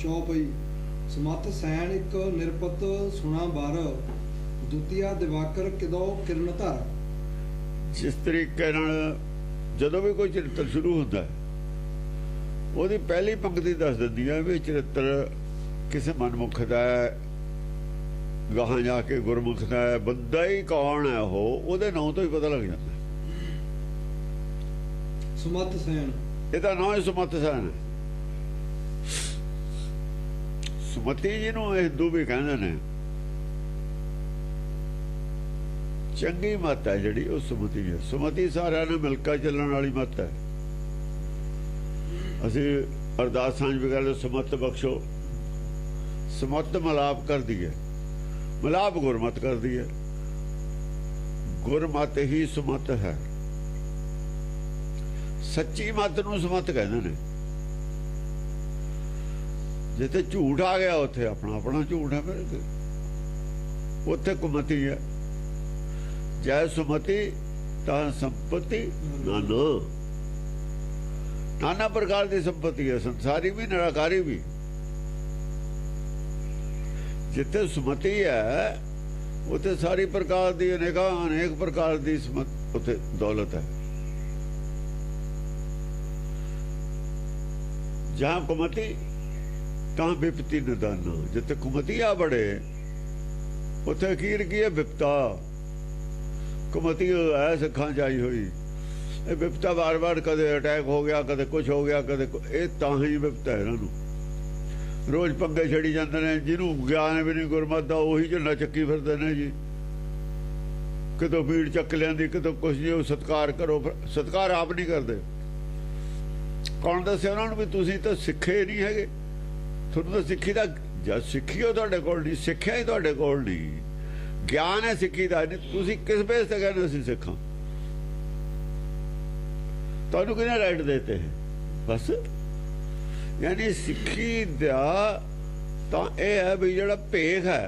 चौपई समत सैन एक निरपत सुना बार द्वितीया दिवाकर किदो किरण धर। जिस तरीके ਜਦੋਂ भी कोई चरित्र शुरू होता है ਉਹਦੀ पहली पंक्ति दस दिंदी है भी चरित्र किसी मनमुख का है, ਗਾਹਾਂ ਜਾ ਕੇ ਗੁਰਮੁਖ ਦਾ है, ਬੰਦਾ ਹੀ ਕੌਣ है ਉਹਦੇ ਨਾਂ ਤੋਂ ਹੀ पता लग जाता है। सुमत सैन ਇਹਦਾ ਨਾਂ ਹੀ ਸੁਮਤ ਸੈਨ है। ਸੁਮਤੀ ਜਿਹਨੂੰ ਹਿੰਦੂ ਵੀ ਕਹਿੰਦੇ ਨੇ, ਚੰਗੀ ਮੱਤ ਹੈ ਜਿਹੜੀ ਉਹ ਸੁਮਤੀ ਹੈ। ਸੁਮਤੀ ਸਾਰਿਆਂ ਨੂੰ ਮਿਲ ਕੇ ਚੱਲਣ ਵਾਲੀ ਮੱਤ ਹੈ। ਅਸੀਂ ਅਰਦਾਸਾਂ ਵੀ ਕਰਦੇ ਸੁਮਤ ਬਖਸ਼ੋ, ਸੁਮਤ ਮਿਲਾਪ ਕਰਦੀ ਹੈ, ਮਿਲਾਪ ਗੁਰਮਤ ਕਰਦੀ ਹੈ। ਗੁਰਮਤ ਹੀ ਸੁਮਤ ਹੈ। ਸੱਚੀ ਮੱਤ ਨੂੰ ਸੁਮਤ ਕਹਿੰਦੇ ਨੇ। ਜਿੱਥੇ ਝੂਠ ਆ ਗਿਆ ਉੱਥੇ ਆਪਣਾ ਆਪਣਾ ਝੂਠ ਹੈ, ਫਿਰ ਉੱਥੇ ਕੁਮਤੀ ਹੈ। जय सुमति ता संपत्ति नाना नाना प्रकार की संपत्ति है, संसारी भी निराकारी भी। जिथे सुमति है उथे सारी प्रकार की अनेक प्रकार की उथे दौलत है। जहाँ कुमति तहाँ विपत्ति निदाना। जिथे कुमति आ बड़े उथे कीर की है विपता। कुमति है सिखा जाई हुई विपता बार बार कदे अटैक हो गया, कदे कुछ हो गया, कदे ही विपता है। इन्हों रोज पंगे छड़ी जाते हैं। जिन्हों ज्ञान भी नहीं गुरमत का उही झंडा चक्की फिरते हैं जी। कितों भीड़ चक लिया, कितों कुछ जी। सत्कार करो, सत्कार आप नहीं करते। कौन दसे उन्होंने भी तुसीं तो सिखे नहीं है, तुहानूं तो सिक्खी का जब सिक्खी हो तुहाडे कोल नहीं, सिक्ख्या ही तुहाडे कोल नहीं। ज्ञान है सिक्खी का नहीं। तुसीं किस बेस ते कहने असीं सिखां? तुहानूं किहने राइट देते हैं? बस यानी सिक्खी दा तां इह है भी जिहड़ा भेख है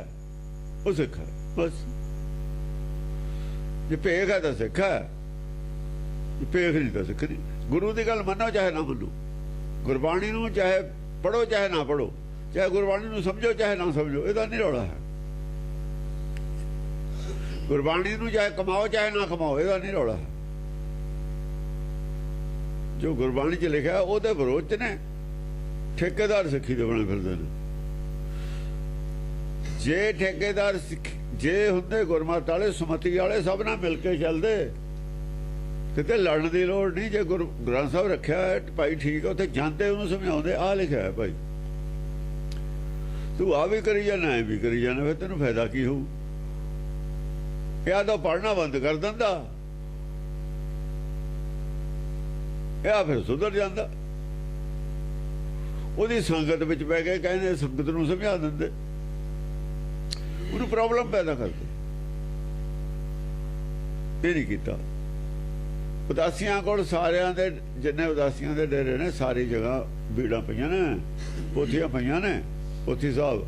वो सिख है। बस जे भेख है तो सिख है, जे भेख नहीं तो सिख नहीं। गुरु की गल मनो चाहे ना मनो, गुरबाणी नूं चाहे पढ़ो चाहे ना पढ़ो, चाहे गुरबाणी नूं समझो चाहे ना समझो, इहदा नहीं रौला है। गुरबाणी नूं चाहे कमाओ चाहे ना कमाओ, इहदा नहीं रौला है। जो गुरबाणी च लिखा उहदे विरोध च ने ठेकेदार सिक्खी दे बने फिरदे ने। जे ठेकेदार जे हुंदे गुरमत वाले सुमति वाले सब नाल मिल के चलदे, किते लड़न की लोड़ नहीं। जे गुरु ग्रंथ साहब रखिया है भाई ठीक है, उत्थे जांदे उहनूं समझाउंदे आ लिखिया है भाई तू आ भी करी जाना ऐ भी करी जाना, फिर तैनूं फायदा की होऊ? या तो पढ़ना बंद कर दिंदा या फिर सुधर जांदा। उहदी संगत विच पै के कहने संगत नूं समझा दिंदे, उहनूं प्रॉब्लम पैदा करदे। ये नहीं कीता। उदासियां कोल सारियां दे जिन्ने उदासियां दे डेरे ने सारी जगह भीड़ां पईयां ने, पोथियां पईयां ने। पोथी साहब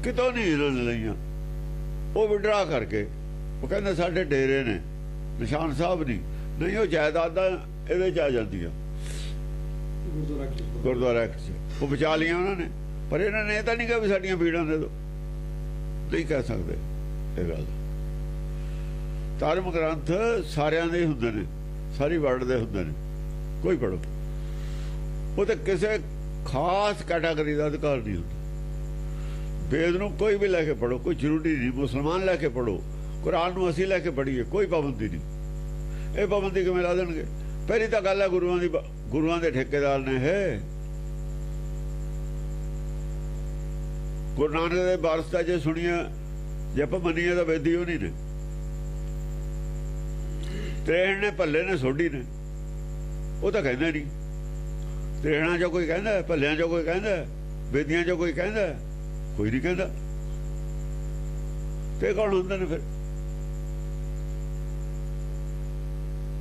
कितों नहीं इन्होंने लईयां, वो विड्रा करके वो कहते साढ़े डेरे ने, निशान साहब नहीं वो जायदादा ये आ जाती गुरुद्वारा एक्ट च वो बचा लिया उन्होंने। पर इन्होंने तो नहीं कहा भी साड़ियाँ भीड़ां दे दो, नहीं कह सकते ये गल। धर्म ग्रंथ सारियां दे हुंदे ने, सारी वर्ल्ड दे हुंदे ने, कोई पढ़ो। वो तो किसी खास कैटागरी का अधिकार नहीं होता। वेद नूं कोई भी लैके पढ़ो, कोई जरूरी नहीं। मुसलमान लैके पढ़ो, कुरान नूं असीं लैके पढ़ीए, कोई पाबंदी नहीं। ये पाबंदी किवें ला देणगे? पहली तो गल है गुरुआं दे ठेकेदार ने है। गुरु नानक दे वारस दा जे सुणीए जे आपां मन्नीए तां वेदी उन्हीं ने, त्रेहण ने, भल्ले ने, सोढी ने। वो तो कहंदे नहीं। त्रेहणां चों कोई कहंदा, भल्लियां चों कोई कहंदा, वेदियां चों कोई कहंदा, कोई नहीं कहता। ते कौन होंदे ने फिर?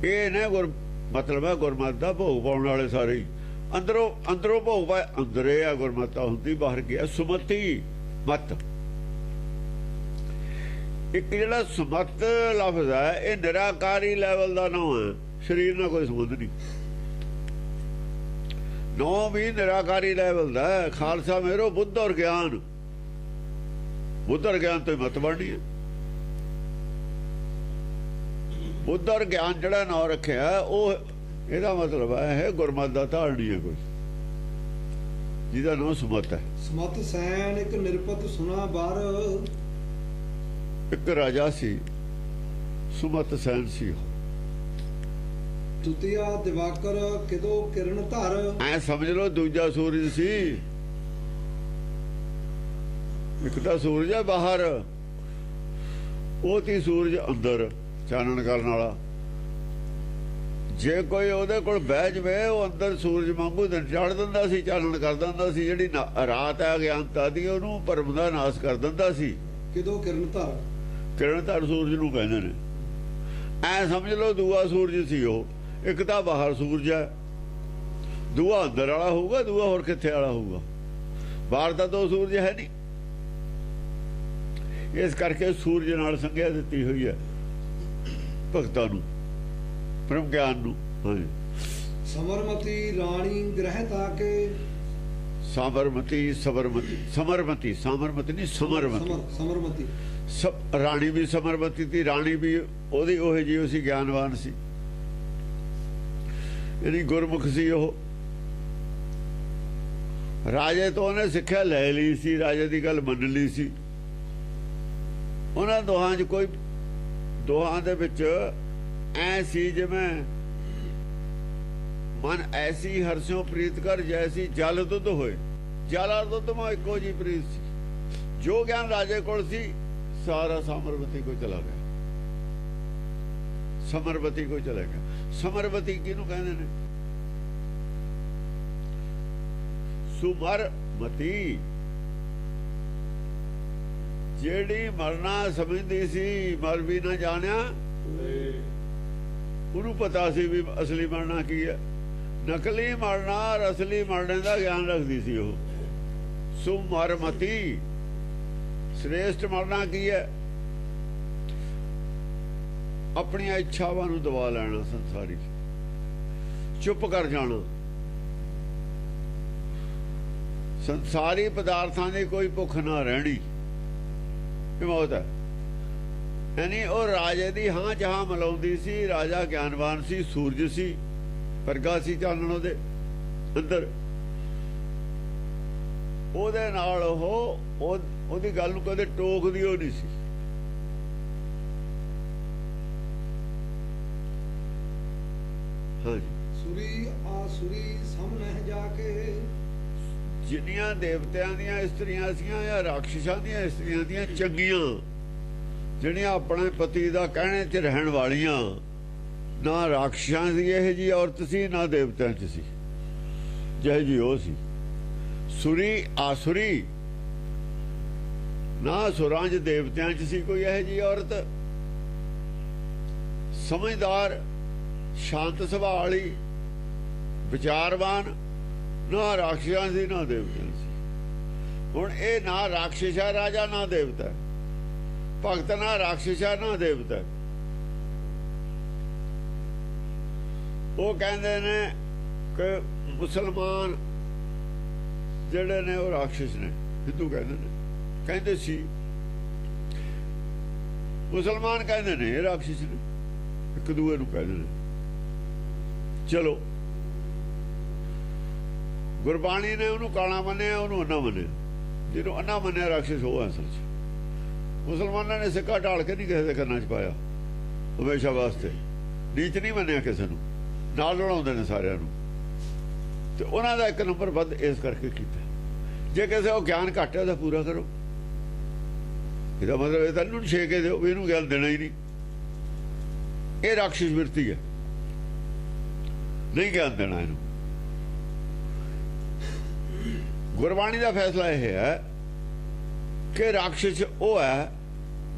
ये ने मतलब है गुरमत का भोग पाने वाले सारे ही अंदरों भोग पाए। अंदर है गुरमत होंगी, बाहर गया सुमति मत। एक जिहड़ा सुमत लफ्ज है ये निराकारी लैवल का नाम है, शरीर ना कोई संबंध नहीं। 9 ਵੀ ਨਿਰਾਕਾਰੀ ਲੈਵਲ ਦਾ ਹੈ। ਖਾਲਸਾ ਮੇਰੋ ਬੁੱਧ ਔਰ ਗਿਆਨ, ਬੁੱਧ ਔਰ ਗਿਆਨ ਤੋਂ ਮਤ ਬਣਨੀ ਹੈ। ਬੁੱਧ ਔਰ ਗਿਆਨ ਜਿਹੜਾ ਨਾਂ ਰੱਖਿਆ ਉਹ ਇਹਦਾ ਮਤਲਬ ਹੈ ਗੁਰਮਤ ਦਾ ਧਾਰਨੀ ਹੈ ਕੋਈ, ਜਿਹਦਾ ਨਾਂ ਸੁਮਤ ਹੈ। ਸਮਤ ਸੈਨ ਇੱਕ ਨਿਰਪਤ ਸੁਣਾ ਬਾਰ, ਇੱਕ ਰਾਜਾ ਸੀ ਸੁਮਤ ਸੈਨ ਸੀ ਉਹ। ਤੁਤੀਆ ਦਿਵਾਕਰ ਕਿਦੋ ਕਿਰਨ ਧਰ, ਐ ਸਮਝ ਲਓ ਦੂਜਾ ਸੂਰਜ ਸੀ। ਇੱਕ ਤਾਂ ਸੂਰਜ ਹੈ ਬਾਹਰ, ਉਹ ਤੀ ਸੂਰਜ ਅੰਦਰ ਚਾਨਣ ਕਰਨ ਵਾਲਾ। ਜੇ ਕੋਈ ਉਹਦੇ ਕੋਲ ਬਹਿ ਜਵੇ ਉਹ ਅੰਦਰ ਸੂਰਜ ਵਾਂਗੂ ਦਿਨ ਚੜ ਦਿੰਦਾ ਸੀ, ਚਾਨਣ ਕਰ ਦਿੰਦਾ ਸੀ। ਜਿਹੜੀ ਰਾਤ ਹੈ ਅਗਿਆਨਤਾ ਦੀ ਉਹਨੂੰ ਭਰਮ ਦਾ ਨਾਸ਼ ਕਰ ਦਿੰਦਾ ਸੀ। ਕਿਦੋ ਕਿਰਨ ਧਰ, ਕਿਰਨ ਧਰ ਸੂਰਜ ਨੂੰ ਕਹਿੰਦੇ ਨੇ। ਐ ਸਮਝ ਲਓ ਦੂਆ ਸੂਰਜ ਸੀ ਉਹ। ਇੱਕ ਤਾਂ ਬਾਹਰ ਸੂਰਜ ਹੈ, ਦੂਆ ਅੰਦਰ ਵਾਲਾ ਹੋਊਗਾ, ਦੂਆ ਹੋਰ ਕਿੱਥੇ ਵਾਲਾ ਹੋਊਗਾ। ਬਾਹਰ ਤਾਂ ਦੋ ਸੂਰਜ ਹੈ ਨਹੀਂ, ਇਸ ਕਰਕੇ ਸੂਰਜ ਨਾਲ ਸੰਗਿਆ ਦਿੱਤੀ ਹੋਈ ਹੈ ਭਗਤਾਂ ਨੂੰ, ਬ੍ਰਹਮ ਗਿਆਨ ਨੂੰ। ਹਾਂਜੀ, ਸਮਰਮਤੀ ਰਾਣੀ ਗ੍ਰਹਿ ਤਾਕੇ, ਸਾਬਰਮਤੀ ਸਬਰਮਤੀ, ਸਮਰਮਤੀ, ਸਾਮਰਮਤੀ ਨਹੀਂ ਸਮਰਮਤੀ, ਸਮਰਮਤੀ ਸਭ। ਰਾਣੀ ਵੀ ਸਮਰਮਤੀ ਸੀ, ਰਾਣੀ ਵੀ ਉਹਦੀ ਉਹ ਜਿਹੀ ਸੀ, ਗਿਆਨਵਾਨ ਸੀ, ਯਾਨੀ ਗੁਰਮੁਖ ਸੀ ਉਹ। ਰਾਜੇ ਤੋਂ ਉਹਨੇ ਸਿੱਖਿਆ ਲੈ ਲਈ ਸੀ, ਰਾਜੇ ਦੀ ਗੱਲ ਮੰਨ ਲਈ ਸੀ। ਉਹਨਾਂ ਦੋਹਾਂ 'ਚ ਕੋਈ, ਦੋਹਾਂ ਦੇ ਵਿੱਚ ਐ ਸੀ ਜਿਵੇਂ ਮਨ ਐਸੀ ਹਰਸਿਓ ਪ੍ਰੀਤ ਕਰ ਜੈਸੀ ਜਲ ਦੁੱਧ ਹੋਏ। ਜਲ ਔਰ ਦੁੱਧ ਮਾ ਇੱਕੋ ਜੀ ਪ੍ਰੀਤ ਸੀ। ਜੋ ਗਿਆਨ ਰਾਜੇ ਕੋਲ ਸੀ ਸਾਰਾ ਸਮਰਵਤੀ ਕੋ ਚਲਾ ਗਿਆ, ਸਮਰਵਤੀ ਕੋ ਚਲਾ ਗਿਆ। ਸਮਰਵਤੀ ਕਿਹਨੂੰ ਕਹਿੰਦੇ ਨੇ? ਸੁਮਰਮਤੀ ਜਿਹੜੀ ਮਰਨਾ ਸਮਝਦੀ ਸੀ, ਮਰ ਵੀ ਨਾ ਜਾਣਿਆ, ਉਹਨੂੰ ਪਤਾ ਸੀ ਵੀ ਅਸਲੀ ਮਰਨਾ ਕੀ ਹੈ। ਨਕਲੀ ਮਰਨਾ ਔਰ ਅਸਲੀ ਮਰਨੇ ਦਾ ਗਿਆਨ ਰੱਖਦੀ ਸੀ ਉਹ। ਸੁਮਰਮਤੀ ਸ੍ਰੇਸ਼ਟ ਮਰਨਾ ਕੀ ਹੈ? ਆਪਣੀਆਂ ਇੱਛਾਵਾਂ ਨੂੰ ਦਬਾ ਲੈਣਾ, ਸੰਸਾਰੀ ਚੁੱਪ ਕਰ ਜਾਣਾ। ਸੰਸਾਰੀ ਪਦਾਰਥਾਂ ਦੀ ਕੋਈ ਭੁੱਖ ਨਾ ਰਹਿਣੀ, ਇਹ ਮੌਤ ਹੈ। ਯਾਨੀ ਉਹ ਰਾਜੇ ਦੀ ਹਾਂ ਜਹਾਂ ਮਲਾਉਂਦੀ ਸੀ। ਰਾਜਾ ਗਿਆਨਵਾਨ ਸੀ, ਸੂਰਜ ਸੀ, ਪ੍ਰਗਾ ਸੀ ਚਾਨਣ ਉਹਦੇ ਅੰਦਰ। ਉਹਦੇ ਨਾਲ ਉਹਦੀ ਗੱਲ ਨੂੰ ਕਦੇ ਟੋਕਦੀ ਉਹ ਨਹੀਂ ਸੀ। ਹਾਂਜੀ, ਸੁਰੀ ਆਸੁਰੀ ਸਾਹਮਣੇ ਜਾ ਕੇ, ਜਿੰਨੀਆਂ ਦੇਵਤਿਆਂ ਦੀਆਂ ਇਸਤਰੀਆਂ ਸੀਆਂ ਜਾਂ ਰਾਖਸ਼ਾਂ ਦੀਆਂ ਇਸਤਰੀਆਂ ਦੀਆਂ ਚੰਗੀਆਂ, ਜਿਹੜੀਆਂ ਆਪਣੇ ਪਤੀ ਦਾ ਕਹਿਣੇ 'ਚ ਰਹਿਣ ਵਾਲੀਆਂ, ਨਾ ਰਾਖਸ਼ਾਂ ਦੀ ਇਹ ਜੀ ਔਰਤ ਸੀ, ਨਾ ਦੇਵਤਿਆਂ 'ਚ ਸੀ ਜਿਹੇ ਜੀ ਉਹ ਸੀ। ਸੁਰੀ ਆਸੁਰੀ, ਨਾ ਸੁਰਾਂ 'ਚ ਦੇਵਤਿਆਂ 'ਚ ਸੀ ਕੋਈ ਇਹ ਜੀ ਔਰਤ। ਸਮਝਦਾਰ, ਸ਼ਾਂਤ ਸੁਭਾਅ ਵਾਲੀ, ਵਿਚਾਰਵਾਨ, ਨਾ ਰਾਖਸ਼ਾਂ ਸੀ ਨਾ ਦੇਵਤਿਆਂ ਸੀ। ਹੁਣ ਇਹ ਨਾ ਰਾਖਸ਼ ਹੈ ਰਾਜਾ, ਨਾ ਦੇਵਤਾ ਭਗਤ, ਨਾ ਰਾਖਸ਼ ਹੈ ਨਾ ਦੇਵਤਾ। ਉਹ ਕਹਿੰਦੇ ਨੇ ਕਿ ਮੁਸਲਮਾਨ ਜਿਹੜੇ ਨੇ ਉਹ ਰਾਖਸ਼ ਨੇ, ਹਿੰਦੂ ਕਹਿੰਦੇ ਨੇ, ਕਹਿੰਦੇ ਸੀ। ਮੁਸਲਮਾਨ ਕਹਿੰਦੇ ਨੇ ਇਹ ਰਾਖਸ਼ ਨੇ, ਇੱਕ ਦੂਏ ਨੂੰ ਕਹਿੰਦੇ ਨੇ। ਚਲੋ, ਗੁਰਬਾਣੀ ਨੇ ਉਹਨੂੰ ਕਾਣਾ ਮੰਨਿਆ, ਉਹਨੂੰ ਅੰਨਾ ਮੰਨਿਆ। ਜਿਹਨੂੰ ਅੰਨਾ ਮੰਨਿਆ ਰਾਖਸ਼ ਉਹ ਅਸਲ 'ਚ। ਮੁਸਲਮਾਨਾਂ ਨੇ ਸਿੱਕਾ ਢਾਲ ਕੇ ਨਹੀਂ ਕਿਸੇ ਦੇ ਕੰਨਾਂ 'ਚ ਪਾਇਆ, ਹਮੇਸ਼ਾ ਵਾਸਤੇ ਨੀਚ ਨਹੀਂ ਮੰਨਿਆ ਕਿਸੇ ਨੂੰ, ਨਾਲ ਲੜਾਉਂਦੇ ਨੇ ਸਾਰਿਆਂ ਨੂੰ। ਤੇ ਉਹਨਾਂ ਦਾ ਇੱਕ ਨੰਬਰ ਵੱਧ ਇਸ ਕਰਕੇ ਕੀਤਾ। ਜੇ ਕਿਸੇ ਉਹ ਗਿਆਨ ਘੱਟ ਹੈ ਉਹਦਾ ਪੂਰਾ ਕਰੋ। ਇਹਦਾ ਮਤਲਬ ਇਹ ਤਾਂ ਇਹਨੂੰ ਛੇ ਕੇ ਦਿਓ, ਇਹਨੂੰ ਗਿਆਨ ਦੇਣਾ ਹੀ ਨਹੀਂ। ਇਹ ਰਾਖਸ਼ ਬਿਰਤੀ ਹੈ, ਨਹੀਂ ਗਿਆਨ ਦੇਣਾ ਇਹਨੂੰ। ਗੁਰਬਾਣੀ ਦਾ ਫੈਸਲਾ ਇਹ ਹੈ ਕਿ ਰਾਖਸ਼ ਉਹ ਹੈ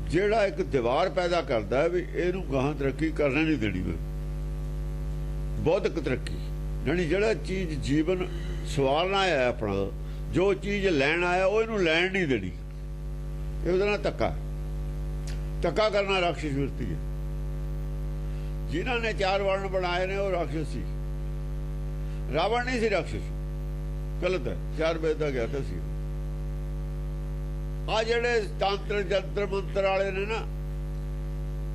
ਜਿਹੜਾ ਇੱਕ ਦੀਵਾਰ ਪੈਦਾ ਕਰਦਾ ਹੈ ਵੀ ਇਹਨੂੰ ਗਾਹਾਂ ਤਰੱਕੀ ਕਰਨਾ ਨਹੀਂ ਦੇਣੀ। ਮੈਂ ਬੌਧਿਕ ਤਰੱਕੀ, ਯਾਨੀ ਜਿਹੜਾ ਚੀਜ਼ ਜੀਵਨ ਸਵਾਰਨਾ ਆਇਆ ਆਪਣਾ, ਜੋ ਚੀਜ਼ ਲੈਣ ਆਇਆ ਉਹ ਇਹਨੂੰ ਲੈਣ ਨਹੀਂ ਦੇਣੀ। ਇਹ ਉਹਦੇ ਨਾਲ ਧੱਕਾ ਕਰਨਾ ਰਾਖਸ਼ ਬਿਰਤੀ ਹੈ। ਜਿਨ੍ਹਾਂ ਨੇ 4 ਵਰਣ ਬਣਾਏ ਨੇ ਉਹ ਰਾਖਸ਼ ਸੀ। ਰਾਵਣ ਨਹੀਂ ਸੀ ਰਾਖਸ਼, ਗਲਤ ਹੈ। 4 ਵਜੇ ਦਾ ਗਿਆ ਤਾਂ ਸੀ। ਆ ਜਿਹੜੇ ਤੰਤਰ ਜੰਤਰ ਮੰਤਰ ਵਾਲੇ ਨੇ ਨਾ,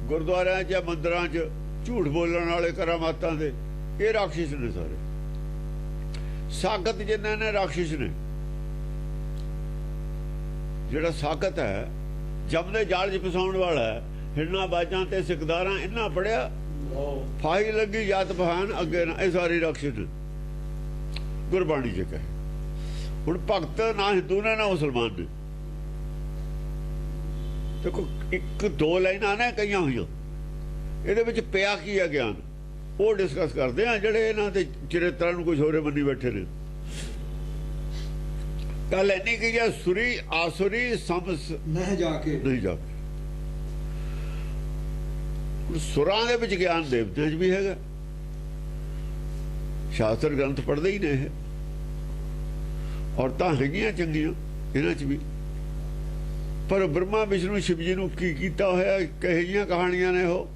ਗੁਰਦੁਆਰਿਆਂ 'ਚ ਜਾਂ ਮੰਦਿਰਾਂ 'ਚ ਝੂਠ ਬੋਲਣ ਵਾਲੇ, ਕਰਾਮਾਤਾਂ ਦੇ, ਇਹ ਰਾਖਸ਼ ਨੇ ਸਾਰੇ। ਸਾਖਤ ਜਿਨ੍ਹਾਂ ਨੇ ਰਾਖਸ਼ ਨੇ। ਜਿਹੜਾ ਸਾਖਤ ਹੈ ਜਮ ਦੇ ਜਾਲ 'ਚ ਫਸਾਉਣ ਵਾਲਾ ਹੈ, ਹਿਰਨਾ ਬਾਜਾਂ ਤੇ ਸਿਕਦਾਰਾਂ, ਇਹਨਾਂ ਪੜਿਆ ਫਾਹੀ ਲੱਗੀ ਜਾਤ ਬਹਾਨ ਅੱਗੇ ਨਾ, ਇਹ ਸਾਰੀ ਰਾਖਸ਼ ਨੇ ਗੁਰਬਾਣੀ 'ਚ ਕਹੇ। ਹੁਣ ਭਗਤ ਨਾ ਹਿੰਦੂ ਨੇ ਨਾ ਮੁਸਲਮਾਨ ਨੇ। ਦੇਖੋ 1-2 ਲਾਈਨਾਂ ਨੇ ਕਈਆਂ ਹੋਈਆਂ, ਇਹਦੇ ਵਿੱਚ ਪਿਆ ਕੀ ਹੈ ਗਿਆਨ, ਉਹ ਡਿਸਕਸ ਕਰਦੇ ਆ। ਜਿਹੜੇ ਇਹਨਾਂ ਦੇ ਚਰਿੱਤਰਾਂ ਨੂੰ ਕੁਝ ਹੋਰੇ ਬੰਨੀ ਬੈਠੇ ਨੇ। ਗੱਲ ਇੰਨੀ ਕੀ ਹੈ, ਸੁਰੀ ਆਸੁਰੀ ਸਮਸ ਨਹੀਂ ਜਾ ਕੇ ਸੁਰਾਂ ਦੇ ਵਿੱਚ ਗਿਆਨ ਦੇਵਤਿਆਂ 'ਚ ਵੀ ਹੈਗਾ। ਸ਼ਾਸਤਰ ਗ੍ਰੰਥ ਪੜ੍ਹਦੇ ਹੀ ਨੇ ਇਹ, ਔਰਤਾਂ ਹੈਗੀਆਂ ਚੰਗੀਆਂ ਇਹਨਾਂ 'ਚ ਵੀ। ਪਰ ਬ੍ਰਹਮਾ ਵਿਸ਼ਨੂੰ ਸ਼ਿਵ ਜੀ ਨੂੰ ਕੀ ਕੀਤਾ ਹੋਇਆ, ਕਹੇ ਜਿਹੀਆਂ ਕਹਾਣੀਆਂ ਨੇ ਉਹ।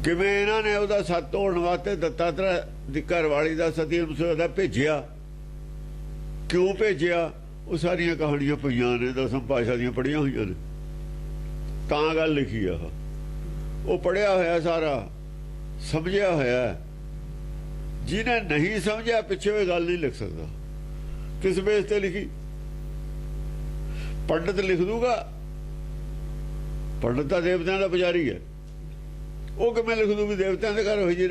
ਕਿਵੇਂ ਇਹਨਾਂ ਨੇ ਉਹਦਾ ਸੱਤ ਤੋੜਨ ਵਾਸਤੇ ਦੱਤਾਤਰੇ ਦੀ ਘਰਵਾਲੀ ਦਾ, ਸਤੀ ਅਨਸੂਇਆ ਦਾ ਭੇਜਿਆ, ਕਿਉਂ ਭੇਜਿਆ, ਉਹ ਸਾਰੀਆਂ ਕਹਾਣੀਆਂ ਪਈਆਂ ਨੇ, 10 ਭਾਸ਼ਾ ਦੀਆਂ ਪੜ੍ਹੀਆਂ ਹੋਈਆਂ ਨੇ। ਤਾਂ ਗੱਲ ਲਿਖੀ ਆ ਉਹ, ਪੜ੍ਹਿਆ ਹੋਇਆ ਸਾਰਾ, ਸਮਝਿਆ ਹੋਇਆ। ਜਿਹਨੇ ਨਹੀਂ ਸਮਝਿਆ ਪਿੱਛੇ ਉਹ ਗੱਲ ਨਹੀਂ ਲਿਖ ਸਕਦਾ। ਕਿਸ ਬੇਸ ਤੇ ਲਿਖੀ? ਪੰਡਤ ਲਿਖ ਦੂਗਾ, ਪੰਡਤ ਤਾਂ ਦੇਵਤਿਆਂ ਦਾ ਪੁਜਾਰੀ ਹੈ, ਉਹ ਕਿਵੇਂ ਲਿਖ ਦੂ ਵੀ ਦੇਵਤਿਆਂ ਦੇ ਘਰ ਹੋਈ ਜੀ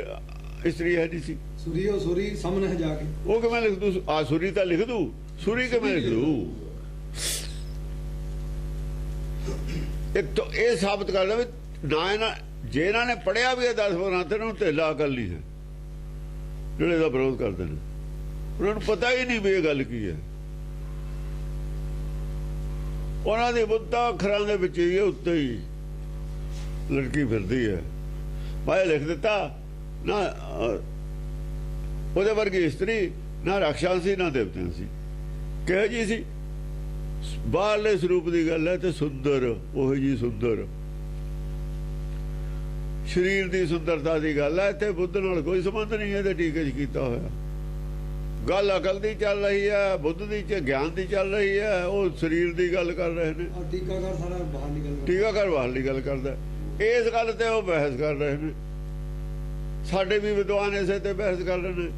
ਇਸਤਰੀ ਹੈ ਨਹੀਂ ਸੀ? ਸੁਰੀਓ ਸੁਰੀ ਸਾਹਮਣੇ ਜਾ ਕੇ ਉਹ ਕਿਵੇਂ ਲਿਖ ਦੂ? ਆ ਸੁਰੀ ਤਾਂ ਲਿਖ ਦੂ, ਸੁਰੀ ਕਿਵੇਂ ਲਿਖ ਦੂ? ਇਹ ਸਾਬਤ ਕਰਦਾ ਵੀ ਨਾ ਇਹਨਾਂ, ਜੇ ਇਹਨਾਂ ਨੇ ਪੜਿਆ ਵੀ ਹੈ 10-12 ਤੇ ਉਹਨਾਂ ਨੂੰ ਢਿੱਲਾ ਅਕਲ ਨਹੀਂ ਹੈ। ਜਿਹੜੇ ਦਾ ਵਿਰੋਧ ਕਰਦੇ ਨੇ ਉਹਨਾਂ ਨੂੰ ਪਤਾ ਹੀ ਨਹੀਂ ਵੀ ਇਹ ਗੱਲ ਕੀ ਹੈ। ਉਹਨਾਂ ਦੀ ਬੁੱਧਾ ਅੱਖਰਾਂ ਦੇ ਵਿੱਚ ਹੀ ਉੱਤੇ ਹੀ ਲੜਕੀ ਫਿਰਦੀ ਹੈ। ਮੈਂ ਲਿਖ ਦਿੱਤਾ ਨਾ, ਉਹਦੇ ਵਰਗੀ ਇਸਤਰੀ ਨਾ ਰਾਖਸ਼ਾਂ ਸੀ ਨਾ ਦੇਵਤਿਆਂ ਸੀ। ਕਿਹੋ ਜੀ ਸੀ? ਬਾਹਰਲੇ ਸਰੂਪ ਦੀ ਗੱਲ ਹੈ ਤੇ ਸੁੰਦਰ, ਉਹ ਜੀ ਸੁੰਦਰ ਸਰੀਰ ਦੀ ਸੁੰਦਰਤਾ ਦੀ ਗੱਲ ਹੈ। ਤੇ ਬੁੱਧ ਨਾਲ ਕੋਈ ਸੰਬੰਧ ਨਹੀਂ ਹੈ। ਤੇ ਟੀਕੇ 'ਚ ਕੀਤਾ ਹੋਇਆ ਗੱਲ ਅਕਲ ਦੀ ਚੱਲ ਰਹੀ ਹੈ, ਬੁੱਧ ਦੀ ਗਿਆਨ ਦੀ ਚੱਲ ਰਹੀ ਹੈ। ਉਹ ਸਰੀਰ ਦੀ ਗੱਲ ਕਰ ਰਹੇ ਨੇ। ਟੀਕਾਕਾਰ ਸਾਰਾ ਬਾਹਰਲੀ ਗੱਲ, ਟੀਕਾਕਾਰ ਬਾਹਰਲੀ ਗੱਲ ਕਰਦਾ। ਇਸ ਗੱਲ ਤੇ ਉਹ ਬਹਿਸ ਕਰ ਰਹੇ ਨੇ। ਸਾਡੇ ਵੀ ਵਿਦਵਾਨ ਇਸੇ ਤੇ ਬਹਿਸ ਕਰ ਰਹੇ ਨੇ।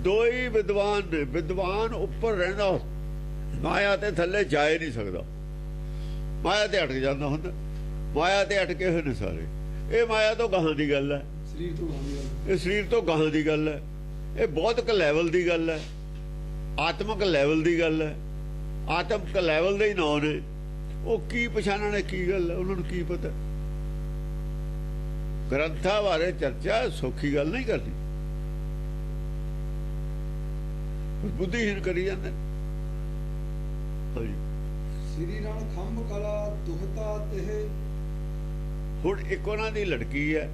ਦੋ ਹੀ ਵਿਦਵਾਨ ਨੇ। ਵਿਦਵਾਨ ਉੱਪਰ ਰਹਿੰਦਾ, ਮਾਇਆ ਤੇ ਥੱਲੇ ਜਾ ਹੀ ਨਹੀਂ ਸਕਦਾ। ਮਾਇਆ ਤੇ ਅਟਕ ਜਾਂਦਾ ਹੁੰਦਾ। ਮਾਇਆ ਤੇ ਅਟਕੇ ਹੋਏ ਨੇ ਸਾਰੇ। ਇਹ ਮਾਇਆ ਤੋਂ ਗਾਹਾਂ ਦੀ ਗੱਲ ਹੈ, ਸਰੀਰ ਤੋਂ ਗਾਹਾਂ ਦੀ ਗੱਲ। ਇਹ ਸਰੀਰ ਤੋਂ ਗਾਹਾਂ ਦੀ ਗੱਲ ਹੈ। ਇਹ ਬੌਧਿਕ ਲੈਵਲ ਦੀ ਗੱਲ ਹੈ, ਆਤਮਿਕ ਲੈਵਲ ਦੀ ਗੱਲ ਹੈ। ਆਤਮਿਕ ਲੈਵਲ ਦੇ ਹੀ ਨਾਂ ਨੇ। ਉਹ ਕੀ ਪਛਾਣਨ ਕੀ ਗੱਲ ਹੈ, ਉਹਨਾਂ ਨੂੰ ਕੀ ਪਤਾ? ਗ੍ਰੰਥਾਂ ਬਾਰੇ ਚਰਚਾ ਸੌਖੀ ਗੱਲ ਨਹੀਂ ਕਰਦੀ, ਬੁੱਧੀਹੀਨ ਕਰੀ ਜਾਂਦੇ। ਸ੍ਰੀ ਰਾਮ ਖੰਭ ਕਲਾ ਦੁਹਤਾ ਤੇ। ਹੁਣ ਇੱਕ ਉਹਨਾਂ ਦੀ ਲੜਕੀ ਹੈ।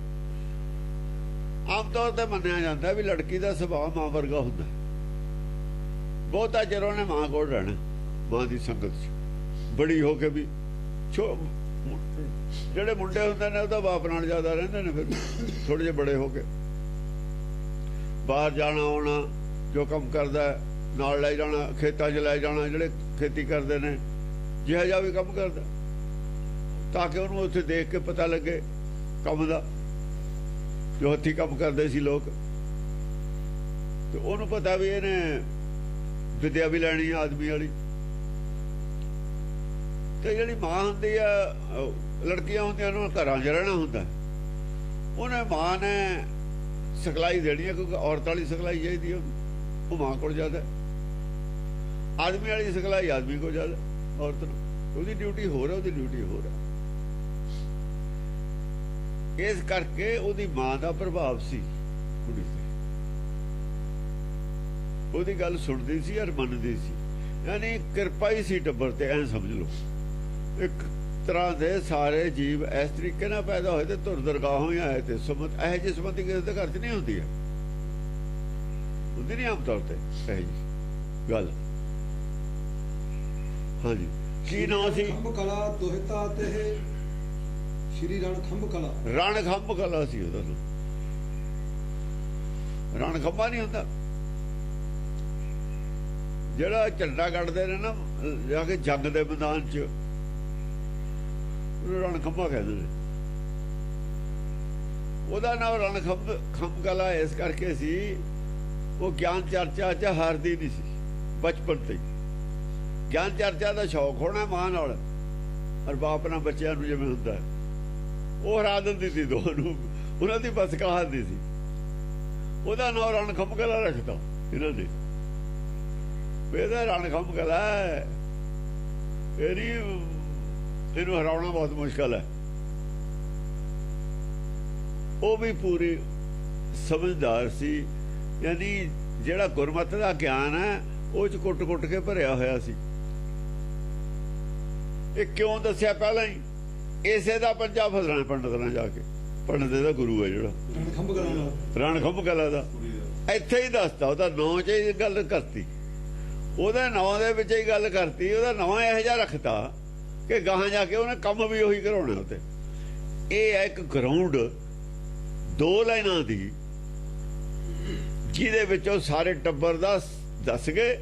ਆਮ ਤੌਰ ਤੇ ਮੰਨਿਆ ਜਾਂਦਾ ਵੀ ਲੜਕੀ ਦਾ ਸੁਭਾਅ ਮਾਂ ਵਰਗਾ ਹੁੰਦਾ। ਬਹੁਤਾ ਚਿਰ ਉਹਨੇ ਮਾਂ ਕੋਲ ਰਹਿਣਾ, ਮਾਂ ਦੀ ਸੰਗਤ 'ਚ ਬੜੀ ਹੋ ਕੇ ਵੀ। ਜਿਹੜੇ ਮੁੰਡੇ ਹੁੰਦੇ ਨੇ ਉਹਦਾ ਬਾਪ ਨਾਲ ਜ਼ਿਆਦਾ ਰਹਿੰਦੇ ਨੇ। ਫਿਰ ਥੋੜੇ ਜਿਹੇ ਬੜੇ ਹੋ ਕੇ ਬਾਹਰ ਜਾਣਾ ਆਉਣਾ, ਜੋ ਕੰਮ ਕਰਦਾ ਨਾਲ ਲੈ ਜਾਣਾ, ਖੇਤਾਂ 'ਚ ਲੈ ਜਾਣਾ। ਜਿਹੜੇ ਖੇਤੀ ਕਰਦੇ ਨੇ ਜਿਹੋ ਜਿਹਾ ਵੀ ਕੰਮ ਕਰਦਾ, ਤਾਂ ਕਿ ਉਹਨੂੰ ਉੱਥੇ ਦੇਖ ਕੇ ਪਤਾ ਲੱਗੇ ਕੰਮ ਦਾ। ਜੋ ਹੱਥੀਂ ਕੰਮ ਕਰਦੇ ਸੀ ਲੋਕ, ਤੇ ਉਹਨੂੰ ਪਤਾ ਵੀ ਇਹਨੇ ਵਿਦਿਆ ਵੀ ਲੈਣੀ ਆ ਆਦਮੀ ਵਾਲੀ। ਤੇ ਜਿਹੜੀ ਮਾਂ ਹੁੰਦੀ ਆ, ਲੜਕੀਆਂ ਹੁੰਦੀਆਂ ਉਹਨਾਂ ਨੂੰ ਘਰਾਂ 'ਚ ਰਹਿਣਾ ਹੁੰਦਾ। ਉਹਨੇ ਮਾਂ ਨੇ ਸਿਖਲਾਈ ਦੇਣੀ ਹੈ, ਕਿਉਂਕਿ ਔਰਤ ਵਾਲੀ ਸਿਖਲਾਈ ਚਾਹੀਦੀ ਹੈ। ਉਹ ਮਾਂ ਕੋਲ ਜ਼ਿਆਦਾ, ਆਦਮੀ ਵਾਲੀ ਸਿਖਲਾਈ ਆਦਮੀ ਕੋਲ ਜ਼ਿਆਦਾ। ਔਰਤ ਨੂੰ ਉਹਦੀ ਡਿਊਟੀ ਹੋਰ ਹੈ, ਉਹਦੀ ਡਿਊਟੀ ਹੋਰ ਹੈ। ਇਸ ਕਰਕੇ ਉਹਦੀ ਮਾਂ ਦਾ ਪ੍ਰਭਾਵ ਸੀ ਕੁੜੀ ਤੇ। ਉਹਦੀ ਗੱਲ ਸੁਣਦੀ ਸੀ ਔਰ ਮੰਨਦੀ ਸੀ। ਯਾਨੀ ਕਿਰਪਾ ਹੀ ਸੀ ਟੱਬਰ ਤੇ, ਐਂ ਸਮਝ ਲਓ। ਇੱਕ ਤਰ੍ਹਾਂ ਦੇ ਸਾਰੇ ਜੀਵ ਇਸ ਤਰੀਕੇ ਨਾਲ ਪੈਦਾ ਹੋਏ ਤੇ ਧੁਰ ਦਰਗਾਹੋਂ ਹੀ ਆਏ। ਤੇ ਸੁਮਤ ਇਹੋ ਜਿਹੀ ਸੁਮਤੀ ਕਿਸੇ ਦੇ ਘਰ 'ਚ ਨਹੀਂ ਹੁੰਦੀ ਹੈ, ਹੁੰਦੀ ਨਹੀਂ ਆਮ ਤੌਰ ਤੇ ਇਹੋ ਜਿਹੀ ਗੱਲ। ਹਾਂਜੀ, ਕੀ ਨਾਂ ਸੀ? ਖੰਭ ਕਲਾ ਦੁਹਤਾ ਤੇ ਸ਼੍ਰੀ ਰਣ ਖੰਭ ਕਲਾ। ਰਣ ਖੰਭ ਕਲਾ ਸੀ ਉਹਦਾ ਨਾਮ। ਰਣ ਖੰਭਾ ਨਹੀਂ ਹੁੰਦਾ। ਜਿਹੜਾ ਝੰਡਾ ਕੱਢਦੇ ਨੇ ਨਾ ਜਾ ਕੇ ਜੰਗ ਦੇ ਮੈਦਾਨ 'ਚ, ਉਹਨੂੰ ਰਣ ਖੰਭਾ ਕਹਿੰਦੇ ਨੇ। ਉਹਦਾ ਨਾਮ ਰਣ ਖੰਭ ਕਲਾ ਇਸ ਕਰਕੇ ਸੀ, ਉਹ ਗਿਆਨ ਚਰਚਾ 'ਚ ਹਾਰਦੀ ਨਹੀਂ ਸੀ ਬਚਪਨ ਤੋਂ ਹੀ। ਗਿਆਨ ਚਰਚਾ ਦਾ ਸ਼ੌਕ ਹੋਣਾ ਮਾਂ ਨਾਲ, ਔਰ ਬਾਪ ਨਾਲ ਬੱਚਿਆਂ ਨੂੰ ਜਿਵੇਂ ਹੁੰਦਾ, ਉਹ ਹਰਾ ਦਿੰਦੀ ਸੀ ਦੋਨੋਂ, ਉਹਨਾਂ ਦੀ ਬਸ ਕਹਾਂਦੀ ਸੀ। ਉਹਦਾ ਨਾਮ ਰਣ ਖੰਭ ਕਲਾ ਰੱਖਤਾ ਇਹਨਾਂ ਨੇ। ਇਹਦਾ ਰਣ ਖੰਭ ਕਲਾ ਹੈ, ਇਹਨੂੰ ਹਰਾਉਣਾ ਬਹੁਤ ਮੁਸ਼ਕਲ ਹੈ। ਉਹ ਵੀ ਪੂਰੀ ਸਮਝਦਾਰ ਸੀ, ਯਾਨੀ ਜਿਹੜਾ ਗੁਰਮਤਿ ਦਾ ਗਿਆਨ ਹੈ ਉਹ 'ਚ ਕੁੱਟ-ਕੁੱਟ ਕੇ ਭਰਿਆ ਹੋਇਆ ਸੀ। ਇਹ ਕਿਉਂ ਦੱਸਿਆ ਪਹਿਲਾਂ ਹੀ? ਇਸੇ ਦਾ ਪੰਜਾ ਫਸਣਾ ਪੰਡਤ ਨਾਲ ਜਾ ਕੇ। ਪੰਡਤ ਦਾ ਗੁਰੂ ਹੈ ਜਿਹੜਾ ਰਣ ਖੰਭ ਕਲਾ ਦਾ, ਇੱਥੇ ਹੀ ਦੱਸਤਾ। ਉਹਦਾ ਨਾਂ 'ਚ ਹੀ ਗੱਲ ਕਰਤੀ, ਉਹਦੇ ਨਾਂ ਦੇ ਵਿੱਚ ਹੀ ਗੱਲ ਕਰਤੀ। ਉਹਦਾ ਨਾਂ ਇਹੋ ਜਿਹਾ ਰੱਖਤਾ ਕਿ ਗਾਹਾਂ ਜਾ ਕੇ ਉਹਨੇ ਕੰਮ ਵੀ ਉਹੀ ਕਰਾਉਣਾ ਉੱਤੇ। ਇਹ ਹੈ ਇੱਕ ਗਰਾਊਂਡ 2 ਲਾਈਨਾਂ ਦੀ, ਜਿਹਦੇ ਵਿੱਚੋਂ ਸਾਰੇ ਟੱਬਰ ਦਾ ਦੱਸ ਗਏ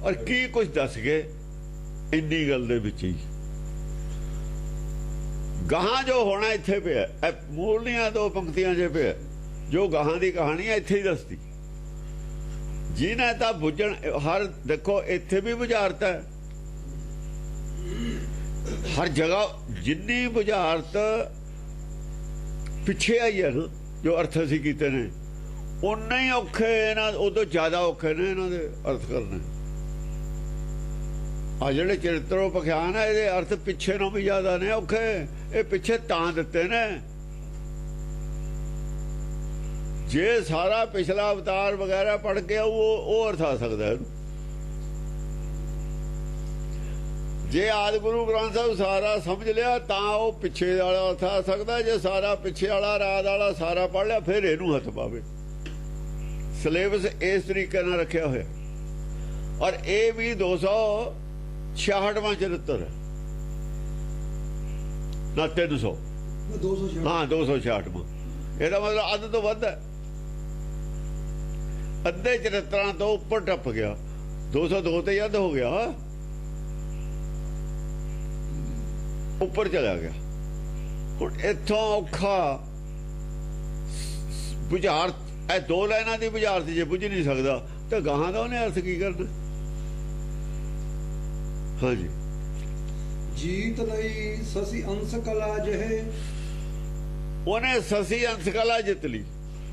ਔਰ ਕੀ ਕੁਝ ਦੱਸ ਗਏ ਇੰਨੀ ਗੱਲ ਦੇ ਵਿੱਚ ਹੀ। ਗਾਹਾਂ ਜੋ ਹੋਣਾ ਇੱਥੇ ਪਿਆ, ਮੂਲੀਆਂ 2 ਪੰਕਤੀਆਂ 'ਚ ਪਿਆ। ਜੋ ਗਾਹਾਂ ਦੀ ਕਹਾਣੀ ਹੈ ਇੱਥੇ ਹੀ ਦੱਸਦੀ। ਜਿਹਨੇ ਤਾਂ ਬੁੱਝਣ, ਹਰ ਦੇਖੋ ਇੱਥੇ ਵੀ ਬੁਝਾਰਤ ਹੈ, ਹਰ ਜਗ੍ਹਾ ਜਿੰਨੀ ਬੁਝਾਰਤ ਪਿੱਛੇ ਆਈ ਹੈ ਨਾ, ਜੋ ਅਰਥ ਅਸੀਂ ਕੀਤੇ ਨੇ ਉਨੇ ਹੀ ਔਖੇ ਇਹਨਾਂ, ਉਦੋਂ ਜ਼ਿਆਦਾ ਔਖੇ ਨੇ ਇਹਨਾਂ ਦੇ ਅਰਥ ਕਰਨੇ। ਆ ਜਿਹੜੇ ਚਰਿਤਰੋ ਪਖਿਆਨ ਹੈ, ਇਹਦੇ ਅਰਥ ਪਿੱਛੇ ਨੂੰ ਵੀ ਜ਼ਿਆਦਾ ਨੇ ਔਖੇ। ਇਹ ਪਿੱਛੇ ਤਾਂ ਦਿੱਤੇ ਨੇ, ਜੇ ਸਾਰਾ ਪਿਛਲਾ ਅਵਤਾਰ ਵਗੈਰਾ ਪੜ੍ਹ ਕੇ ਉਹ ਅਰਥ ਆ ਸਕਦਾ ਹੈ। ਜੇ ਆਦਿ ਗੁਰੂ ਗ੍ਰੰਥ ਸਾਹਿਬ ਸਾਰਾ ਸਮਝ ਲਿਆ ਤਾਂ ਉਹ ਪਿੱਛੇ ਵਾਲਾ ਅਰਥ ਆ ਸਕਦਾ। ਜੇ ਸਾਰਾ ਪਿੱਛੇ ਵਾਲਾ ਰਾਤ ਵਾਲਾ ਸਾਰਾ ਪੜ੍ਹ ਲਿਆ ਫਿਰ ਇਹਨੂੰ ਹੱਥ ਪਾਵੇ। ਸਿਲੇਬਸ ਇਸ ਤਰੀਕੇ ਨਾਲ ਰੱਖਿਆ ਹੋਇਆ। ਔਰ ਇਹ ਵੀ 266ਵਾਂ ਚਰਿੱਤਰ ਹੈ ਨਾ 300, ਹਾਂ 266ਵਾਂ। ਇਹਦਾ ਮਤਲਬ ਅੱਧ ਤੋਂ ਵੱਧ ਹੈ, ਅੱਧੇ ਚਰਿੱਤਰਾਂ ਤੋਂ ਉੱਪਰ ਟੱਪ ਗਿਆ। 202 ਤੇ ਅੱਧ ਹੋ ਗਿਆ, ਉੱਪਰ ਚਲਾ ਗਿਆ। ਹੁਣ ਇੱਥੋਂ ਔਖਾ ਬੁਝਾਰਤ, ਇਹ 2 ਲਾਈਨਾਂ ਦੀ ਬੁਝਾਰਤ ਜੇ ਬੁੱਝ ਨਹੀਂ ਸਕਦਾ ਤਾਂ ਗਾਹਾਂ ਦਾ ਉਹਨੇ ਅਰਥ ਕੀ ਕਰਨਾ? ਹਾਂਜੀ। ਜੀਤ ਲਈ ਸਸੀ ਅੰਸ ਕਲਾ ਜਿਹੇ, ਉਹਨੇ ਸਸੀ ਅੰਸ ਕਲਾ ਜਿੱਤ ਲਈ।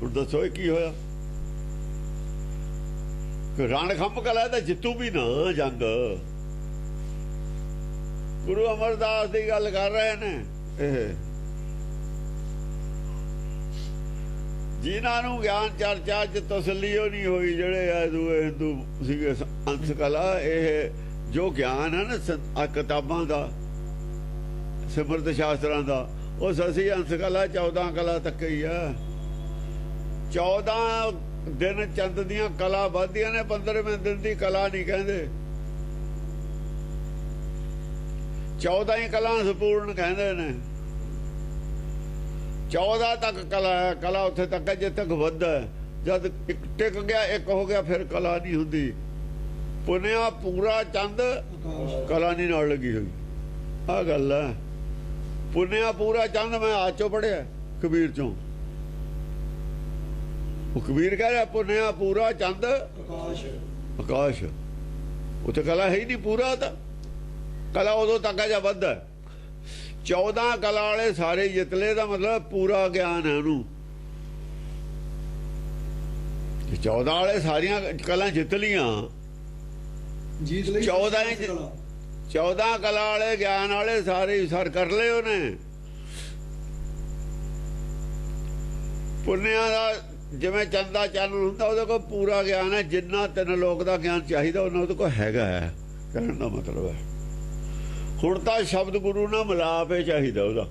ਹੁਣ ਦੱਸੋ ਇਹ ਕੀ ਹੋਇਆ? ਰਣ ਖੰਭ ਕਲਾ ਤਾਂ ਜਿੱਤੂ ਵੀ ਨਾ ਜੰਗ। ਗੁਰੂ ਅਮਰਦਾਸ ਦੀ ਗੱਲ ਕਰ ਰਹੇ ਨੇ ਇਹ, ਜਿਨ੍ਹਾਂ ਨੂੰ ਗਿਆਨ ਚਰਚਾ 'ਚ ਤਸੱਲੀ ਉਹ ਨਹੀਂ ਹੋਈ, ਜਿਹੜੇ ਆ ਦੂਏ ਹਿੰਦੂ ਸੀਗੇ ਅੰਸ ਕਲਾ। ਇਹ ਜੋ ਗਿਆਨ ਹੈ ਨਾ ਕਿਤਾਬਾਂ ਦਾ, ਸਿਮਰਤ ਸ਼ਾਸਤਰਾਂ ਦਾ, ਉਹ ਸਸੀ ਅੰਸ ਕਲਾ 14 ਕਲਾ ਤੱਕ ਹੀ ਆ। 14 ਦਿਨ ਚੰਦ ਦੀਆਂ ਕਲਾ ਵੱਧਦੀਆਂ ਨੇ, 15ਵੇਂ ਦਿਨ ਦੀ ਕਲਾ ਨਹੀਂ ਕਹਿੰਦੇ। 14 ਹੀ ਕਲਾ ਸੰਪੂਰਨ ਕਹਿੰਦੇ ਨੇ। 14 ਤੱਕ ਕਲਾ ਹੈ। ਕਲਾ ਉੱਥੇ ਤੱਕ ਹੈ ਜਿੱਥੇ ਤੱਕ ਵੱਧਦਾ। ਜਦ ਇੱਕ ਟਿਕ ਗਿਆ, ਇੱਕ ਹੋ ਗਿਆ, ਫਿਰ ਕਲਾ ਨਹੀਂ ਹੁੰਦੀ। ਪੁਨਿਆ ਪੂਰਾ ਚੰਦ ਕਲਾ ਨਹੀਂ ਨਾਲ ਲੱਗੀ ਹੋਈ, ਆਹ ਗੱਲ ਹੈ। ਪੁਨਿਆ ਪੂਰਾ ਚੰਦ ਮੈਂ ਆਜ ਚੋਂ ਪੜਿਆ, ਕਬੀਰ ਚੋਂ। ਉਹ ਕਬੀਰ ਕਹਿ ਰਿਹਾ ਪੁਨਿਆ ਪੂਰਾ ਚੰਦ ਆਕਾਸ਼। ਉੱਥੇ ਕਲਾ ਹੈ ਹੀ ਨਹੀਂ ਪੂਰਾ। ਤਾਂ ਕਲਾ ਉਦੋਂ ਤੱਕ ਜਾਂ ਵੱਧਦਾ। 14 ਕਲਾ ਵਾਲੇ ਸਾਰੇ ਜਿਤਲੇ ਦਾ ਮਤਲਬ ਪੂਰਾ ਗਿਆਨ ਹੈ ਉਹਨੂੰ। 14 ਵਾਲੇ ਸਾਰੀਆਂ ਕਲਾ ਜਿੱਤ ਲੀਆਂ। 14 ਕਲਾ ਵਾਲੇ ਗਿਆਨ ਵਾਲੇ ਸਾਰੇ ਸਰ ਕਰ ਲਏ ਉਹਨੇ। ਪੁੰਨਿਆ ਦਾ ਜਿਵੇਂ ਚੰਦਾ ਚਾਨਣ ਹੁੰਦਾ, ਉਹਦੇ ਕੋਲ ਪੂਰਾ ਗਿਆਨ ਹੈ। ਜਿੰਨਾ 3 ਲੋਕ ਦਾ ਗਿਆਨ ਚਾਹੀਦਾ ਉਹਨਾਂ ਉਹਦੇ ਕੋਲ ਹੈਗਾ ਹੈ, ਕਹਿਣ ਦਾ ਮਤਲਬ ਹੈ। ਹੁਣ ਤਾਂ ਸ਼ਬਦ ਗੁਰੂ ਨਾਲ ਮਿਲਾਪ ਹੀ ਚਾਹੀਦਾ ਉਹਦਾ,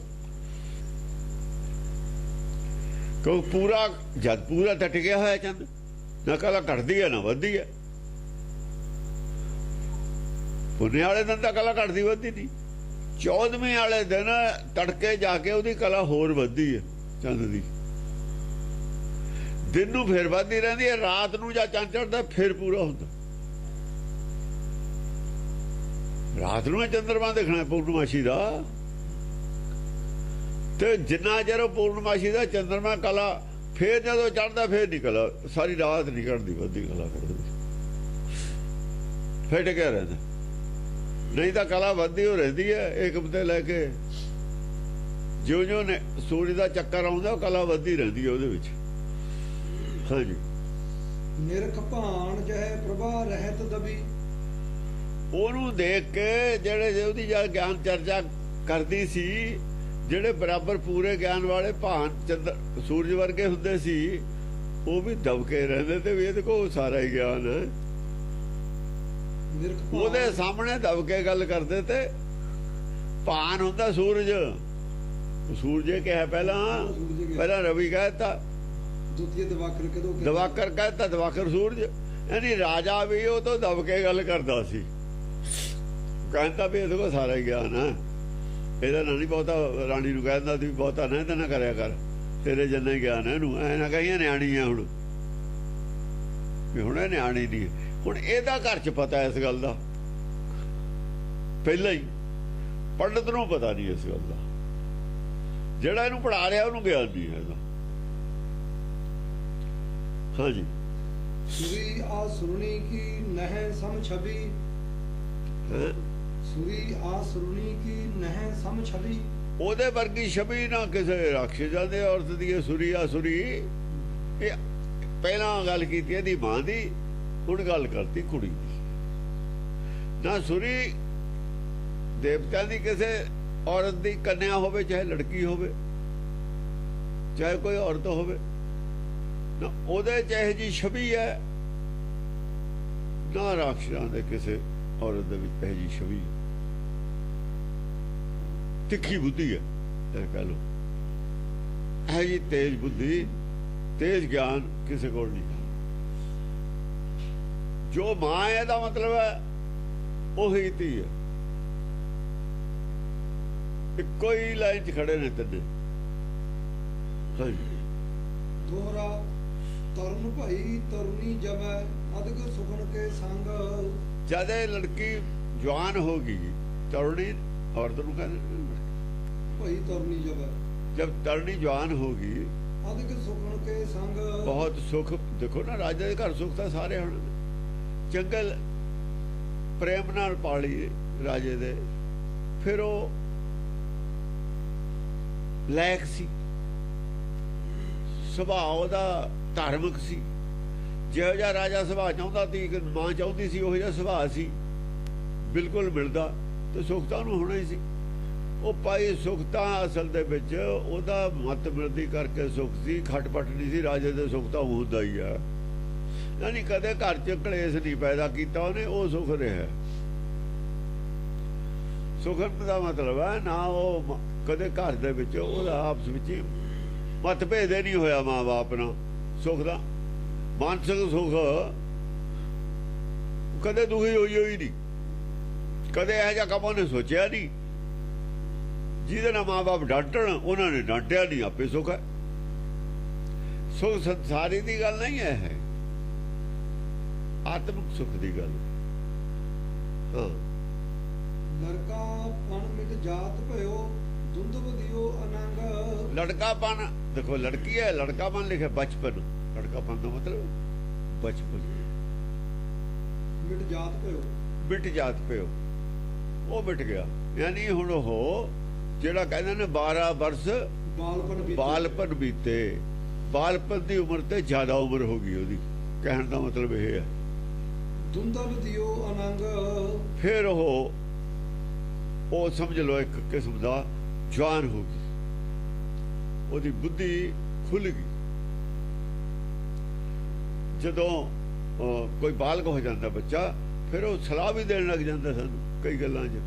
ਕਿਉਂਕਿ ਪੂਰਾ ਜਦ ਪੂਰਾ ਤਾਂ ਟਿਕਿਆ ਹੋਇਆ ਚੰਦ, ਨਾ ਕਲਾ ਘਟਦੀ ਹੈ ਨਾ ਵੱਧਦੀ ਹੈ। ਪੁੰਨੇ ਵਾਲੇ ਦਿਨ ਤਾਂ ਕਲਾ ਘਟਦੀ ਵੱਧਦੀ ਨਹੀਂ। 14ਵੇਂ ਵਾਲੇ ਦਿਨ ਤੜਕੇ ਜਾ ਕੇ ਉਹਦੀ ਕਲਾ ਹੋਰ ਵੱਧਦੀ ਹੈ ਚੰਦ ਦੀ। दिन ਨੂੰ ਫਿਰ ਵੱਧਦੀ ਰਹਿੰਦੀ ਹੈ, ਰਾਤ ਨੂੰ ਜਾਂ ਚੰਨ ਚੜ੍ਹਦਾ ਫਿਰ ਪੂਰਾ ਹੁੰਦਾ। ਰਾਤ ਨੂੰ ਚੰਦਰਮਾ ਦੇਖਣਾ ਪੂਰਨਮਾਸ਼ੀ ਦਾ, ਤੇ ਜਿੰਨਾ ਚਿਰ ਪੂਰਨਮਾਸ਼ੀ ਦਾ ਚੰਦਰਮਾ ਕਲਾ, ਫਿਰ ਜਦੋਂ ਚੜ੍ਹਦਾ ਫਿਰ ਨਹੀਂ ਕਲਾ, ਸਾਰੀ ਰਾਤ ਨਹੀਂ ਕੱਢਦੀ, ਵੱਧਦੀ ਕਲਾ ਕੱਢਦੀ, ਫਿਰ ਟਕਿਆ ਰਹਿੰਦਾ। ਨਹੀਂ ਤਾਂ ਕਲਾ ਵੱਧਦੀ ਹੋ ਰਹਿੰਦੀ ਹੈ ਏਕਮ ਤੇ ਲੈ ਕੇ, ਜਿਉਂ ਨੇ ਸੂਰਜ ਦਾ ਚੱਕਰ ਆਉਂਦਾ ਉਹ ਕਲਾ ਵੱਧਦੀ ਰਹਿੰਦੀ ਹੈ ਉਹਦੇ ਵਿੱਚ। ਹਾਂਜੀ, ਨਿਰਖ ਭਾਣ ਜਹ ਪ੍ਰਭਾ ਰਹਿਤ ਦਬੀ। ਉਹਨੂੰ ਦੇਖ ਕੇ ਜਿਹੜੇ ਉਹਦੀ ਜਦ ਗਿਆਨ ਚਰਚਾ ਕਰਦੀ ਸੀ, ਜਿਹੜੇ ਬਰਾਬਰ ਪੂਰੇ ਗਿਆਨ ਵਾਲੇ ਭਾਣ ਸੂਰਜ ਵਰਗੇ ਹੁੰਦੇ ਸੀ, ਉਹ ਵੀ ਦਬਕੇ ਰਹਿੰਦੇ ਤੇ ਵੀ ਇਹਦੇ ਕੋਲ ਸਾਰਾ ਹੀ ਗਿਆਨ ਹੈ। ਉਹਦੇ ਸਾਹਮਣੇ ਦਬਕੇ ਗੱਲ ਕਰਦੇ ਤੇ ਭਾਣ ਹੁੰਦਾ ਸੂਰਜ। ਸੂਰਜੇ ਕਿਹਾ ਪਹਿਲਾਂ ਰਵੀ ਕਹਿਤਾ, ਦਵਾਕਰ ਕਹਿਤਾ, ਦਵਾਕਰ ਸੂਰਜ। ਯਾਨੀ ਰਾਜਾ ਵੀ ਉਹ ਤੋਂ ਦਬ ਕੇ ਗੱਲ ਕਰਦਾ ਸੀ, ਕਹਿੰਦਾ ਵੀ ਇਹਦੇ ਕੋਲ ਸਾਰਾ ਹੀ ਗਿਆਨ ਹੈ, ਇਹਦਾ ਨਾ ਨਹੀਂ ਬਹੁਤਾ। ਰਾਣੀ ਨੂੰ ਕਹਿੰਦਾ ਸੀ ਬਹੁਤਾ ਨਾ ਇਹਦਾ ਨਾ ਕਰਿਆ ਕਰ, ਤੇਰੇ ਜਿੰਨਾ ਹੀ ਗਿਆਨ ਹੈ ਇਹਨੂੰ। ਐ ਨਾ ਕਹੀਏ ਨਿਆਣੀ ਹੈ ਹੁਣ, ਵੀ ਹੁਣ ਇਹ ਨਿਆਣੀ ਨਹੀਂ। ਹੁਣ ਇਹਦਾ ਘਰ 'ਚ ਪਤਾ ਇਸ ਗੱਲ ਦਾ, ਪਹਿਲਾਂ ਹੀ ਪੰਡਤ ਨੂੰ ਪਤਾ ਨਹੀਂ ਇਸ ਗੱਲ ਦਾ, ਜਿਹੜਾ ਇਹਨੂੰ ਪੜ੍ਹਾ ਰਿਹਾ ਉਹਨੂੰ ਗਿਆਨ ਨਹੀਂ ਹੈਗਾ। ਹਾਂਜੀ, ਸੁਰੀ ਆ ਸੁਰਣੀ ਕੀ ਨਹਿ ਸਮ ਛਵੀ। ਸੁਰੀ ਆ ਸੁਰਣੀ ਕੀ ਨਹਿ ਸਮ ਛਵੀ। ਉਹਦੇ ਵਰਗੀ ਛਵੀ ਨਾ ਕਿਸੇ ਰਾਖਸ਼ਾਂ ਦੇ ਔਰਤ ਦੀ। ਸੁਰੀ ਆ ਸੁਰੀ, ਇਹ ਪਹਿਲਾਂ ਗੱਲ ਕੀਤੀ ਇਹਦੀ ਮਾਂ ਦੀ, ਹੁਣ ਗੱਲ ਕਰਤੀ ਕੁੜੀ ਦੀ। ਨਾ ਸੁਰੀ ਦੇਵਤਿਆਂ ਦੀ ਕਿਸੇ ਔਰਤ ਦੀ ਕੰਨਿਆ ਹੋਵੇ, ਚਾਹੇ ਲੜਕੀ ਹੋਵੇ, ਚਾਹੇ ਕੋਈ ਔਰਤ ਹੋਵੇ, ਨਾ ਉਹਦੇ ਚਾਹੇ ਜੀ ਛਵੀ ਹੈ, ਨਾ ਰਾਖਸ਼ਾਂ ਦੇ ਕਿਸੇ ਔਰਤ ਦੇ ਵਿੱਚ ਇਹ ਜੀ ਛਵੀ। ਤਿੱਖੀ ਬੁੱਧੀ ਹੈ ਇਹ ਕਹਿ ਲਓ, ਇਹ ਜੀ ਤੇਜ ਬੁੱਧੀ, ਤੇਜ ਗਿਆਨ ਕਿਸੇ ਕੋਲ ਨਹੀਂ। ਜੋ ਮਾਂ ਹੈ ਦਾ ਮਤਲਬ ਹੈ ਉਹੀ ਧੀ ਹੈ। ਇੱਕੋ ਹੀ ਲਾਈਨ 'ਚ ਖੜੇ ਨੇ ਤਿੰਨੇ। ਹਾਂਜੀ, ਦੋਹਰਾ ਤਰਨ ਭਾਈ ਤਰਨੀ ਜਮੈ ਅਦਕ ਸੁਖਨ ਕੇ ਸੰਗ। ਜਦ ਇਹ ਲੜਕੀ ਜਵਾਨ ਹੋ ਗਈ, ਤਰਨੀ ਔਰਤ ਨੂੰ ਕਹਿੰਦੇ ਭਾਈ ਤਰਨੀ ਜਮੈ, ਜਦ ਤਰਨੀ ਜਵਾਨ ਹੋ ਗਈ, ਅਦਕ ਸੁਖਨ ਕੇ ਸੰਗ। ਬਹੁਤ ਸੁਖ। ਦੇਖੋ ਨਾ ਰਾਜੇ ਦੇ ਘਰ ਸੁਖ ਤਾਂ ਸਾਰੇ ਹੁਣ, ਜੰਗਲ ਪ੍ਰੇਮ ਨਾਲ ਪਾਲੀ ਰਾਜੇ ਦੇ, ਫਿਰ ਉਹ ਲਾਇਕ ਸੀ, ਸੁਭਾਅ ਉਹਦਾ ਧਾਰਮਿਕ ਸੀ। ਜਿਹੋ ਜਿਹਾ ਰਾਜਾ ਸੁਭਾਅ ਚਾਹੁੰਦਾ ਸੀ, ਮਾਂ ਚਾਹੁੰਦੀ ਸੀ, ਉਹੋ ਜਿਹਾ ਸੁਭਾਅ ਸੀ, ਬਿਲਕੁਲ ਮਿਲਦਾ, ਤੇ ਸੁਖ ਤਾਂ ਉਹਨੂੰ ਹੋਣਾ ਹੀ ਸੀ। ਉਹ ਭਾਈ ਸੁਖ ਤਾਂ ਅਸਲ ਦੇ ਵਿੱਚ ਉਹਦਾ ਮਤ ਮਿਲਦੀ ਕਰਕੇ ਸੁਖ ਸੀ, ਖਟਪਟ ਨਹੀਂ ਸੀ। ਰਾਜੇ ਦੇ ਸੁਖ ਤਾਂ ਹੁੰਦਾ ਹੀ ਆ, ਯਾਨੀ ਕਦੇ ਘਰ 'ਚ ਕਲੇਸ਼ ਨਹੀਂ ਪੈਦਾ ਕੀਤਾ ਉਹਨੇ, ਉਹ ਸੁਖ ਰਿਹਾ। ਸੁਖਨ ਦਾ ਮਤਲਬ ਹੈ ਨਾ ਉਹ ਕਦੇ ਘਰ ਦੇ ਵਿੱਚ ਉਹਦਾ ਆਪਸ ਵਿੱਚ ਮਤਭੇਦ ਨਹੀਂ ਹੋਇਆ ਮਾਂ ਬਾਪ ਨਾਲ। ਸੁਖ ਦਾ ਮਾਨਸਿਕ ਸੁਖ ਕਦੇ ਦੁਖੀ ਹੋਈ ਨਹੀਂ, ਕਦੇ ਇਹੋ ਜਿਹਾ ਕੰਮ ਉਹਨੇ ਸੋਚਿਆ ਨਹੀਂ ਜਿਹਦੇ ਨਾਲ ਮਾਂ ਬਾਪ ਡਾਂਟਣ, ਉਹਨਾਂ ਨੇ ਡਾਂਟਿਆ ਨਹੀਂ, ਆਪੇ ਸੁਖ ਹੈ। ਸੁਖ ਸੰਸਾਰੀ ਦੀ ਗੱਲ ਨਹੀਂ ਹੈ, ਆਤਮਿਕ ਸੁਖ ਦੀ ਗੱਲ। ਹਾਂ, ਲੜਕਾਪਨ ਮਿਟ ਜਾਤ ਭਇਓ ਦੁੰਦਬ ਦਿਓ ਅਨੰਗ। ਲੜਕਾਪਨ ਦੇਖੋ, ਲੜਕੀ ਹੈ, ਲੜਕਾਪਨ ਲਿਖਿਆ ਬਚਪਨ। ਲੜਕਾਪਨ ਦਾ ਮਤਲਬ ਬਚਪਨ। ਮਿਟ ਜਾਤ ਭਇਓ, ਮਿਟ ਜਾਤ ਭਇਓ, ਉਹ ਮਿਟ ਗਿਆ। ਯਾਨੀ ਹੁਣ ਉਹ ਜਿਹੜਾ ਕਹਿੰਦੇ ਨੇ 12 ਵਰਸ ਬਾਲਪਨ ਬੀਤੇ, ਬਾਲਪਨ ਦੀ ਉਮਰ ਤੇ ਜ਼ਿਆਦਾ ਉਮਰ ਹੋ ਗਈ ਉਹਦੀ, ਕਹਿਣ ਦਾ ਮਤਲਬ ਇਹ ਹੈ। ਦੁੰਦਬ ਦਿਓ ਅਨੰਗ, ਫਿਰ ਉਹ ਸਮਝ ਲਓ ਇੱਕ ਕਿਸਮ ਦਾ ਜਵਾਨ ਹੋ ਗਈ, ਉਹਦੀ ਬੁੱਧੀ ਖੁੱਲ ਗਈ। ਜਦੋਂ ਕੋਈ ਬਾਲਗ ਹੋ ਜਾਂਦਾ ਬੱਚਾ, ਫਿਰ ਉਹ ਸਲਾਹ ਵੀ ਦੇਣ ਲੱਗ ਜਾਂਦਾ ਸਾਨੂੰ ਕਈ ਗੱਲਾਂ 'ਚ।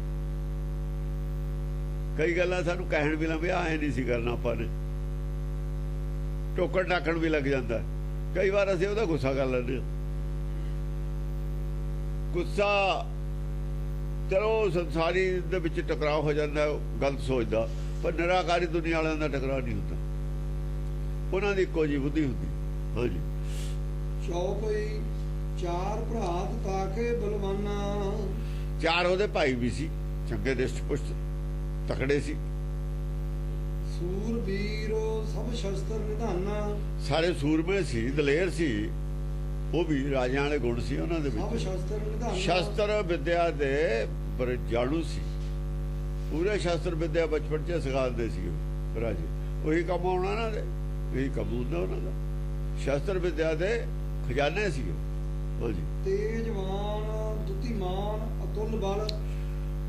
ਕਈ ਗੱਲਾਂ ਸਾਨੂੰ ਕਹਿਣ ਵੀ ਲੱਗ, ਐ ਨਹੀਂ ਸੀ ਕਰਨਾ ਆਪਾਂ ਨੇ, ਟੋਕਣ ਟਾਕਣ ਵੀ ਲੱਗ ਜਾਂਦਾ। ਕਈ ਵਾਰ ਅਸੀਂ ਉਹਦਾ ਗੁੱਸਾ ਕਰ ਲੈਂਦੇ ਹਾਂ। ਗੁੱਸਾ ਚਲੋ ਸੰਸਾਰੀ ਦੇ ਵਿੱਚ ਟਕਰਾਅ ਹੋ ਜਾਂਦਾ, ਗਲਤ ਸੋਚਦਾ, ਪਰ ਨਿਰਾਕਾਰੀ ਦੁਨੀਆ ਵਾਲਿਆਂ ਦਾ ਟਕਰਾਅ ਨਹੀਂ ਹੁੰਦਾ। ਉਹਨਾਂ ਦੀ ਇੱਕੋ ਜਿਹੀ ਬੁੱਧੀ ਹੁੰਦੀ, ਹਾਂਜੀ ਚੌਪਈ ਚਾਰ ਭਰਾਤ ਤਾਕੇ ਬਲਵਾਨਾ। ਚਾਰ ਉਹਦੇ ਭਾਈ ਵੀ ਸੀ, ਚੰਗੇ ਰਿਸ਼ਟ ਪੁਸ਼ਟ ਤਕੜੇ ਸੀ। ਸੂਰਬੀਰ ਸਭ ਸ਼ਸਤਰ ਨਿਧਾਨਾ। ਸਾਰੇ ਸੂਰਮੇ ਸੀ, ਦਲੇਰ ਸੀ, ਉਹ ਵੀ ਰਾਜਿਆਂ ਵਾਲੇ ਗੁਣ ਸੀ ਉਹਨਾਂ ਦੇ ਸਭ ਵਿੱਚ। ਸ਼ਸਤਰ ਨਿਧਾਨਾ। ਸ਼ਸਤਰ ਵਿਦਿਆ ਦੇ ਜਾਣੂ ਸੀ, ਪੂਰੇ ਸ਼ਸਤਰ ਵਿਦਿਆ ਬਚਪਨ 'ਚ ਸਿਖਾਉਂਦੇ ਸੀ ਉਹ ਰਾਜੇ। ਉਹੀ ਕੰਮ ਆਉਣਾ ਉਹਨਾਂ ਦੇ, ਇਹੀ ਕੰਮ ਹੁੰਦਾ ਉਹਨਾਂ ਦਾ, ਸ਼ਸਤਰ ਵਿਦਿਆ ਦੇ ਖਜ਼ਾਨੇ ਸੀ ਉਹ। ਹਾਂਜੀ ਤੇਜਵਾਨ ਦੁਤੀਮਾਨ ਅਤੁਲ ਬਲ।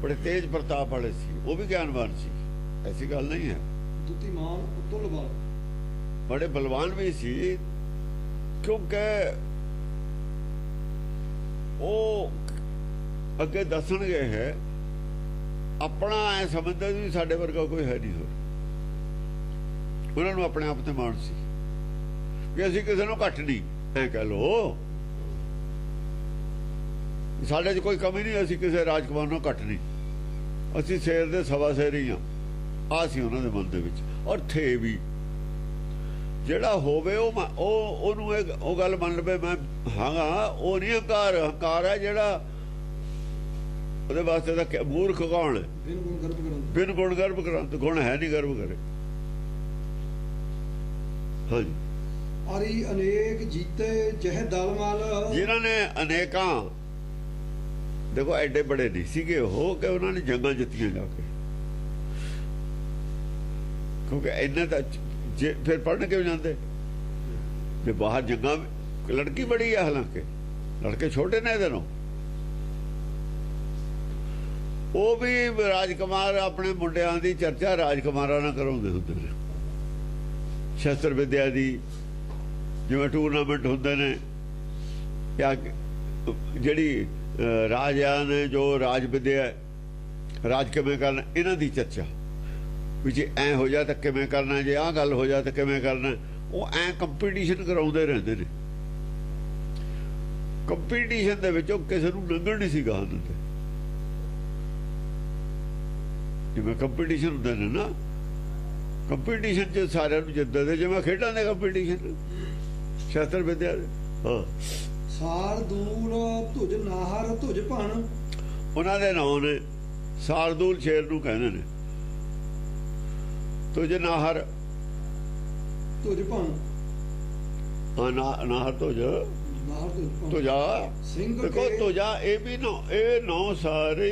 ਬੜੇ ਤੇਜ ਪ੍ਰਤਾਪ ਵਾਲੇ ਸੀ, ਉਹ ਵੀ ਗਿਆਨਵਾਨ ਸੀ, ਐਸੀ ਗੱਲ ਨਹੀਂ ਹੈ। ਦੁਤੀਮਾਨ ਅਤੁਲ ਬਲ, ਬੜੇ ਬਲਵਾਨ ਵੀ ਸੀ, ਕਿਉਂਕਿ ਉਹ ਅੱਗੇ ਦੱਸਣਗੇ ਹੈ ਆਪਣਾ ਐ ਸਮਝਦੇ ਵੀ ਸਾਡੇ ਵਰਗਾ ਕੋਈ ਹੈ ਨਹੀਂ ਹੋਰ। ਉਹਨਾਂ ਨੂੰ ਆਪਣੇ ਆਪ ਤੇ ਮਾਣ ਸੀ ਕਿ ਅਸੀਂ ਕਿਸੇ ਨੂੰ ਘੱਟ ਨਹੀਂ, ਐ ਕਹਿ ਲੋ ਸਾਡੇ 'ਚ ਕੋਈ ਕਮੀ ਨਹੀਂ, ਅਸੀਂ ਕਿਸੇ ਰਾਜਕੁਮਾਰ ਨੂੰ ਘੱਟ ਨਹੀਂ, ਅਸੀਂ ਸ਼ੇਰ ਦੇ ਸਵਾ ਸ਼ੇਰ ਹੀ ਆ ਸੀ ਉਹਨਾਂ ਦੇ ਮਨ ਦੇ ਵਿੱਚ। ਔਰ ਥੇ ਵੀ ਜਿਹੜਾ ਹੋਵੇ ਉਹਨੂੰ ਉਹ ਗੱਲ ਮੰਨ ਲਵੇ ਮੈਂ ਹਾਂਗਾ, ਉਹ ਨਹੀਂ ਹੰਕਾਰ। ਹੰਕਾਰ ਹੈ ਜਿਹੜਾ ਉਹਦੇ ਵਾਸਤੇ ਤਾਂ ਮੂਰਖ ਕੌਣ ਹੈ? ਬਿਨ ਗੁਣ ਗਰਭ ਗ੍ਰੰਥ, ਗੁਣ ਹੈ ਨਹੀਂ ਗਰਭ ਕਰੇ। ਹਾਂਜੀ ਅਰੀ ਅਨੇਕ ਜੀਤੇ ਜਹ ਦਲ ਮਲ। ਜਿਨ੍ਹਾਂ ਨੇ ਅਨੇਕਾਂ, ਦੇਖੋ ਐਡੇ ਬੜੇ ਨਹੀਂ ਸੀਗੇ ਉਹ ਕਿ ਉਹਨਾਂ ਨੇ ਜੰਗਾਂ ਜਿੱਤੀਆਂ ਜਾ ਕੇ, ਕਿਉਂਕਿ ਇੰਨੇ ਤਾਂ ਜੇ ਫਿਰ ਪੜ੍ਹਨ ਕਿਉਂ ਜਾਂਦੇ ਜੇ ਬਾਹਰ ਜੰਗਾਂ। ਲੜਕੀ ਬੜੀ ਹੈ, ਹਾਲਾਂਕਿ ਲੜਕੇ ਛੋਟੇ ਨੇ ਇਹਦੇ ਨੂੰ। ਉਹ ਵੀ ਰਾਜਕੁਮਾਰ ਆਪਣੇ ਮੁੰਡਿਆਂ ਦੀ ਚਰਚਾ ਰਾਜਕੁਮਾਰਾਂ ਨਾਲ ਕਰਾਉਂਦੇ ਹੁੰਦੇ ਨੇ, ਸ਼ਸਤਰ ਵਿਦਿਆ ਦੀ। ਜਿਵੇਂ ਟੂਰਨਾਮੈਂਟ ਹੁੰਦੇ ਨੇ ਜਾਂ ਜਿਹੜੀ ਰਾਜਿਆਂ ਨੇ ਜੋ ਰਾਜ ਵਿਦਿਆ, ਰਾਜ ਕਿਵੇਂ ਕਰਨਾ, ਇਹਨਾਂ ਦੀ ਚਰਚਾ ਵੀ ਜੇ ਐ ਹੋ ਜਾ ਤਾਂ ਕਿਵੇਂ ਕਰਨਾ, ਜੇ ਆਹ ਗੱਲ ਹੋ ਜਾ ਤਾਂ ਕਿਵੇਂ ਕਰਨਾ। ਉਹ ਐ ਕੰਪੀਟੀਸ਼ਨ ਕਰਾਉਂਦੇ ਰਹਿੰਦੇ ਨੇ। ਕੰਪੀਟੀਸ਼ਨ ਦੇ ਵਿੱਚ ਉਹ ਕਿਸੇ ਨੂੰ ਲੰਘਣ ਨਹੀਂ ਸੀ ਗਾਹ ਦਿੰਦੇ। ਜਿਵੇਂ ਕੰਪੀਟੀਸ਼ਨ ਹੁੰਦੇ ਨੇ ਨਾ, ਕੰਪੀਟੀਸ਼ਨ 'ਚ ਸਾਰਿਆਂ ਨੂੰ ਜਿੱਤਦੇ ਦੇ, ਜਿਵੇਂ ਖੇਡਾਂ ਦੇ ਕੰਪੀਟੀਸ਼ਨ ਸ਼ਸਤਰ ਵਿਦਿਆ ਦੇ। ਹਾਂ ਸਾਰਦੂਲ ਧੁਜ ਨਾਹਰ ਧੁਜ ਭਣ। ਉਹਨਾਂ ਦੇ ਨਾਂ ਨੇ ਸਾਰਦੂਲ, ਸ਼ੇਰ ਨੂੰ ਕਹਿੰਦੇ ਨੇ। ਧੁਜ ਨਾਹਰ ਧੁਜ ਭਣ, ਨਾਹਰ ਧੁਜ, ਧੁਜਾ ਸਿੰਘ। ਦੇਖੋ ਧੁਜਾ ਇਹ ਵੀ ਇਹ ਨੌ ਸਾਰੇ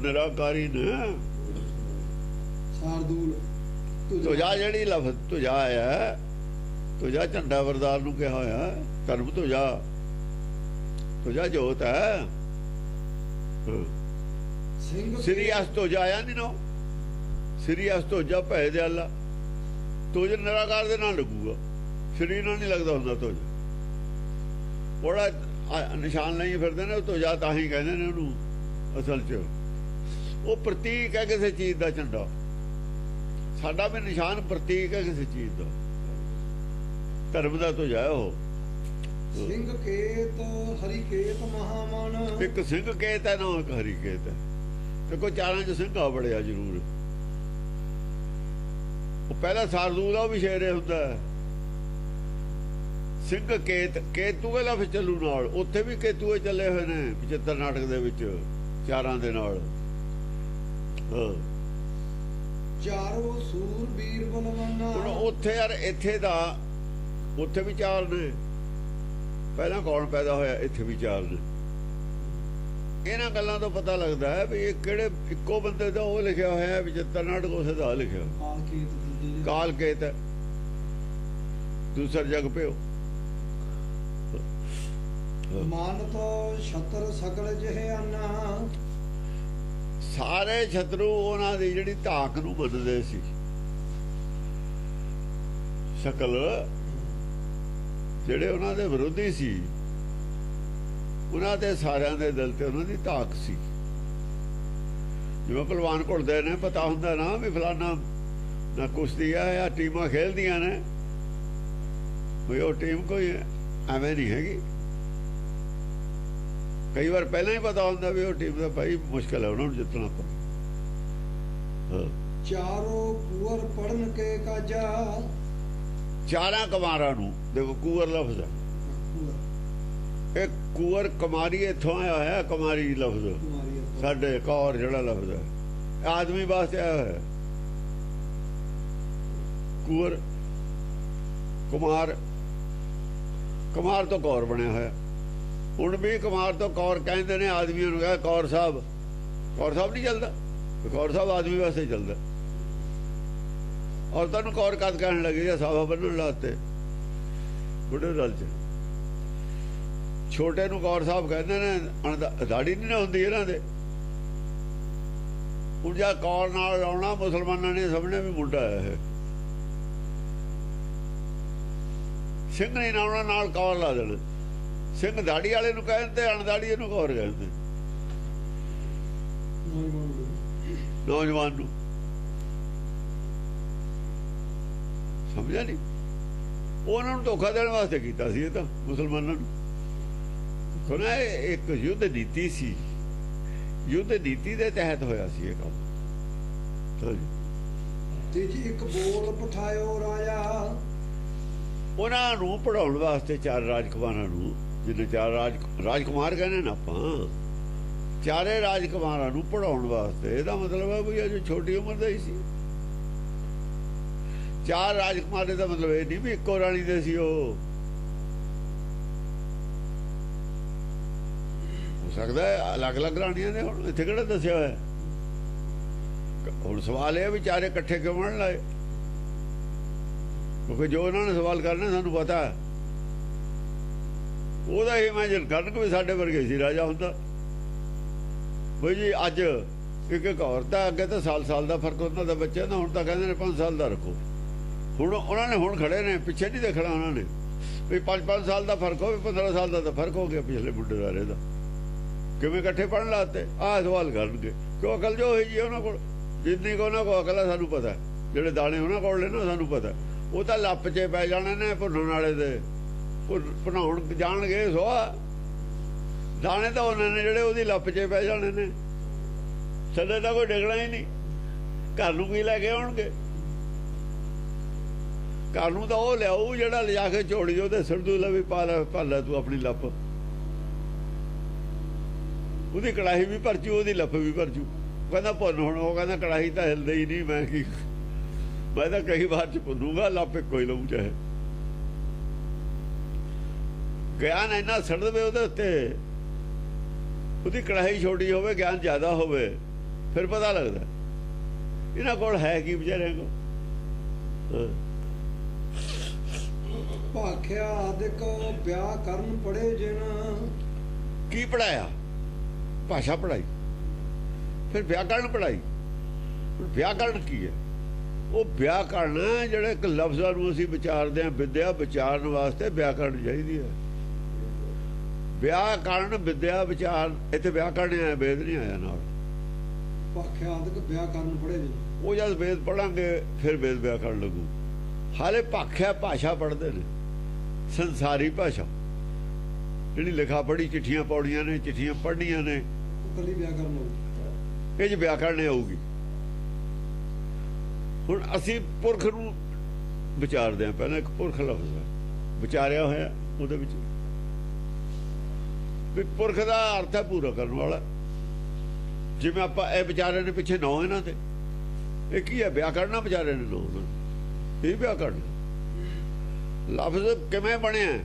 ਨਿਰਾਕਾਰੀ ਨੇ। ਸਾਰਦੂਲ ਧੁਜਾ ਜਿਹੜੀ ਲਫ਼ਜ਼ ਧੁਜਾ ਆਇਆ, ਧੁਜਾ ਝੰਡਾ ਵਰਦਾਰ ਨੂੰ ਕਿਹਾ ਹੋਇਆ। ਧਰਮ ਧੁਜਾ, ਧੁਜਾ ਜੋਤ ਹੈ। ਸ੍ਰੀ ਅਸ ਧੁਜਾ ਆਇਆ ਨਹੀਂ ਨਾ, ਸ੍ਰੀ ਅਸ ਧੁਜਾ ਭੈ ਦਿਆਲਾ। ਧੁਜ ਨਿਰਾਕਾਰ ਦੇ ਨਾਲ ਲੱਗੂਗਾ, ਸ੍ਰੀ ਨਾਲ ਨਹੀਂ ਲੱਗਦਾ ਹੁੰਦਾ ਧੁਜ। ਬੜਾ ਨਿਸ਼ਾਨ ਲਈ ਫਿਰਦੇ ਨੇ ਉਹ ਧੁਜਾ, ਤਾਂ ਹੀ ਕਹਿੰਦੇ ਨੇ ਉਹਨੂੰ ਅਸਲ 'ਚ। ਉਹ ਪ੍ਰਤੀਕ ਹੈ ਕਿਸੇ ਚੀਜ਼ ਦਾ ਝੰਡਾ। ਸਾਡਾ ਵੀ ਨਿਸ਼ਾਨ ਪ੍ਰਤੀਕ ਹੈ ਕਿਸੇ ਚੀਜ਼ ਦਾ, ਧਰਮ ਦਾ ਧੁਜਾ ਉਹ। ਸਿੰਘ ਕੇਤ ਹਰੀ ਕੇਤ ਮਹਾਮਨ। ਇੱਕ ਸਿੰਘ ਕੇਤ ਹੈ ਨਾ, ਇੱਕ ਹਰੀ ਕੇਤ ਹੈ। ਦੇਖੋ ਚਾਰਾਂ 'ਚ ਸਿੰਘ ਆ ਬੜਿਆ ਜ਼ਰੂਰ। ਉਹ ਪਹਿਲਾ ਸਾਰਦੂਲ ਆ, ਉਹ ਵੀ ਸ਼ੇਰੇ ਹੁੰਦਾ। ਸਿੰਘ ਕੇਤ, ਕੇਤੂਏ ਲਫ਼ਜ਼ ਚੱਲੂ ਨਾਲ, ਉੱਥੇ ਵੀ ਕੇਤੂਏ ਚੱਲੇ ਹੋਏ ਨੇ 75 ਨਾਟਕ ਦੇ ਵਿੱਚ ਚਾਰਾਂ ਦੇ ਨਾਲ। ਹਾਂ ਚਾਰੋ ਸੂਰਬੀਰ ਬਲਵਾਨਾ। ਹੁਣ ਉੱਥੇ ਯਾਰ ਇੱਥੇ ਦਾ, ਉੱਥੇ ਵੀ ਚਾਰ ਨੇ। ਪਹਿਲਾਂ ਕੌਣ ਪੈਦਾ ਹੋਇਆ, ਇੱਥੇ ਵੀ ਚਾਰ ਨੇ। ਇਹਨਾਂ ਗੱਲਾਂ ਤੋਂ ਪਤਾ ਲੱਗਦਾ ਹੈ ਵੀ ਇਹ ਕਿਹੜੇ ਇੱਕੋ ਬੰਦੇ ਦਾ ਉਹ ਲਿਖਿਆ ਹੋਇਆ 75 ਨਾਟਕ, ਉਸੇ ਦਾ ਲਿਖਿਆ ਕਾਲ ਕੇਤ ਹੈ, ਦੂਸਰ ਜਗ ਪਿਓ। ਮਨ ਤੋਂ ਛਤਰ ਸਕਲ ਜਿਹੇ ਆਨਾ। ਸਾਰੇ ਸ਼ਤਰੂ ਉਹਨਾਂ ਦੀ ਜਿਹੜੀ ਧਾਕ ਨੂੰ ਮੰਨਦੇ ਸੀ। ਸ਼ਕਲ ਜਿਹੜੇ ਉਹਨਾਂ ਦੇ ਵਿਰੋਧੀ ਸੀ, ਉਹਨਾਂ ਦੇ ਸਾਰਿਆਂ ਦੇ ਦਿਲ ਤੇ ਉਹਨਾਂ ਦੀ ਧਾਕ ਸੀ। ਜਿਵੇਂ ਪਹਿਲਵਾਨ ਘੁਲਦੇ ਨੇ, ਪਤਾ ਹੁੰਦਾ ਨਾ ਵੀ ਫਲਾਨਾ ਨਾ ਕੁਸ਼ਤੀ ਆ ਜਾਂ ਟੀਮਾਂ ਖੇਲਦੀਆਂ ਨੇ, ਵੀ ਉਹ ਟੀਮ ਕੋਈ ਐਵੇਂ ਨਹੀਂ ਹੈਗੀ। ਕਈ ਵਾਰ ਪਹਿਲਾਂ ਹੀ ਪਤਾ ਹੁੰਦਾ ਵੀ ਉਹ ਟੀਮ ਦਾ ਭਾਈ ਮੁਸ਼ਕਲ ਹੈ ਉਹਨਾਂ ਨੂੰ ਜਿੱਤਣਾ। ਚਾਰੋ ਕੁਵਰ ਪੜਨ ਕੇ ਕਾਜਾ। ਚਾਰਾਂ ਕੁਮਾਰਾਂ ਨੂੰ ਦੇਖੋ ਕੁੰਵਰ ਲਫ਼ਜ਼ ਹੈ ਇਹ ਕੁੰਵਰ ਕੁਮਾਰੀ ਇੱਥੋਂ ਆਇਆ ਹੋਇਆ ਕੁਮਾਰੀ ਲਫ਼ਜ਼ ਸਾਡੇ ਕੌਰ ਜਿਹੜਾ ਲਫ਼ਜ਼ ਹੈ ਆਦਮੀ ਵਾਸਤੇ ਆਇਆ ਹੋਇਆ ਕੁੰਵਰ ਕੁਮਾਰ ਕੁਮਾਰ ਤੋਂ ਕੌਰ ਬਣਿਆ ਹੋਇਆ ਹੁਣ ਵੀ ਕੁਮਾਰ ਤੋਂ ਕੌਰ ਕਹਿੰਦੇ ਨੇ ਆਦਮੀਆਂ ਨੂੰ ਕਹੇ ਕੌਰ ਸਾਹਿਬ ਨਹੀਂ ਚੱਲਦਾ ਕੌਰ ਸਾਹਿਬ ਆਦਮੀ ਵਾਸਤੇ ਚੱਲਦਾ ਔਰਤਾਂ ਨੂੰ ਕੌਰ ਕਦ ਕਹਿਣ ਲੱਗੇ ਜਾਂ ਸਾਵਾ ਬੰਨਣ ਲਾਤੇ ਬੁੱਢੇ ਦਲ ਚ ਛੋਟੇ ਨੂੰ ਕੌਰ ਸਾਹਿਬ ਕਹਿੰਦੇ ਨੇ ਦਾੜੀ ਨਹੀਂ ਨਾ ਹੁੰਦੀ ਇਹਨਾਂ ਦੇ ਹੁਣ ਜਾਂ ਕੌਰ ਨਾਲ ਲਾਉਣਾ ਮੁਸਲਮਾਨਾਂ ਨੇ ਸਮਝਿਆ ਵੀ ਮੁੰਡਾ ਹੈ ਸਿੰਘ ਨਹੀਂ ਲਾਉਣਾ ਨਾਲ ਕੌਰ ਲਾ ਦੇਣਾ ਸਿੰਘ ਦਾੜੀ ਵਾਲੇ ਨੂੰ ਕਹਿੰਦੇ ਅਣਦਾੜੀ ਇਹਨੂੰ ਕੌਰ ਕਹਿੰਦੇ ਨੌਜਵਾਨ ਨੂੰ ਸਮਝਿਆ ਨਹੀਂ ਉਹਨਾਂ ਨੂੰ ਧੋਖਾ ਦੇਣ ਵਾਸਤੇ ਕੀਤਾ ਸੀ ਇਹ ਤਾਂ ਮੁਸਲਮਾਨਾਂ ਨੂੰ ਸੁਣਾ ਇੱਕ ਯੁੱਧ ਨੀਤੀ ਸੀ ਯੁੱਧ ਨੀਤੀ ਦੇ ਤਹਿਤ ਹੋਇਆ ਸੀ ਇਹ ਕੰਮ ਤੇ ਜੀ ਇੱਕ ਬੋਲ ਪਠਾਇਓ ਰਾਜਾ ਉਹਨਾਂ ਨੂੰ ਪੜਾਉਣ ਵਾਸਤੇ ਚਾਰ ਰਾਜਕੁਮਾਰਾਂ ਨੂੰ ਜਿਹਨੇ ਚਾਰ ਰਾਜਕੁਮਾਰ ਕਹਿੰਦੇ ਨਾ ਆਪਾਂ ਚਾਰੇ ਰਾਜਕੁਮਾਰਾਂ ਨੂੰ ਪੜਾਉਣ ਵਾਸਤੇ ਇਹਦਾ ਮਤਲਬ ਹੈ ਵੀ ਅਜੇ ਛੋਟੀ ਉਮਰ ਦਾ ਹੀ ਸੀ ਚਾਰ ਰਾਜਕੁਮਾਰ ਦਾ ਮਤਲਬ ਇਹ ਨਹੀਂ ਵੀ ਇੱਕੋ ਰਾਣੀ ਦੇ ਸੀ ਉਹ ਹੋ ਸਕਦਾ ਅਲੱਗ-ਅਲੱਗ ਰਾਣੀਆਂ ਨੇ ਹੁਣ ਇੱਥੇ ਕਿਹੜਾ ਦੱਸਿਆ ਹੋਇਆ ਹੁਣ ਸਵਾਲ ਇਹ ਵੀ ਚਾਰੇ ਇਕੱਠੇ ਕਿਉਂ ਬਣ ਲਾਏ ਕਿਉਂਕਿ ਜੋ ਉਹਨਾਂ ਨੇ ਸਵਾਲ ਕਰਨਾ ਸਾਨੂੰ ਪਤਾ ਉਹਦਾ ਇਮੇਜਿਨ ਕਰਨ ਕਿ ਸਾਡੇ ਵਰਗੇ ਸੀ ਰਾਜਾ ਹੁੰਦਾ ਬਈ ਜੀ ਅੱਜ ਇੱਕ ਔਰਤ ਹੈ ਅੱਗੇ ਤਾਂ ਸਾਲ ਦਾ ਫਰਕ ਉਹਨਾਂ ਦਾ ਬੱਚਾ ਨਾ ਹੁਣ ਤਾਂ ਕਹਿੰਦੇ ਨੇ 5 ਸਾਲ ਦਾ ਰੱਖੋ ਹੁਣ ਉਹਨਾਂ ਨੇ ਹੁਣ ਖੜੇ ਨੇ ਪਿੱਛੇ ਨਹੀਂ ਦੇਖਣਾ ਉਹਨਾਂ ਨੇ ਵੀ 5 ਸਾਲ ਦਾ ਫਰਕ ਹੋਵੇ 15 ਸਾਲ ਦਾ ਤਾਂ ਫਰਕ ਹੋ ਗਿਆ ਪਿਛਲੇ ਬੁੱਢੇ ਦਾਰੇ ਦਾ ਕਿਵੇਂ ਇਕੱਠੇ ਪੜ੍ਹਨ ਲਾਤੇ ਆਹ ਸਵਾਲ ਕਰਨਗੇ ਕਿਉਂ ਅਕਲ ਜੋ ਹੋਈ ਜੀ ਉਹਨਾਂ ਕੋਲ ਜਿੰਨੀ ਕੋ ਉਹਨਾਂ ਕੋਲ ਅਕਲ ਹੈ ਸਾਨੂੰ ਪਤਾ ਜਿਹੜੇ ਦਾਣੇ ਉਹਨਾਂ ਕੋਲ ਨੇ ਨਾ ਸਾਨੂੰ ਪਤਾ ਉਹ ਤਾਂ ਲੱਪ 'ਚ ਪੈ ਜਾਣੇ ਨੇ ਭੁੰਨਣ ਵਾਲੇ ਦੇ ਭੁਨਾਉਣ ਜਾਣਗੇ ਸੋਹਾ ਦਾਣੇ ਤਾਂ ਉਹਨਾਂ ਨੇ ਜਿਹੜੇ ਉਹਦੀ ਲੱਪ 'ਚ ਪੈ ਜਾਣੇ ਨੇ ਥੱਲੇ ਤਾਂ ਕੋਈ ਡਿੱਗਣਾ ਹੀ ਨਹੀਂ ਘਰ ਨੂੰ ਕੀ ਲੈ ਕੇ ਆਉਣਗੇ ਘਰ ਨੂੰ ਤਾਂ ਉਹ ਲਿਆਊ ਜਿਹੜਾ ਲਿਜਾ ਕੇ ਝੋੜੀ ਉਹਦੇ ਸਿਰਦੂ ਲਵੀ ਪਾ ਲੈ ਤੂੰ ਆਪਣੀ ਲੱਪ ਉਹਦੀ ਕੜਾਹੀ ਵੀ ਭਰਜੂ ਉਹਦੀ ਲੱਪ ਵੀ ਭਰਜੂ ਕਹਿੰਦਾ ਭੁੰਨ ਹੁਣ ਉਹ ਕਹਿੰਦਾ ਕੜਾਹੀ ਤਾਂ ਹਿਲਦੀ ਹੀ ਨਹੀਂ ਮੈਂ ਤਾਂ ਕਈ ਵਾਰ ਚ ਭੁੰਨੂਗਾ ਲੱਪ ਕੋਈ ਲਊ ਚਾਹੇ ਗਿਆਨ ਇੰਨਾ ਸੜ ਦੇਵੇ ਉਹਦੇ ਉੱਤੇ ਉਹਦੀ ਕੜਾਹੀ ਛੋਟੀ ਹੋਵੇ ਗਿਆਨ ਜ਼ਿਆਦਾ ਹੋਵੇ ਫਿਰ ਪਤਾ ਲੱਗਦਾ ਇਹਨਾਂ ਕੋਲ ਹੈ ਕੀ ਵਿਚਾਰਿਆਂ ਕੋਲ ਭਾਖਿਆ ਆਦਿਕ ਵਿਆਹ ਕਰਨ ਪੜੇ ਜਿਨ ਕੀ ਪੜਾਇਆ ਭਾਸ਼ਾ ਪੜਾਈ ਫਿਰ ਵਿਆਕਰਨ ਪੜਾਈ ਵਿਆਕਰਨ ਕੀ ਹੈ ਉਹ ਵਿਆਕਰਨ ਜਿਹੜੇ ਇੱਕ ਲਫ਼ਜ਼ਾਂ ਨੂੰ ਅਸੀਂ ਵਿਚਾਰਦੇ ਹਾਂ ਵਿਦਿਆ ਵਿਚਾਰਨ ਵਾਸਤੇ ਵਿਆਕਰਨ ਚਾਹੀਦੀ ਹੈ ਵਿਆਕਰਨ ਵਿਦਿਆ ਵਿਚਾਰ ਇੱਥੇ ਵਿਆਕਰਨ ਆਇਆ ਵੇਦ ਨਹੀਂ ਆਇਆ ਨਾਲ ਭਾਖਿਆ ਆਦਿਕ ਵਿਆਹ ਕਰਨ ਪੜੇ ਜਿਨ ਉਹ ਜਦ ਵੇਦ ਪੜਾਂਗੇ ਫਿਰ ਵੇਦ ਵਿਆਕਰਨ ਲੱਗੂ ਹਾਲੇ ਭਾਖਿਆ ਭਾਸ਼ਾ ਪੜ੍ਹਦੇ ਨੇ ਸੰਸਾਰੀ ਭਾਸ਼ਾ ਜਿਹੜੀ ਲਿਖਾ ਪੜੀ ਚਿੱਠੀਆਂ ਪੌੜੀਆਂ ਨੇ ਚਿੱਠੀਆਂ ਪੜ੍ਹਨੀਆਂ ਨੇ ਕੱਲੀ ਵਿਆਕਰਨ ਹੋਊਗੀ ਇਹ ਚ ਵਿਆਕਰਨ ਆਊਗੀ ਹੁਣ ਅਸੀਂ ਪੁਰਖ ਨੂੰ ਵਿਚਾਰਦੇ ਹਾਂ ਪਹਿਲਾਂ ਇੱਕ ਪੁਰਖ ਲਫ਼ਜ਼ ਹੈ ਵਿਚਾਰਿਆ ਹੋਇਆ ਉਹਦੇ ਵਿੱਚ ਵੀ ਪੁਰਖ ਦਾ ਅਰਥ ਹੈ ਪੂਰਾ ਕਰਨ ਵਾਲਾ ਜਿਵੇਂ ਆਪਾਂ ਇਹ ਵਿਚਾਰੇ ਨੇ ਪਿੱਛੇ ਨੌ ਇਹਨਾਂ ਤੇ ਇਹ ਕੀ ਹੈ ਵਿਆਕਰਨ ਵਿਚਾਰੇ ਨੇ ਨੌ ਇਹ ਵਿਆਕਰਨ ਲਫ਼ਜ਼ ਕਿਵੇਂ ਬਣਿਆ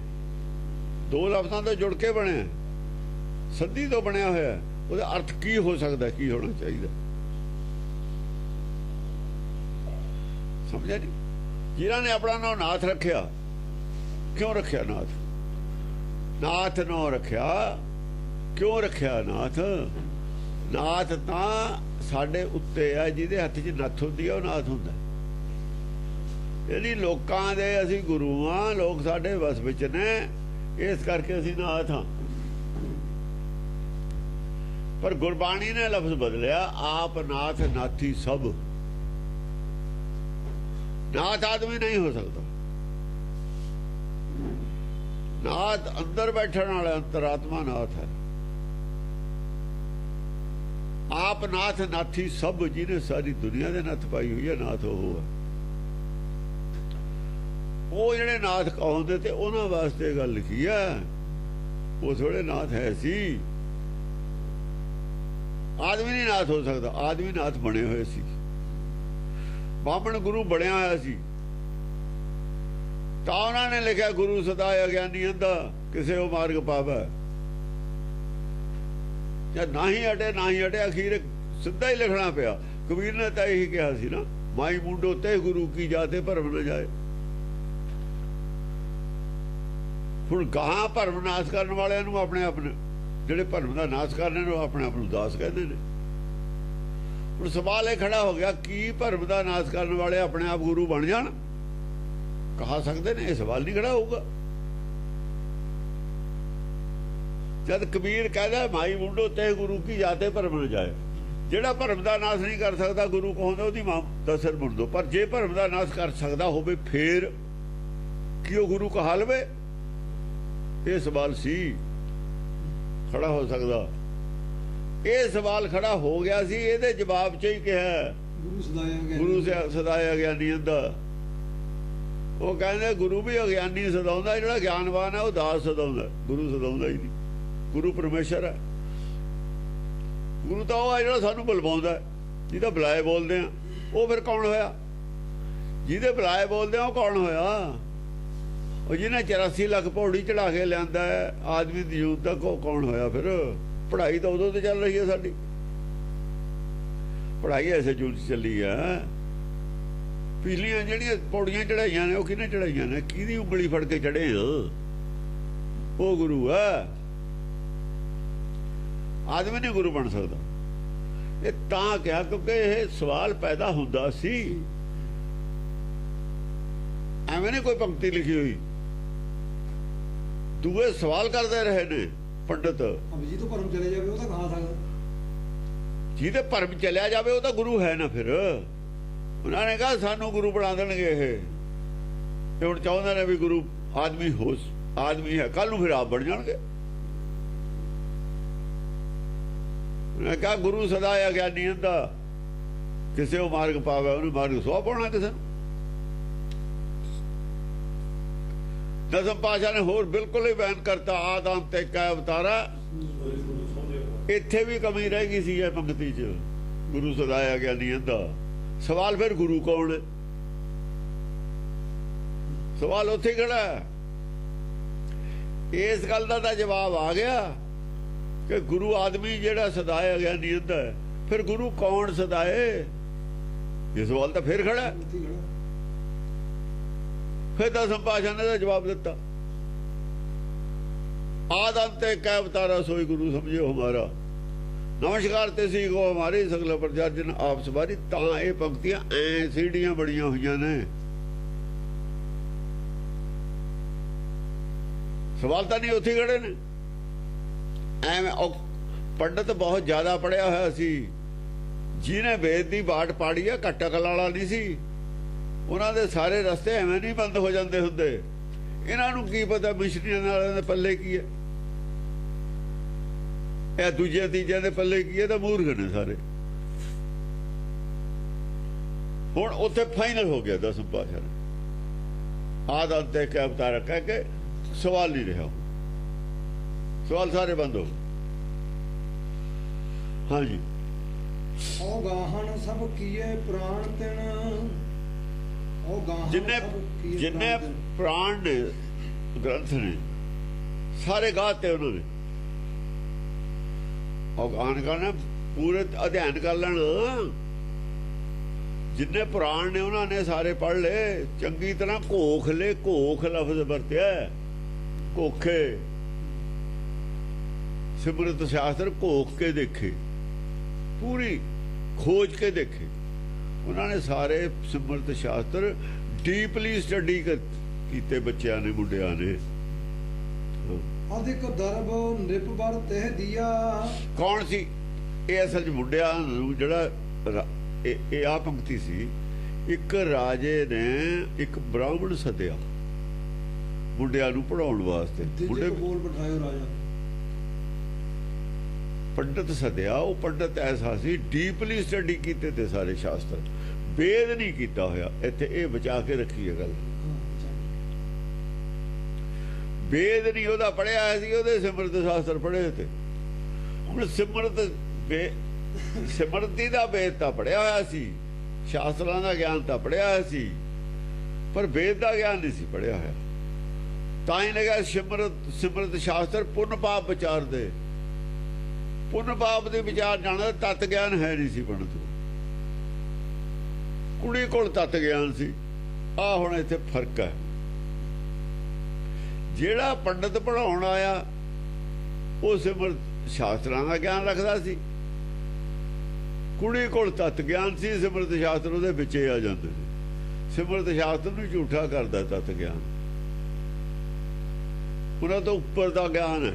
ਦੋ ਲਫ਼ਜ਼ਾਂ ਤੋਂ ਜੁੜ ਕੇ ਬਣਿਆ ਸੰਧੀ ਤੋਂ ਬਣਿਆ ਹੋਇਆ ਉਹਦਾ ਅਰਥ ਕੀ ਹੋ ਸਕਦਾ ਕੀ ਹੋਣਾ ਚਾਹੀਦਾ ਸਮਝਿਆ ਨਹੀਂ ਜਿਨ੍ਹਾਂ ਨੇ ਆਪਣਾ ਨਾਮ ਨਾਥ ਰੱਖਿਆ ਕਿਉਂ ਰੱਖਿਆ ਨਾਥ ਨਾਂ ਰੱਖਿਆ ਕਿਉਂ ਰੱਖਿਆ ਨਾਥ ਤਾਂ ਸਾਡੇ ਉੱਤੇ ਆ ਜਿਹਦੇ ਹੱਥ 'ਚ ਨੱਥ ਹੁੰਦੀ ਆ ਉਹ ਨਾਥ ਹੁੰਦਾ ਯਾਨੀ ਲੋਕਾਂ ਦੇ ਅਸੀਂ ਗੁਰੂ ਆ ਲੋਕ ਸਾਡੇ ਵਸ ਵਿੱਚ ਨੇ ਇਸ ਕਰਕੇ ਅਸੀਂ ਨਾਥ ਹਾਂ ਪਰ ਗੁਰਬਾਣੀ ਨੇ ਲਫ਼ਜ਼ ਬਦਲਿਆ ਆਪ ਨਾਥ ਨਾਥੀ ਸਭ ਨਾਥ ਆਦਮੀ ਨਹੀਂ ਹੋ ਸਕਦਾ ਨਾਥ ਅੰਦਰ ਬੈਠਣ ਵਾਲਾ ਅੰਤਰਾਤਮਾ ਨਾਥ ਹੈ ਆਪ ਨਾਥ ਨਾਥੀ ਸਭ ਜਿਹਨੇ ਸਾਰੀ ਦੁਨੀਆ ਦੇ ਨੱਥ ਪਾਈ ਹੋਈ ਹੈ ਨਾਥ ਉਹ ਹੈ ਉਹ ਜਿਹੜੇ ਨਾਥ ਕਹਾਉਂਦੇ ਤੇ ਉਹਨਾਂ ਵਾਸਤੇ ਗੱਲ ਲਿਖੀ ਆ। ਉਹ ਥੋੜੇ ਨਾਥ ਹੈ ਸੀ। ਆਦਮੀ ਨਹੀਂ ਨਾਥ ਹੋ ਸਕਦਾ, ਆਦਮੀ ਨਾਥ ਬਣੇ ਹੋਏ ਸੀ। ਬਾਹਮਣ ਗੁਰੂ ਬਣਿਆ ਹੋਇਆ ਸੀ ਤਾਂ ਉਹਨਾਂ ਨੇ ਲਿਖਿਆ ਗੁਰੂ ਸਦਾ ਅਗਿਆਨੀ ਅੰਧਾ ਕਿਸੇ ਉਹ ਮਾਰਗ ਪਾਵੈ। ਜਦ ਨਹੀਂ ਹਟੇ ਅਖੀਰ ਸਿੱਧਾ ਹੀ ਲਿਖਣਾ ਪਿਆ। ਕਬੀਰ ਨੇ ਤਾਂ ਇਹੀ ਕਿਹਾ ਸੀ ਨਾ, ਮਾਈ ਮੁੰਡੋ ਤੇ ਗੁਰੂ ਕੀ ਜਾਤੇ ਭਰਮ ਨਾ ਜਾਏ। ਹੁਣ ਗਾਹਾਂ ਭਰਮ ਨਾਸ਼ ਕਰਨ ਵਾਲਿਆਂ ਨੂੰ ਆਪਣੇ ਜਿਹੜੇ ਭਰਮ ਦਾ ਨਾਸ਼ ਕਰਨੇ ਨੂੰ ਆਪਣੇ ਆਪ ਨੂੰ ਦਾਸ ਕਹਿੰਦੇ ਨੇ। ਹੁਣ ਸਵਾਲ ਇਹ ਖੜਾ ਹੋ ਗਿਆ, ਕੀ ਭਰਮ ਦਾ ਨਾਸ਼ ਕਰਨ ਵਾਲੇ ਆਪਣੇ ਆਪ ਗੁਰੂ ਬਣ ਜਾਣ? ਕਹਾ ਸਕਦੇ ਨੇ? ਇਹ ਸਵਾਲ ਨਹੀਂ ਖੜਾ ਹੋਊਗਾ। ਜਦ ਕਬੀਰ ਕਹਿੰਦਾ ਮਾਈ ਮੁੰਡੋ ਤੇ ਗੁਰੂ ਕੀ ਜਾਤੇ ਭਰਮ ਨਾ ਜਾਏ, ਜਿਹੜਾ ਭਰਮ ਦਾ ਨਾਸ਼ ਨਹੀਂ ਕਰ ਸਕਦਾ ਗੁਰੂ ਕਹਾਉਂਦਾ ਉਹਦੀ ਮਾਂ ਦਾ ਸਿਰ ਮੁੰਡ ਦੋ। ਪਰ ਜੇ ਭਰਮ ਦਾ ਨਾਸ਼ ਕਰ ਸਕਦਾ ਹੋਵੇ ਫੇਰ ਕੀ ਉਹ ਗੁਰੂ ਕਹਾ ਲਵੇ? ਇਹ ਸਵਾਲ ਸੀ ਖੜਾ ਹੋ ਸਕਦਾ। ਇਹ ਸਵਾਲ ਖੜਾ ਹੋ ਗਿਆ ਸੀ। ਇਹਦੇ ਜਵਾਬ 'ਚ ਹੀ ਕਿਹਾ ਗੁਰੂ ਸਦਾਇਆ ਅਗਿਆਨੀ ਅੰਧਾ। ਉਹ ਕਹਿੰਦੇ ਗੁਰੂ ਵੀ ਅਗਿਆਨੀ ਸਦਾਉਂਦਾ, ਜਿਹੜਾ ਗਿਆਨਵਾਨ ਹੈ ਉਹ ਦਾਸ ਸਦਾਉਂਦਾ, ਗੁਰੂ ਸਦਾਉਂਦਾ ਹੀ ਨਹੀਂ। ਗੁਰੂ ਪਰਮੇਸ਼ਰ ਹੈ। ਗੁਰੂ ਤਾਂ ਉਹ ਹੈ ਜਿਹੜਾ ਸਾਨੂੰ ਬੁਲਵਾਉਂਦਾ, ਜਿਹਦਾ ਬੁਲਾਏ ਬੋਲਦੇ ਆ। ਉਹ ਫਿਰ ਕੌਣ ਹੋਇਆ? ਜਿਹਦੇ ਬੁਲਾਏ ਬੋਲਦੇ ਆ ਉਹ ਕੌਣ ਹੋਇਆ? ਉਹ ਜਿਹਨੇ 84 ਲੱਖ ਪੌੜੀ ਚੜਾ ਕੇ ਲਿਆਂਦਾ ਆਦਮੀ ਦੀ ਜੂਨ ਤੱਕ, ਉਹ ਕੌਣ ਹੋਇਆ? ਫਿਰ ਪੜ੍ਹਾਈ ਤਾਂ ਉਦੋਂ ਤੇ ਚੱਲ ਰਹੀ ਹੈ ਸਾਡੀ। ਪੜ੍ਹਾਈ ਐਸੇ ਜੂਨ ਚੱਲੀ ਆ। ਪਿਛਲੀਆਂ ਜਿਹੜੀਆਂ ਪੌੜੀਆਂ ਚੜਾਈਆਂ ਨੇ ਉਹ ਕਿਹਨੇ ਚੜਾਈਆਂ ਨੇ? ਕਿਹਦੀ ਉਂਗਲੀ ਫੜ ਕੇ ਚੜੇ ਆ? ਉਹ ਗੁਰੂ ਆ। ਆਦਮੀ ਨਹੀਂ ਗੁਰੂ ਬਣ ਸਕਦਾ। ਇਹ ਤਾਂ ਕਿਹਾ ਕਿਉਂਕਿ ਇਹ ਸਵਾਲ ਪੈਦਾ ਹੁੰਦਾ ਸੀ। ਐਵੇਂ ਨਹੀਂ ਕੋਈ ਪੰਕਤੀ ਲਿਖੀ ਹੋਈ, ਦੂਏ ਸਵਾਲ ਕਰਦੇ ਰਹੇ ਨੇ ਪੰਡਤ। ਜੀ ਤੋਂ ਭਰਮ ਚਲੇ ਜਾਵੇ ਉਹ ਤਾਂ ਕਹਾ ਸਕਦਾ। ਜਿਹਦੇ ਭਰਮ ਚਲਿਆ ਜਾਵੇ ਉਹ ਤਾਂ ਗੁਰੂ ਹੈ ਨਾ। ਫਿਰ ਉਹਨਾਂ ਨੇ ਕਿਹਾ ਸਾਨੂੰ ਗੁਰੂ ਬਣਾ ਦੇਣਗੇ ਇਹ ਹੁਣ ਚਾਹੁੰਦੇ ਨੇ ਵੀ ਗੁਰੂ ਆਦਮੀ ਹੈ, ਕੱਲ ਨੂੰ ਫਿਰ ਆਪ ਬਣ ਜਾਣਗੇ। ਉਹਨੇ ਕਿਹਾ ਗੁਰੂ ਸਦਾ ਅਗਿਆਨੀ ਅੰਧਾ ਕਿਸੇ ਉਹ ਮਾਰਗ ਪਾਵੇ, ਉਹਨੂੰ ਮਾਰਗ ਸੋਹ ਪਾਉਣਾ ਕਿਸੇ ਨੂੰ। ਦਸਮ ਪਾਤਸ਼ਾਹ ਨੇ ਹੋਰ ਬਿਲਕੁਲ ਹੀ ਬਿਆਨ ਕਰਤਾ, ਆਦਮ ਤੇ ਕਾ ਅਵਤਾਰਾ। ਇੱਥੇ ਵੀ ਕਮੀ ਰਹਿ ਗਈ ਸੀ ਇਹ ਪੰਕਤੀ 'ਚ, ਗੁਰੂ ਸਦਾ ਅਗਿਆਨੀ ਅੰਧਾ। ਸਵਾਲ ਫਿਰ ਗੁਰੂ ਕੌਣ ਹੈ? ਸਵਾਲ ਉੱਥੇ ਖੜਾ ਹੈ। ਇਸ ਗੱਲ ਦਾ ਤਾਂ ਜਵਾਬ ਆ ਗਿਆ ਕਿ ਗੁਰੂ ਆਦਮੀ ਜਿਹੜਾ ਸਦਾਏ ਅਗਿਆਨੀ ਅੰਧਾ ਹੈ। ਫਿਰ ਗੁਰੂ ਕੌਣ ਸਦਾਏ? ਇਹ ਸਵਾਲ ਤਾਂ ਫਿਰ ਖੜਾ। ਫਿਰ ਦਸਮ ਪਾਤਸ਼ਾਹ ਨੇ ਦਾ ਜਵਾਬ ਦਿੱਤਾ, ਆਦ ਅੰਤ ਕੈ ਅਵਤਾਰਾ ਸੋਈ ਗੁਰੂ ਸਮਝਿਓ ਹਮਾਰਾ। ਨਮਸਕਾਰ ਤੇ ਸੀ ਗੋ ਹਮਾਰੀ ਸਗਲ ਪ੍ਰਜਾਜਨ ਆਪ ਸਵਾਰੀ। ਤਾਂ ਇਹ ਪੰਕਤੀਆਂ ਐ ਸੀੜੀਆਂ ਬੜੀਆਂ ਹੋਈਆਂ ਨੇ। ਸਵਾਲ ਤਾਂ ਨਹੀਂ ਉੱਥੇ ਖੜੇ ਨੇ। ਐਵੇਂ ਪੰਡਤ ਬਹੁਤ ਜ਼ਿਆਦਾ ਪੜਿਆ ਹੋਇਆ ਸੀ, ਜਿਹਨੇ ਵੇਦ ਦੀ ਬਾਟ ਪਾੜੀ ਆ, ਘੱਟ ਅਕਲ ਵਾਲਾ ਨਹੀਂ ਸੀ। ਉਹਨਾਂ ਦੇ ਸਾਰੇ ਰਸਤੇ ਐਵੇਂ ਨਹੀਂ ਬੰਦ ਹੋ ਜਾਂਦੇ ਹੁੰਦੇ। ਇਹਨਾਂ ਨੂੰ ਕੀ ਪਤਾ ਮਿਸ਼ਰੀਆਂ ਵਾਲਿਆਂ ਦੇ ਪੱਲੇ ਕੀ ਹੈ, ਇਹ ਦੂਜੇ ਤੀਜੇ ਦੇ ਪੱਲੇ ਕੀ ਹੈ। ਤਾਂ ਮੂਰਖ ਨੇ ਸਾਰੇ। ਹੁਣ ਉੱਥੇ ਫਾਈਨਲ ਹੋ ਗਿਆ ਦਸਮ ਪਾਤਸ਼ਾਹ ਨੇ ਆਦ ਅੰਤ ਕੈ ਅਵਤਾਰਾ ਕਹਿ ਕੇ। ਸਵਾਲ ਨਹੀਂ ਰਿਹਾ, ਸਵਾਲ ਸਾਰੇ ਬੰਦ ਹੋ ਗਏ। ਹਾਂਜੀ, ਉਹ ਗਾਹਨ ਸਭ ਕੀਏ ਪ੍ਰਾਣ ਤਿਨ। ਉਹ ਗਾਹਨ ਜਿੰਨੇ ਪ੍ਰਾਣ ਨੇ ਗ੍ਰੰਥ ਨੇ ਸਾਰੇ ਗਾਤੇ ਉਹਨਾਂ ਨੇ। ਉਹ ਗਾਹਨ ਕਰਨਾ ਪੂਰੇ ਅਧਿਐਨ ਕਰ ਲੈਣਾ। ਜਿੰਨੇ ਪੁਰਾਣ ਨੇ ਉਹਨਾਂ ਨੇ ਸਾਰੇ ਪੜ੍ਹ ਲਏ ਚੰਗੀ ਤਰ੍ਹਾਂ। ਘੋਖ ਲੈ, ਘੋਖ ਲਫ਼ਜ਼ ਵਰਤਿਆ, ਘੋਖੇ। ਸਿਮਰਤ ਸ਼ਾਸਤਰ ਘੋਖ ਕੇ ਦੇਖੇ, ਪੂਰੀ ਖੋਜ ਕੇ ਦੇਖੇ ਉਹਨਾਂ ਨੇ ਸਾਰੇ। ਸਿਮਰਤ ਸ਼ਾਸਤਰ ਡੀਪਲੀ ਸਟੱਡੀ ਕੀਤੇ ਬੱਚਿਆਂ ਨੇ, ਮੁੰਡਿਆਂ ਨੇ। ਅਧਿਕ ਦਰਬ ਨਿਰਭਰ ਤਹਿ ਦਿਆ। ਕੌਣ ਸੀ ਇਹ? ਅਸਲ 'ਚ ਮੁੰਡਿਆਂ ਨੂੰ ਜਿਹੜਾ ਇਹ ਆ ਪੰਕਤੀ ਸੀ, ਇੱਕ ਰਾਜੇ ਨੇ ਇੱਕ ਬ੍ਰਾਹਮਣ ਸੱਦਿਆ ਮੁੰਡਿਆਂ ਨੂੰ ਪੜਾਉਣ ਵਾਸਤੇ। ਮੁੰਡੇ ਕੋਲ ਬਿਠਾਇਓ ਰਾਜਾ। ਪੰਡਤ ਸੱਦਿਆ। ਉਹ ਪੰਡਤ ਐਸਾ ਸੀ, ਡੀਪਲੀ ਸਟੱਡੀ ਕੀਤੇ ਤੇ ਸਾਰੇ ਸ਼ਾਸਤਰ, ਵੇਦ ਨਹੀਂ ਕੀਤਾ ਹੋਇਆ। ਇੱਥੇ ਇਹ ਬਚਾ ਕੇ ਰੱਖੀ ਹੈ ਗੱਲ। ਵੇਦ ਨਹੀਂ ਉਹਦਾ ਪੜਿਆ ਹੋਇਆ ਸੀ, ਉਹਦੇ ਸਿਮਰਤ ਸ਼ਾਸਤਰ ਪੜ੍ਹੇ ਤੇ। ਹੁਣ ਸਿਮਰਤੀ ਦਾ ਵੇਦ ਤਾਂ ਪੜਿਆ ਹੋਇਆ ਸੀ, ਸ਼ਾਸਤਰਾਂ ਦਾ ਗਿਆਨ ਤਾਂ ਪੜਿਆ ਹੋਇਆ ਸੀ, ਪਰ ਵੇਦ ਦਾ ਗਿਆਨ ਨਹੀਂ ਸੀ ਪੜਿਆ ਹੋਇਆ। ਤਾਂ ਹੀ ਲਗਾ ਸਿਮਰਤ ਸ਼ਾਸਤਰ ਪੁੰਨ ਪਾਪ ਵਿਚਾਰਦੇ। ਪੁੰਨ ਪਾਪ ਦੇ ਵਿਚਾਰ ਜਾਣਾ ਤਤ ਗਿਆਨ ਹੈ ਨਹੀਂ ਸੀ ਪੰਡਤ ਨੂੰ। ਕੁੜੀ ਕੋਲ ਤਤ ਗਿਆਨ ਸੀ। ਆ ਹੁਣ ਇੱਥੇ ਫਰਕ ਹੈ। ਜਿਹੜਾ ਪੰਡਤ ਪੜਾਉਣ ਆਇਆ ਉਹ ਸਿਮਰਤ ਸ਼ਾਸਤਰਾਂ ਦਾ ਗਿਆਨ ਰੱਖਦਾ ਸੀ। ਕੁੜੀ ਕੋਲ ਤਤ ਗਿਆਨ ਸੀ, ਸਿਮਰਤ ਸ਼ਾਸਤਰ ਉਹਦੇ ਵਿੱਚੇ ਆ ਜਾਂਦੇ ਨੇ। ਸਿਮਰਤ ਸ਼ਾਸਤਰ ਨੂੰ ਝੂਠਾ ਕਰਦਾ ਤਤ ਗਿਆਨ, ਉਹਨਾਂ ਤੋਂ ਉੱਪਰ ਦਾ ਗਿਆਨ ਹੈ।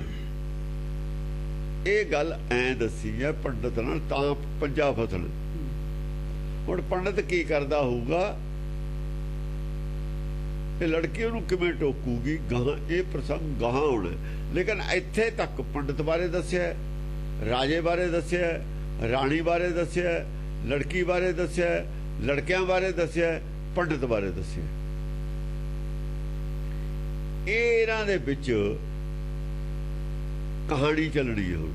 ਇਹ ਗੱਲ ਐਂ ਦੱਸੀ ਹੈ ਪੰਡਤ ਨਾਲ ਤਾਂ ਪੰਜਾ ਫਸਲ। ਹੁਣ ਪੰਡਤ ਕੀ ਕਰਦਾ ਹੋਊਗਾ, ਇਹ ਲੜਕੀ ਉਹਨੂੰ ਕਿਵੇਂ ਟੋਕੂਗੀ ਗਾਹਾਂ, ਇਹ ਪ੍ਰਸੰਗ ਗਾਹਾਂ ਹੋਣਾ। ਲੇਕਿਨ ਇੱਥੇ ਤੱਕ ਪੰਡਤ ਬਾਰੇ ਦੱਸਿਆ, ਰਾਜੇ ਬਾਰੇ ਦੱਸਿਆ, ਰਾਣੀ ਬਾਰੇ ਦੱਸਿਆ, ਲੜਕੀ ਬਾਰੇ ਦੱਸਿਆ, ਲੜਕਿਆਂ ਬਾਰੇ ਦੱਸਿਆ, ਪੰਡਤ ਬਾਰੇ ਦੱਸਿਆ। ਇਹਨਾਂ ਦੇ ਵਿੱਚ ਕਹਾਣੀ ਚੱਲਣੀ ਹੈ। ਹੁਣ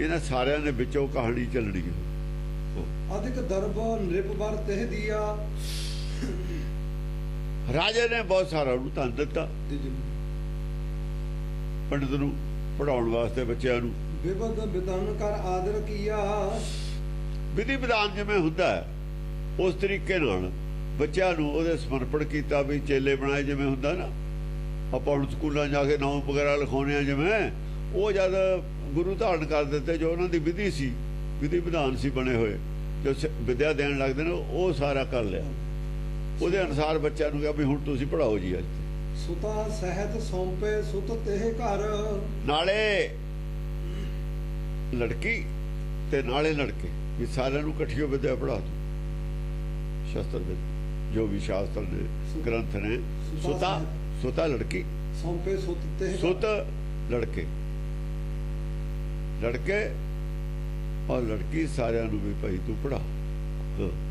ਇਹਨਾਂ ਸਾਰਿਆਂ ਦੇ ਵਿੱਚੋਂ ਕਹਾਣੀ ਚੱਲਣੀ ਹੈ। ਅਧਿਕ ਦਰਬ ਨਿਰਭਰ ਤਹਿ ਦੀਆ। ਰਾਜੇ ਨੇ ਬਹੁਤ ਸਾਰਾ ਉਹਨੂੰ ਧਨ ਦਿੱਤਾ ਪੰਡਤ ਨੂੰ ਪੜਾਉਣ ਵਾਸਤੇ, ਬੱਚਿਆਂ ਨੂੰ। ਵਿਵਦ ਵਿਧਾਨ ਕਰ ਆਦਰ ਕੀਆ। ਵਿਧੀ ਵਿਧਾਨ ਜਿਵੇਂ ਹੁੰਦਾ ਉਸ ਤਰੀਕੇ ਨਾਲ ਬੱਚਿਆਂ ਨੂੰ ਉਹਦੇ ਸਮਰਪਣ ਕੀਤਾ, ਵੀ ਚੇਲੇ ਬਣਾਏ। ਜਿਵੇਂ ਹੁੰਦਾ ਨਾ ਆਪਾਂ ਹੁਣ ਸਕੂਲਾਂ ਜਾ ਕੇ ਨਾਮ ਵਗੈਰਾ ਲਿਖਾਉਂਦੇ ਆ, ਜਿਵੇਂ ਉਹ ਜਦ ਗੁਰੂ ਧਾਰਨ ਕਰ ਦਿੱਤੇ, ਜੋ ਉਹਨਾਂ ਦੀ ਵਿਧੀ ਸੀ, ਵਿਧੀ ਵਿਧਾਨ ਸੀ ਬਣੇ ਹੋਏ, ਜੋ ਵਿਦਿਆ ਦੇਣ ਲੱਗਦੇ ਨੇ, ਉਹ ਸਾਰਾ ਕਰ ਲਿਆ। ਉਹਦੇ ਅਨੁਸਾਰ ਬੱਚਿਆਂ ਨੂੰ ਕਿਹਾ ਵੀ ਹੁਣ ਤੁਸੀਂ ਪੜਾਓ ਜੀ। ਅੱਜ ਸੁਤਾ ਸਹਿਤ ਸੌਂਪੇ ਸੁਤ ਤੇਹ ਘਰ। ਨਾਲੇ ਲੜਕੀ ਤੇ ਨਾਲੇ ਲੜਕੇ, ਵੀ ਸਾਰਿਆਂ ਨੂੰ ਇਕੱਠੀਓ ਵਿਦਿਆ ਪੜ੍ਹਾ ਦੋ। ਸ਼ਾਸਤਰ ਦੇ ਜੋ ਵੀ ਸ਼ਾਸਤਰ ਨੇ, ਗ੍ਰੰਥ ਨੇ। ਸੁਤਾ ਲੜਕੀ, ਸੌਂਪੇ ਸੁਤ ਤੇਹ ਸੁਤ ਲੜਕੇ ਔਰ ਲੜਕੀ, ਸਾਰਿਆਂ ਨੂੰ ਵੀ ਭਾਈ ਤੂੰ ਪੜ੍ਹਾ।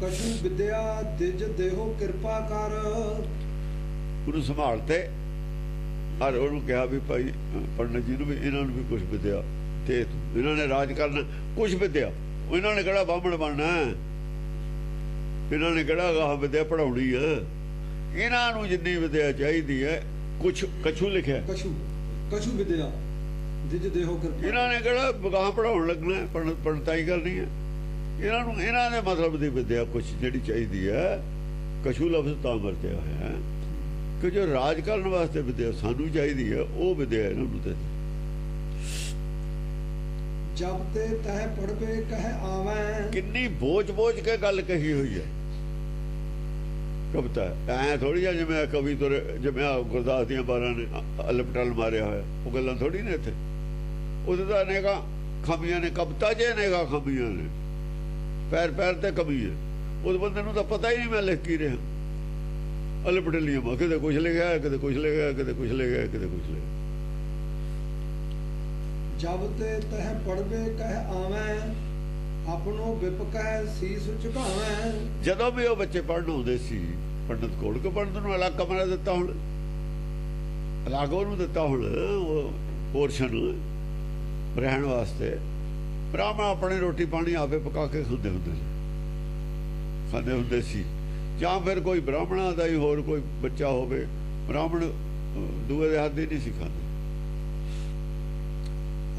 ਕਛੂ ਵਿਦਿਆ ਦਿਜ ਦੇਹੋ ਕਿਰਪਾ ਕਰ। ਉਹਨੂੰ ਸੰਭਾਲ ਤੇ ਔਰ ਉਹਨੂੰ ਕਿਹਾ ਵੀ ਭਾਈ ਪੰਡਤ ਜੀ ਨੂੰ ਵੀ ਇਹਨਾਂ ਨੂੰ ਵੀ ਕੁਛ ਵਿਦਿਆ ਤੇ, ਇਹਨਾਂ ਨੇ ਰਾਜ ਕਰਨਾ, ਕੁਛ ਵਿਦਿਆ। ਇਹਨਾਂ ਨੇ ਕਿਹੜਾ ਬਾਹਮਣ ਬਣਨਾ, ਇਹਨਾਂ ਨੇ ਕਿਹੜਾ ਗਾਹ ਵਿਦਿਆ ਪੜਾਉਣੀ ਹੈ। ਇਹਨਾਂ ਨੂੰ ਜਿੰਨੀ ਵਿਦਿਆ ਚਾਹੀਦੀ ਹੈ, ਕੁਛ ਕਛੂ ਲਿਖਿਆ, ਕਛੂ ਵਿਦਿਆ ਦਿਜ ਦੇਹੋ ਕਿਰਪਾ। ਇਹਨਾਂ ਨੇ ਕਿਹੜਾ ਗਾਹ ਪੜਾਉਣ ਲੱਗਣਾ, ਪੰਡਤਾਈ ਕਰਨੀ ਹੈ। ਇਹਨਾਂ ਨੂੰ ਇਹਨਾਂ ਦੇ ਮਤਲਬ ਦੀ ਵਿਦਿਆ ਕੁਛ ਜਿਹੜੀ ਚਾਹੀਦੀ ਹੈ। ਕਛੂ ਲਫ਼ਜ਼ ਤਾਂ ਵਰਤਿਆ ਹੋਇਆ ਕਿ ਜੋ ਰਾਜ ਕਰਨ ਵਾਸਤੇ ਵਿਦਿਆ ਸਾਨੂੰ ਚਾਹੀਦੀ ਹੈ, ਉਹ ਵਿਦਿਆ ਇਹਨਾਂ ਨੂੰ ਦੇ। ਜਬ ਤੇ ਤਹਿ ਪੜਵੇ ਕਹਿ ਆਵੇਂ। ਕਿੰਨੀ ਬੋਝ ਕੇ ਗੱਲ ਕਹੀ ਹੋਈ ਹੈ ਕਵਿਤਾ। ਐ ਥੋੜੀ ਜਿਹਾ ਜਿਵੇਂ ਕਵੀ ਤੁਰ, ਜਿਵੇਂ ਗੁਰਦਾਸ ਦੀਆਂ 12 ਨੇ ਅਲਪਟਲ ਮਾਰਿਆ ਹੋਇਆ, ਉਹ ਗੱਲਾਂ ਥੋੜੀ ਨੇ ਇੱਥੇ। ਉਹਦੇ ਤਾਂ ਅਨੇਕਾਂ ਖਾਮੀਆਂ ਨੇ, ਕਵਿਤਾ 'ਚ ਅਨੇਕਾਂ ਖਾਮੀਆਂ ਨੇ, ਪੈਰ ਤੇ ਕਮੀ ਹੈ। ਉਸ ਬੰਦੇ ਨੂੰ ਤਾਂ ਪਤਾ ਹੀ ਨਹੀਂ ਮੈਂ ਲਿਖ ਕੀ ਰਿਹਾ। ਅਲਪਟਲੀਆਂ ਮਾ ਕਿਤੇ ਕੁਛ ਲਿਖਿਆ, ਕਿਤੇ ਕੁਛ ਲਿਖਿਆ, ਕਿਤੇ ਕੁਛ ਲਿਖਿਆ, ਕਿਤੇ ਕੁਛ ਲਿਖਿਆ। ਜਬ ਤੇ ਤਹਿ ਪੜਵੇ ਕਹਿ ਆਵੇਂ, ਆਪਣੋ ਵਿਪ ਕਹਿ ਸੀਸ ਝੁਕਾਵੇਂ। ਜਦੋਂ ਵੀ ਉਹ ਬੱਚੇ ਪੜ੍ਹਨ ਆਉਂਦੇ ਸੀ ਪੰਡਤ ਕੋਲ, ਕਿ ਪੰਡਤ ਨੂੰ ਅਲੱਗ ਕਮਰਾ ਦਿੱਤਾ, ਹੁਣ ਅਲੱਗ ਉਹਨੂੰ ਦਿੱਤਾ, ਹੁਣ ਉਹ ਪੋਰਸ਼ਨ ਰਹਿਣ ਵਾਸਤੇ। ਬ੍ਰਾਹਮਣ ਆਪਣੀ ਰੋਟੀ ਪਾਣੀ ਆਪੇ ਪਕਾ ਕੇ ਖਾਂਦੇ ਹੁੰਦੇ ਸੀ। ਜਾਂ ਫਿਰ ਕੋਈ ਬ੍ਰਾਹਮਣਾਂ ਦਾ ਹੀ ਹੋਰ ਕੋਈ ਬੱਚਾ ਹੋਵੇ, ਬ੍ਰਾਹਮਣ ਦੂਏ ਦੇ ਹੱਥ ਦੀ ਨਹੀਂ ਸੀ ਖਾਂਦੇ।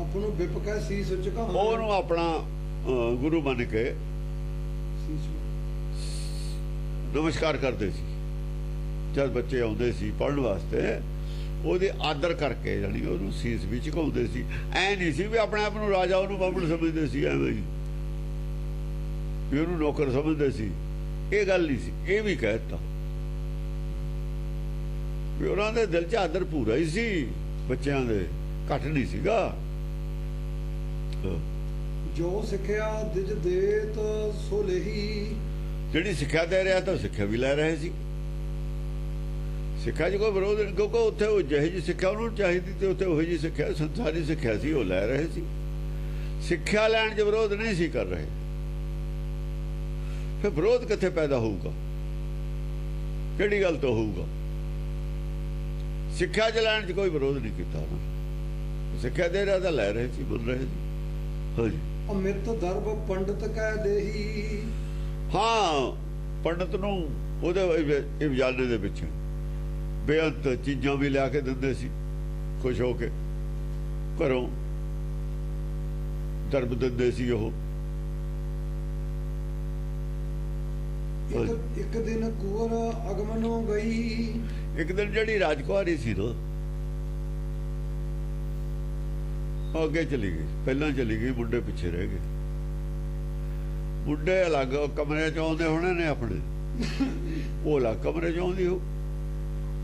ਆਪਣੋ ਵਿਪ ਕਹਿ ਸੀਸ ਝੁਕਾਵੇਂ, ਉਹਨੂੰ ਆਪਣਾ ਗੁਰੂ ਮੰਨ ਕੇ ਨਮਸਕਾਰ ਕਰਦੇ ਸੀ। ਜਦ ਬੱਚੇ ਆਉਂਦੇ ਸੀ ਪੜ੍ਹਨ ਵਾਸਤੇ, ਉਹਦੇ ਆਦਰ ਕਰਕੇ ਜਾਨੀ ਉਹਨੂੰ ਸੀਸ ਵੀ ਝੁਕਾਉਂਦੇ ਸੀ। ਐ ਨਹੀਂ ਸੀ ਵੀ ਆਪਣੇ ਆਪ ਨੂੰ ਰਾਜਾ ਉਹਨੂੰ ਬਾਹਮਣ ਸਮਝਦੇ ਸੀ, ਐਵੇਂ ਹੀ ਵੀ ਉਹਨੂੰ ਨੌਕਰ ਸਮਝਦੇ ਸੀ। ਇਹ ਗੱਲ ਨਹੀਂ ਸੀ। ਇਹ ਵੀ ਕਹਿ ਦਿੱਤਾ ਵੀ ਉਹਨਾਂ ਦੇ ਦਿਲ 'ਚ ਆਦਰ ਪੂਰਾ ਹੀ ਸੀ, ਬੱਚਿਆਂ ਦੇ ਘੱਟ ਨਹੀਂ ਸੀਗਾ। ਜੋ ਸਿੱਖਿਆ ਦਿਜ ਦੇਤ ਸੋ ਲਹੀ। ਜਿਹੜੀ ਸਿੱਖਿਆ ਦੇ ਰਿਹਾ ਤਾਂ ਸਿੱਖਿਆ ਵੀ ਲੈ ਰਹੇ ਸੀ। ਸਿੱਖਿਆ 'ਚ ਕੋਈ ਵਿਰੋਧ ਨਹੀਂ, ਕਿਉਂਕਿ ਉੱਥੇ ਉਹ ਜਿਹੀ ਜਿਹੀ ਸਿੱਖਿਆ ਉਹਨੂੰ ਚਾਹੀਦੀ ਤੇ ਉੱਥੇ ਉਹੀ ਜਿਹੀ ਸਿੱਖਿਆ ਸੰਸਾਰੀ ਸਿੱਖਿਆ ਸੀ, ਉਹ ਲੈ ਰਹੇ ਸੀ। ਸਿੱਖਿਆ ਲੈਣ 'ਚ ਵਿਰੋਧ ਨਹੀਂ ਸੀ ਕਰ ਰਹੇ। ਫਿਰ ਵਿਰੋਧ ਕਿੱਥੇ ਪੈਦਾ ਹੋਊਗਾ, ਕਿਹੜੀ ਗੱਲ ਤੋਂ ਹੋਊਗਾ? ਸਿੱਖਿਆ ਚ ਲੈਣ ਚ ਕੋਈ ਵਿਰੋਧ ਨਹੀਂ ਕੀਤਾ ਉਹਨਾਂ। ਸਿੱਖਿਆ ਦੇ ਰਿਹਾ ਤਾਂ ਲੈ ਰਹੇ ਸੀ, ਬੋਲ ਰਹੇ ਸੀ। ਹਾਂਜੀ। ਅਮਿਤ ਦਰਬ ਪੰਡਤ ਕਹਿ ਦੇਹੀ। ਹਾਂ, ਪੰਡਤ ਨੂੰ ਉਹਦੇ ਇਹ ਵਜਾਨੇ ਦੇ ਵਿੱਚ ਬੇਅੰਤ ਚੀਜ਼ਾਂ ਵੀ ਲਿਆ ਕੇ ਦਿੰਦੇ ਸੀ, ਖੁਸ਼ ਹੋ ਕੇ ਘਰੋਂ ਦਰਬ ਦਿੰਦੇ ਸੀ ਉਹ। ਇੱਕ ਦਿਨ ਕੁਵਰ ਅਗਮਨੋਂ ਗਈ। ਇੱਕ ਦਿਨ ਜਿਹੜੀ ਰਾਜਕੁਮਾਰੀ ਸੀ ਨਾ, ਉਹ ਅੱਗੇ ਚਲੀ ਗਈ, ਪਹਿਲਾਂ ਚਲੀ ਗਈ, ਮੁੰਡੇ ਪਿੱਛੇ ਰਹਿ ਗਏ। ਮੁੰਡੇ ਅਲੱਗ ਕਮਰੇ ਚ ਆਉਂਦੇ ਹੋਣੇ ਨੇ ਆਪਣੇ, ਉਹ ਅਲੱਗ ਕਮਰੇ ਚ ਆਉਂਦੀ ਹੋ।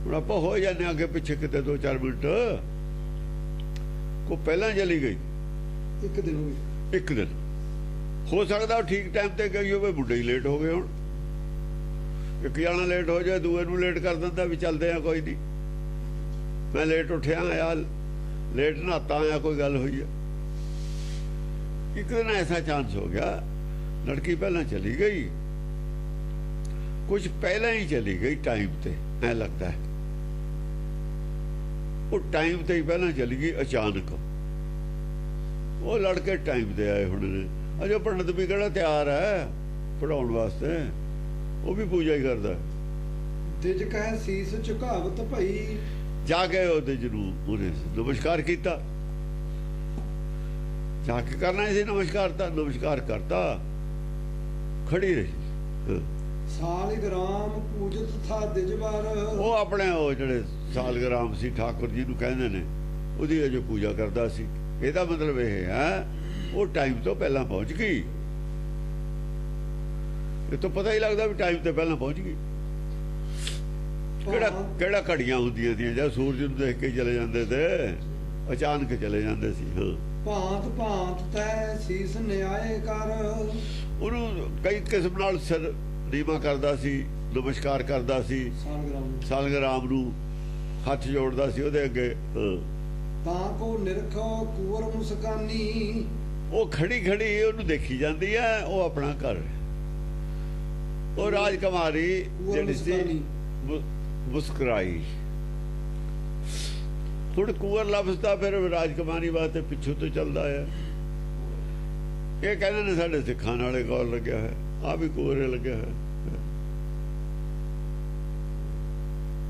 ਹੁਣ ਆਪਾਂ ਹੋ ਜਾਂਦੇ ਅੱਗੇ ਪਿੱਛੇ ਕਿਤੇ 2-4 ਮਿੰਟ। ਕੋ ਪਹਿਲਾਂ ਚਲੀ ਗਈ, ਇੱਕ ਦਿਨ ਹੋ ਗਈ। ਇੱਕ ਦਿਨ ਹੋ ਸਕਦਾ ਉਹ ਠੀਕ ਟਾਈਮ ਤੇ ਗਈ ਹੋਵੇ, ਮੁੰਡੇ ਹੀ ਲੇਟ ਹੋ ਗਏ ਹੁਣ। ਇੱਕ ਜਾਣਾ ਲੇਟ ਹੋ ਜਾਏ, ਦੂਏ ਨੂੰ ਲੇਟ ਕਰ ਦਿੰਦਾ ਵੀ ਚੱਲਦੇ ਆ, ਕੋਈ ਨਹੀਂ, ਮੈਂ ਲੇਟ ਉੱਠਿਆ ਆ, ਲੇਟ ਨਹਾਤਾ ਆ, ਕੋਈ ਗੱਲ ਹੋਈ ਆ। ਇੱਕ ਦਿਨ ਐਸਾ ਚਾਂਸ ਹੋ ਗਿਆ, ਲੜਕੀ ਪਹਿਲਾਂ ਚਲੀ ਗਈ, ਕੁਝ ਪਹਿਲਾਂ ਹੀ ਚਲੀ ਗਈ ਟਾਈਮ ਤੇ, ਐ ਲੱਗਦਾ ਹੈ ਉਹ ਟਾਈਮ ਤੇ ਹੀ ਪਹਿਲਾਂ ਚਲੀ ਗਈ ਅਚਾਨਕ। ਉਹ ਲੜਕੇ ਟਾਈਮ ਤੇ ਆਏ ਹੁਣ ਨੇ, ਅਜੇ ਪੰਡਤ ਵੀ ਕਿਹੜਾ ਤਿਆਰ ਹੈ ਪੜਾਉਣ ਵਾਸਤੇ, ਉਹ ਵੀ ਪੂਜਾ ਹੀ ਕਰਦਾ। ਦਿਜ ਕਹਿ ਸੀਸ ਝੁਕਾਵਤ ਭਈ। ਜਾ ਕੇ ਉਹਦੇ ਜਰੂਰ ਉਹਨੇ ਨਮਸਕਾਰ ਕੀਤਾ, ਜਾ ਕੇ ਕਰਨਾ ਸੀ ਨਮਸਕਾਰ, ਤਾਂ ਨਮਸਕਾਰ ਕਰਤਾ, ਖੜੀ ਰਹੀ। ਸਾਲਿਗਰਾਮ ਪੂਜਤ ਥਾ ਦਿਜਵਾਰ। ਉਹ ਆਪਣੇ ਉਹ ਜਿਹੜੇ ਸਾਲਗਰਾਮ ਸੀ, ਠਾਕੁਰ ਜੀ ਨੂੰ ਕਹਿੰਦੇ ਨੇ, ਉਹਦੀ ਅਜੇ ਪੂਜਾ ਕਰਦਾ ਸੀ। ਇਹਦਾ ਮਤਲਬ ਇਹ ਹੈ ਉਹ ਟਾਈਮ ਤੋਂ ਪਹਿਲਾਂ ਪਹੁੰਚ ਗਈ। ਇਹ ਤਾਂ ਪਤਾ ਹੀ ਲੱਗਦਾ ਵੀ ਟਾਈਮ ਤੇ ਪਹਿਲਾਂ ਪਹੁੰਚ ਗਈ। ਕਿਹੜਾ ਘੜੀਆਂ ਹੁੰਦੀਆਂ ਸੀ ਜਦ ਸੂਰਜ ਨੂੰ ਦੇਖ ਕੇ ਚਲੇ ਜਾਂਦੇ ਤੇ, ਅਚਾਨਕ ਚਲੇ ਜਾਂਦੇ ਸੀ। ਹਾਂ, ਭਾਂਤ ਭਾਂਤ ਤੈ ਸੀਸ ਨਿਆਏ ਕਰ। ਉਹਨੂੰ ਕਈ ਕਿਸਮ ਨਾਲ ਸਿਰ ਨੀਵਾਂ ਕਰਦਾ ਸੀ, ਨਮਸਕਾਰ ਕਰਦਾ ਸੀ, ਸਾਲਗਰਾਮ ਨੂੰ ਹੱਥ ਜੋੜਦਾ ਸੀ ਉਹਦੇ ਅੱਗੇ। ਤਾਂ ਕੋ ਨਿਰਖੋ ਕੁਵਰ ਮੁਸਕਾਨੀ। ਉਹ ਖੜੀ ਖੜੀ ਉਹਨੂੰ ਦੇਖੀ ਜਾਂਦੀ ਹੈ, ਉਹ ਆਪਣਾ ਘਰ। ਉਹ ਰਾਜਕੁਮਾਰੀ ਜਿਹੜੀ ਸੀ ਮੁਸਕਰਾਈ। ਹੁਣ ਕੁਵਰ ਲਫ਼ਜ਼ ਤਾਂ ਫਿਰ ਰਾਜਕੁਮਾਰੀ ਵਾਸਤੇ ਪਿੱਛੋਂ ਤੋਂ ਚੱਲਦਾ ਹੈ। ਇਹ ਕਹਿੰਦੇ ਨੇ ਸਾਡੇ ਸਿੱਖਾਂ ਨਾਲੇ ਕੋਲ ਲੱਗਿਆ ਹੈ, ਆ ਵੀ ਕੁਵਰੇ ਲੱਗਿਆ ਹੈ।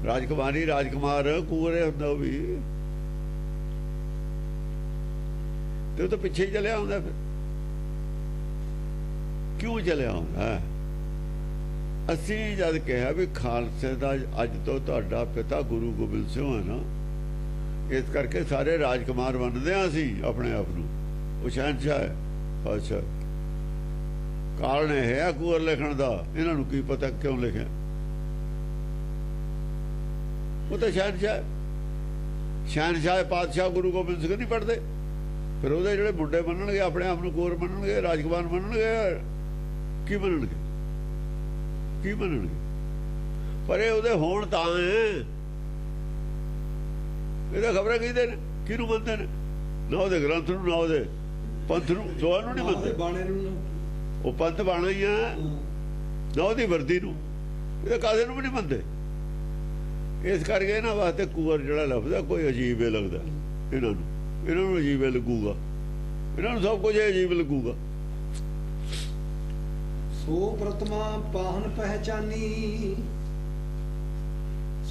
ਰਾਜਕੁਮਾਰੀ ਰਾਜਕੁਮਾਰ ਕੁਵਰੇ ਹੁੰਦਾ ਉਹ ਵੀ, ਤੇ ਉਹ ਤਾਂ ਪਿੱਛੇ ਹੀ ਚਲਿਆ ਹੁੰਦਾ। ਫਿਰ ਕਿਉਂ ਚਲਿਆ ਹੁੰਦਾ? ਅਸੀਂ ਜਦ ਕਿਹਾ ਵੀ ਖਾਲਸੇ ਦਾ ਅੱਜ ਤੋਂ ਤੁਹਾਡਾ ਪਿਤਾ ਗੁਰੂ ਗੋਬਿੰਦ ਸਿੰਘ ਹੈ ਨਾ, ਇਸ ਕਰਕੇ ਸਾਰੇ ਰਾਜਕੁਮਾਰ ਬਣਦੇ ਆ ਅਸੀਂ ਆਪਣੇ ਆਪ ਨੂੰ। ਉਹ ਸ਼ਹਿਨਸ਼ਾਹ ਹੈ। ਅੱਛਾ, ਕਾਰਨ ਇਹ ਹੈ ਕੁਵਰ ਲਿਖਣ ਦਾ। ਇਹਨਾਂ ਨੂੰ ਕੀ ਪਤਾ ਕਿਉਂ ਲਿਖਿਆ? ਉਹ ਤਾਂ ਸ਼ਹਿਨਸ਼ਾਹ ਪਾਤਸ਼ਾਹ ਗੁਰੂ ਗੋਬਿੰਦ ਸਿੰਘ ਨਹੀਂ ਪੜ੍ਹਦੇ। ਫਿਰ ਉਹਦੇ ਜਿਹੜੇ ਮੁੰਡੇ ਮੰਨਣਗੇ, ਆਪਣੇ ਆਪ ਨੂੰ ਕੁਵਰ ਮੰਨਣਗੇ, ਰਾਜਕੁਮਾਰ ਮੰਨਣਗੇ, ਕੀ ਮੰਨਣਗੇ? ਕੀ ਮੰਨਣਗੇ? ਪਰ ਇਹ ਉਹਦੇ ਹੋਣ ਤਾਂ ਇਹਦਾ ਖਬਰਾਂ ਕਹਿੰਦੇ ਨੇ, ਕਿਹਨੂੰ ਮੰਨਦੇ ਨੇ? ਨਾ ਉਹਦੇ ਗ੍ਰੰਥ ਨੂੰ, ਨਾ ਉਹਦੇ ਪੰਥ ਨੂੰ, ਦੋਹਾਂ ਨੂੰ ਨਹੀਂ ਮੰਨਦੇ। ਬਾਣੇ ਨੂੰ ਉਹ ਪੰਥ ਬਾਣਾ ਹੀ ਆ, ਨਾ ਉਹਦੀ ਵਰਦੀ ਨੂੰ, ਇਹਦਾ ਕਾਸੇ ਨੂੰ ਵੀ ਨਹੀਂ ਮੰਨਦੇ। ਇਸ ਕਰਕੇ ਇਹਨਾਂ ਵਾਸਤੇ ਕੁਵਰ ਜਿਹੜਾ ਲੱਭਦਾ ਕੋਈ ਅਜੀਬ ਹੀ ਲੱਗਦਾ ਇਹਨਾਂ ਨੂੰ ਅਜੀਬ ਲੱਗੂਗਾ, ਇਹਨਾਂ ਨੂੰ ਸਭ ਕੁਝ ਅਜੀਬ ਲੱਗੂਗਾ। ਸੋ ਪ੍ਰਤਮਾ ਪਾਹਨ ਪਹਿਚਾਨੀ।